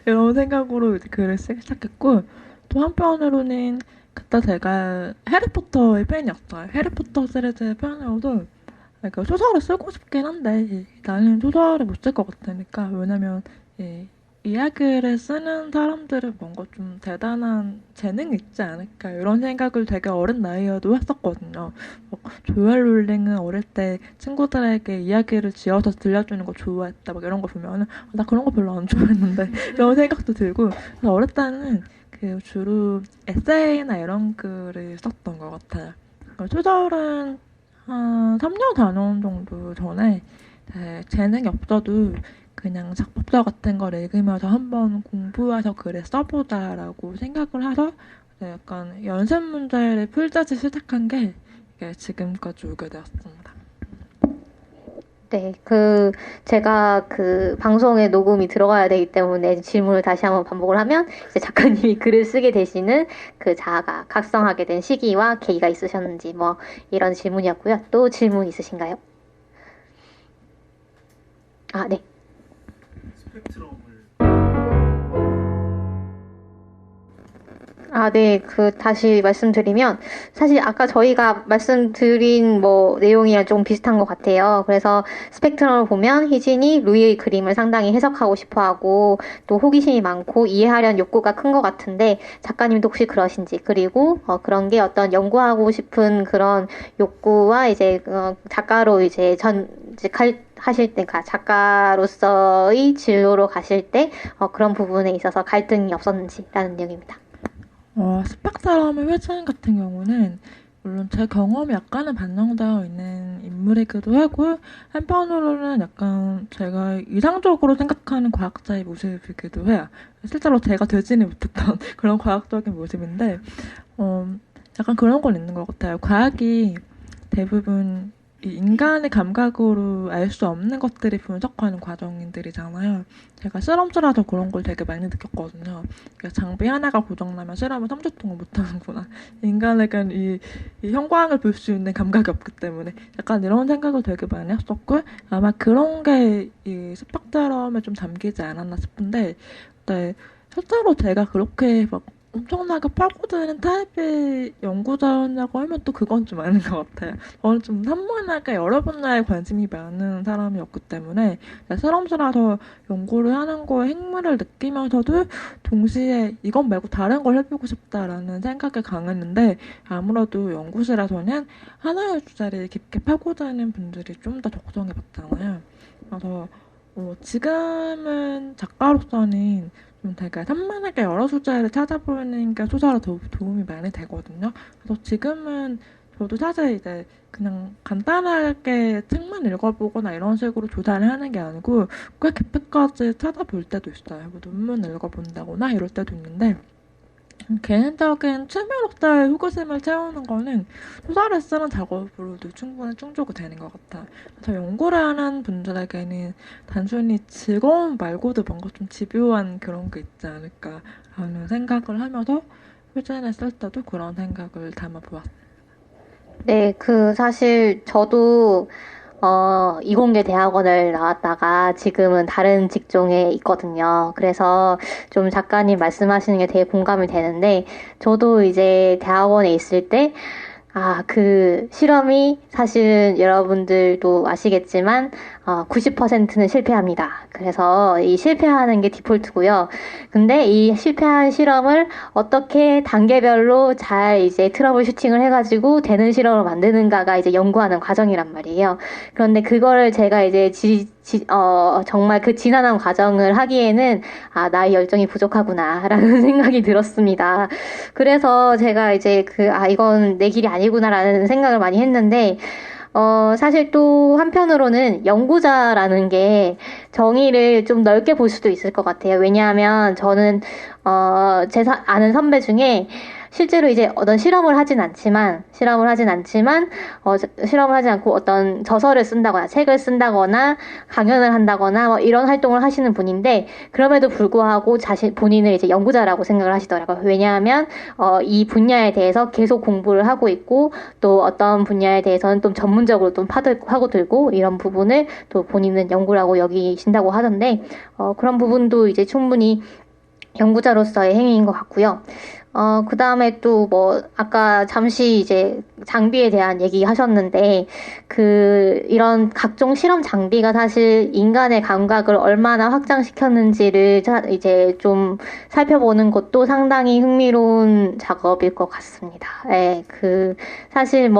Speaker 3: 이런 생각으로 이제 글을 쓰기 시작했고 또 한편으로는 그때 제가 해리포터의 팬이었어요. 해리포터 시리즈의 팬이어서 소설을 쓰고 싶긴 한데 나는 소설을 못 쓸 것 같으니까 왜냐면 이야기를 쓰는 사람들은 뭔가 좀 대단한 재능이 있지 않을까 이런 생각을 되게 어린 나이에도 했었거든요. 조엘 롤링은 어릴 때 친구들에게 이야기를 지어서 들려주는 거 좋아했다 막 이런 거 보면은 나 그런 거 별로 안 좋아했는데 이런 생각도 들고 그래서 어릴 때는 주로 에세이나 이런 글을 썼던 것 같아요. 소설은 한 3년, 4년 정도 전에 재능이 없어도 그냥 작법서 같은 걸 읽으면서 한번 공부해서 글을 써보자라고 생각을 해서 약간 연습 문제를 풀자지 시작한 게 지금까지 오게 되었습니다.
Speaker 1: 네, 제가 방송에 녹음이 들어가야 되기 때문에 질문을 다시 한번 반복을 하면, 이제 작가님이 글을 쓰게 되시는 그 자아가 각성하게 된 시기와 계기가 있으셨는지, 뭐, 이런 질문이었고요. 또 질문 있으신가요? 네. 네. 다시 말씀드리면, 사실 아까 저희가 말씀드린 내용이랑 좀 비슷한 것 같아요. 그래서 스펙트럼을 보면 희진이 루이의 그림을 상당히 해석하고 싶어 하고, 또 호기심이 많고 이해하려는 욕구가 큰 것 같은데, 작가님도 혹시 그러신지, 그리고, 그런 게 어떤 연구하고 싶은 그런 욕구와 이제, 작가로 이제 하실 때, 그러니까 작가로서의 진로로 가실 때, 그런 부분에 있어서 갈등이 없었는지라는 내용입니다.
Speaker 3: 스펙트럼의 회전 같은 경우는 물론 제 경험이 약간은 반영되어 있는 인물이기도 하고 한편으로는 약간 제가 이상적으로 생각하는 과학자의 모습이기도 해요. 실제로 제가 되지는 못했던 그런 과학적인 모습인데 약간 그런 건 있는 것 같아요. 과학이 대부분 이 인간의 감각으로 알 수 없는 것들을 분석하는 과정들이잖아요. 제가 실험실에서 그런 걸 되게 많이 느꼈거든요. 그러니까 장비 하나가 고장나면 실험을 3주 동안 못하는구나. 인간에겐 이 형광을 볼 수 있는 감각이 없기 때문에 약간 이런 생각을 되게 많이 했었고 아마 그런 게 이 스펙트럼에 좀 담기지 않았나 싶은데 네, 실제로 제가 그렇게 막 엄청나게 파고드는 타입의 연구자였냐고 하면 또 그건 좀 아닌 것 같아요. 저는 좀 산문학에 여러 분야에 관심이 많은 사람이었기 때문에 실험실에서 연구를 하는 거에 흥미를 느끼면서도 동시에 이건 말고 다른 걸 해보고 싶다라는 생각이 강했는데 아무래도 연구실에서는 하나의 주제를 깊게 파고드는 분들이 좀 더 적성에 맞잖아요. 그래서 지금은 작가로서는 좀 되게 산만하게 여러 주제를 찾아보는 게 소설에 도움이 많이 되거든요. 그래서 지금은 저도 사실 이제 그냥 간단하게 책만 읽어보거나 이런 식으로 조사를 하는 게 아니고 꽤 깊이까지 찾아볼 때도 있어요. 뭐 논문 읽어본다거나 이럴 때도 있는데 개인적인 취미로서의 호기심을 채우는 거는 소설을 쓰는 작업으로도 충분히 충족이 되는 것 같아요. 그래서 연구를 하는 분들에게는 단순히 즐거움 말고도 뭔가 좀 집요한 그런 게 있지 않을까라는 생각을 하면서 표현을 쓸 때도 그런 생각을 담아보았어요.
Speaker 1: 네, 사실 저도 이공계 대학원을 나왔다가 지금은 다른 직종에 있거든요. 그래서 좀 작가님 말씀하시는 게 되게 공감이 되는데, 저도 이제 대학원에 있을 때, 실험이 사실은 여러분들도 아시겠지만, 90%는 실패합니다. 그래서 이 실패하는 게 디폴트고요. 근데 이 실패한 실험을 어떻게 단계별로 잘 이제 트러블 슈팅을 해가지고 되는 실험을 만드는가가 이제 연구하는 과정이란 말이에요. 그런데 그거를 제가 이제 정말 그 지난한 과정을 하기에는, 나의 열정이 부족하구나라는 생각이 들었습니다. 그래서 제가 이제 이건 내 길이 아니구나라는 생각을 많이 했는데, 사실 또 한편으로는 연구자라는 게 정의를 좀 넓게 볼 수도 있을 것 같아요. 왜냐하면 저는, 아는 선배 중에 실제로 이제 어떤 실험을 하진 않지만, 실험을 하지 않고 어떤 저서를 쓴다거나, 책을 쓴다거나, 강연을 한다거나, 이런 활동을 하시는 분인데, 그럼에도 불구하고 본인을 이제 연구자라고 생각을 하시더라고요. 왜냐하면, 이 분야에 대해서 계속 공부를 하고 있고, 또 어떤 분야에 대해서는 좀 전문적으로 좀 파고들고, 이런 부분을 또 본인은 연구라고 여기신다고 하던데, 그런 부분도 이제 충분히 연구자로서의 행위인 것 같고요. 그 다음에 또 아까 잠시 이제 장비에 대한 얘기 하셨는데, 이런 각종 실험 장비가 사실 인간의 감각을 얼마나 확장시켰는지를 이제 좀 살펴보는 것도 상당히 흥미로운 작업일 것 같습니다. 예, 사실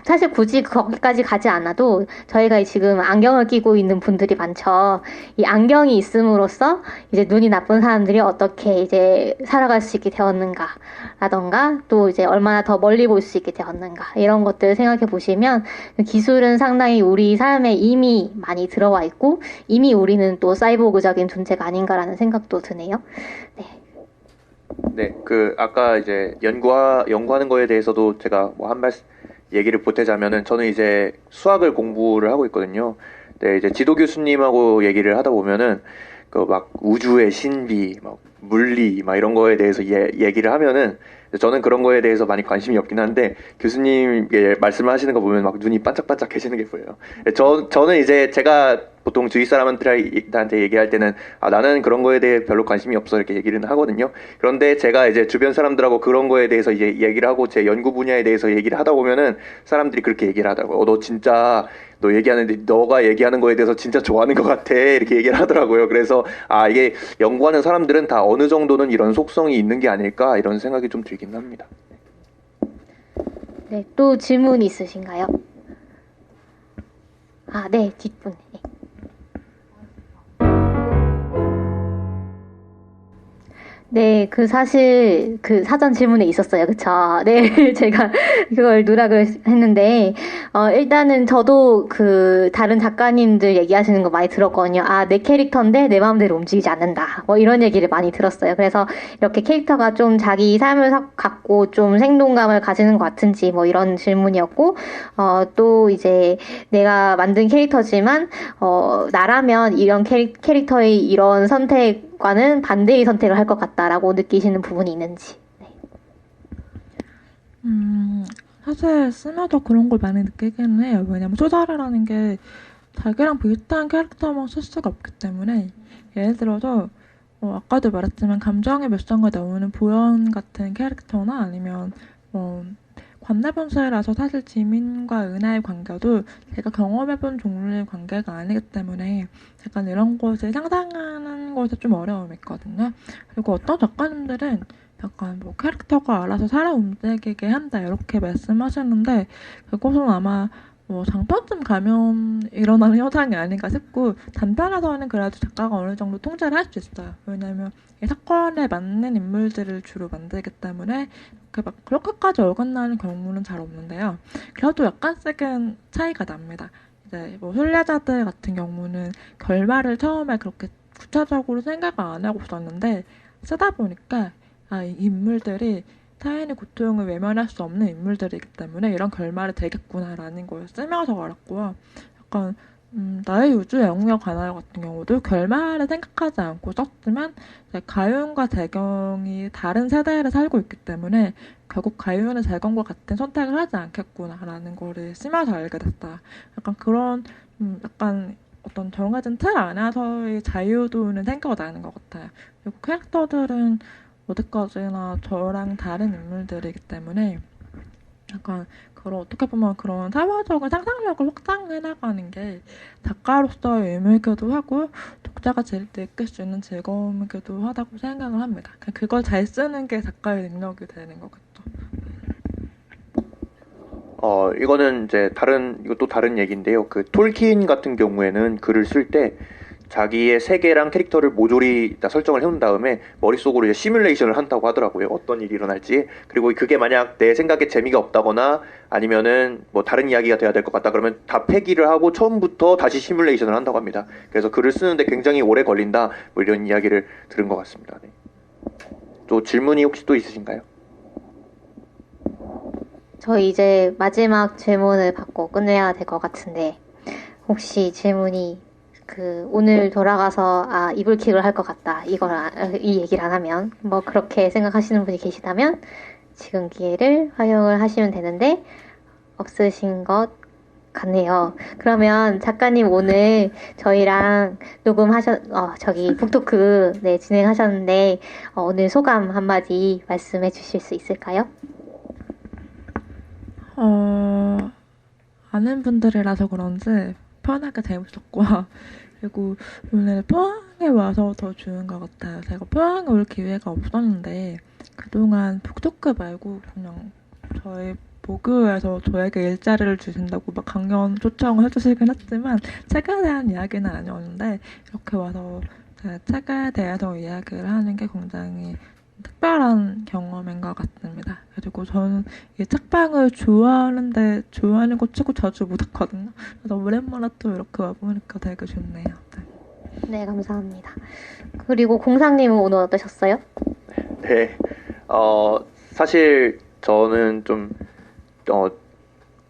Speaker 1: 사실 굳이 거기까지 가지 않아도 저희가 지금 안경을 끼고 있는 분들이 많죠. 이 안경이 있음으로써 이제 눈이 나쁜 사람들이 어떻게 이제 살아갈 수 있게 되었는가라던가 또 이제 얼마나 더 멀리 볼 수 있게 되었는가 이런 것들을 생각해 보시면 기술은 상당히 우리 삶에 이미 많이 들어와 있고 이미 우리는 또 사이보그적인 존재가 아닌가라는 생각도 드네요. 네.
Speaker 2: 네, 아까 이제 연구하는 거에 대해서도 제가 한 말씀 얘기를 보태자면은 저는 이제 수학을 공부를 하고 있거든요. 네, 이제 지도 교수님하고 얘기를 하다 보면은 막 우주의 신비, 막 물리 막 이런 거에 대해서 얘기를 하면은 저는 그런 거에 대해서 많이 관심이 없긴 한데 교수님의 말씀을 하시는 거 보면 막 눈이 반짝반짝해지는 게 보여요. 저는 이제 제가 보통 주위 사람한테 얘기할 때는 나는 그런 거에 대해 별로 관심이 없어 이렇게 얘기를 하거든요. 그런데 제가 이제 주변 사람들하고 그런 거에 대해서 이제 얘기를 하고 제 연구 분야에 대해서 얘기를 하다 보면은 사람들이 그렇게 얘기를 하더라고요. 너 진짜 너 얘기하는데 너가 얘기하는 거에 대해서 진짜 좋아하는 것 같아 이렇게 얘기를 하더라고요. 그래서 이게 연구하는 사람들은 다 어느 정도는 이런 속성이 있는 게 아닐까 이런 생각이 좀 들긴 합니다.
Speaker 1: 네, 또 질문 있으신가요? 네, 뒷분. 네. 네, 사실, 사전 질문에 있었어요. 그쵸? 네, 제가 그걸 누락을 했는데, 일단은 저도 다른 작가님들 얘기하시는 거 많이 들었거든요. 내 캐릭터인데 내 마음대로 움직이지 않는다. 뭐 이런 얘기를 많이 들었어요. 그래서 이렇게 캐릭터가 좀 자기 삶을 갖고 좀 생동감을 가지는 것 같은지 뭐 이런 질문이었고, 또 이제 내가 만든 캐릭터지만, 나라면 이런 캐릭터의 이런 선택과는 반대의 선택을 할 것 같다라고 느끼시는 부분이 있는지. 네.
Speaker 3: 사실 쓰면서 그런 걸 많이 느끼기는 해요. 왜냐면 소설이라는 게 자기랑 비슷한 캐릭터만 쓸 수가 없기 때문에 예를 들어서 아까도 말했지만 감정의 묘사가 나오는 보현 같은 캐릭터나 아니면 관내변사라서 사실 지민과 은하의 관계도 제가 경험해본 종류의 관계가 아니기 때문에 약간 이런 것을 상상하는 것에 좀 어려움이 있거든요. 그리고 어떤 작가님들은 약간 캐릭터가 알아서 살아 움직이게 한다 이렇게 말씀하시는데 그것은 아마 장편쯤 가면 일어나는 현상이 아닌가 싶고 단편에서는 그래도 작가가 어느 정도 통제를 할 수 있어요. 왜냐하면 이 사건에 맞는 인물들을 주로 만들기 때문에 그렇게까지 어긋나는 경우는 잘 없는데요. 그래도 약간씩은 차이가 납니다. 이제 순례자들 같은 경우는 결말을 처음에 그렇게 구체적으로 생각을 안 하고 있었는데 쓰다 보니까 이 인물들이 타인의 고통을 외면할 수 없는 인물들이기 때문에 이런 결말이 되겠구나라는 걸 쓰면서 알았고요. 약간 나의 우주 영웅의 관할 같은 경우도 결말을 생각하지 않고 썼지만 가윤과 재경이 다른 세대를 살고 있기 때문에 결국 가윤은 재경과 같은 선택을 하지 않겠구나라는 거를 쓰면서 알게 됐다. 약간 그런 약간 어떤 정해진 틀 안에서의 자유도는 생겨나는 것 같아요. 그리고 캐릭터들은 어디까지나 저랑 다른 인물들이기 때문에 약간 어떻게 보면 그런 사회적인 상상력을 확장해 나가는 게 작가로서의 의미이기도 하고 독자가 재밌게 느낄 수 있는 즐거움이기도 하다고 생각을 합니다. 그걸 잘 쓰는 게 작가의 능력이 되는 것 같죠.
Speaker 2: 이거는 이제 이것도 다른 얘기인데요. 톨킨 같은 경우에는 글을 쓸 때 자기의 세계랑 캐릭터를 모조리 다 설정을 해놓은 다음에 머릿속으로 이제 시뮬레이션을 한다고 하더라고요. 어떤 일이 일어날지. 그리고 그게 만약 내 생각에 재미가 없다거나 아니면은 다른 이야기가 돼야 될 것 같다 그러면 다 폐기를 하고 처음부터 다시 시뮬레이션을 한다고 합니다. 그래서 글을 쓰는데 굉장히 오래 걸린다. 이런 이야기를 들은 것 같습니다. 네. 또 질문이 혹시 또 있으신가요?
Speaker 1: 저희 이제 마지막 질문을 받고 끝내야 될 것 같은데 혹시 질문이 오늘 돌아가서 이불킥을 할 것 같다 이 얘기를 안 하면 그렇게 생각하시는 분이 계시다면 지금 기회를 활용을 하시면 되는데 없으신 것 같네요. 그러면 작가님 오늘 저희랑 북토크 진행하셨는데 오늘 소감 한마디 말씀해 주실 수 있을까요?
Speaker 3: 아는 분들이라서 그런지 편하게 재밌었고요. 그리고 오늘 포항에 와서 더 좋은 것 같아요. 제가 포항에 올 기회가 없었는데 그동안 북토크 말고 그냥 저희 모교에서 저에게 일자리를 주신다고 강연 초청을 해주시긴 했지만 책에 대한 이야기는 아니었는데 이렇게 와서 책에 대해서 이야기를 하는 게 굉장히 특별한 경험인 것 같습니다. 그리고 저는 이 책방을 좋아하는데 좋아하는 거 치고 자주 못 왔거든요. 그래서 오랜만에 또 이렇게 와보니까 되게 좋네요.
Speaker 1: 네, 감사합니다. 그리고 공상님은 오늘 어떠셨어요?
Speaker 2: 네, 사실 저는 좀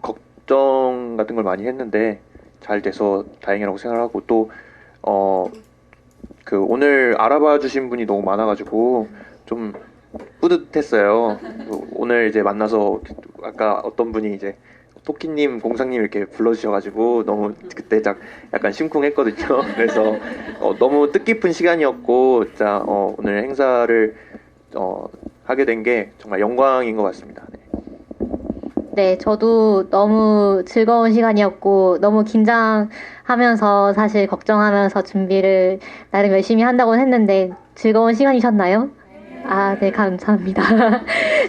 Speaker 2: 걱정 같은 걸 많이 했는데 잘 돼서 다행이라고 생각하고 또 그 오늘 알아봐 주신 분이 너무 많아가지고 좀 뿌듯했어요. 오늘 이제 만나서 아까 어떤 분이 이제 토끼님, 공상님 이렇게 불러주셔가지고 너무 그때 약간 심쿵했거든요. 그래서 너무 뜻깊은 시간이었고 진짜 오늘 행사를 하게 된 게 정말 영광인 것 같습니다. 네.
Speaker 1: 네, 저도 너무 즐거운 시간이었고, 너무 긴장하면서, 사실 걱정하면서 준비를 나름 열심히 한다고 했는데, 즐거운 시간이셨나요? 아, 네, 감사합니다.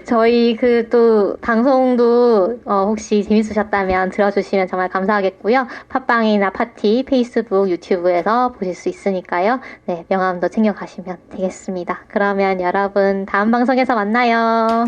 Speaker 1: 저희 또 방송도 혹시 재밌으셨다면 들어주시면 정말 감사하겠고요. 팟빵이나 파티, 페이스북, 유튜브에서 보실 수 있으니까요. 네, 명함도 챙겨가시면 되겠습니다. 그러면 여러분 다음 방송에서 만나요.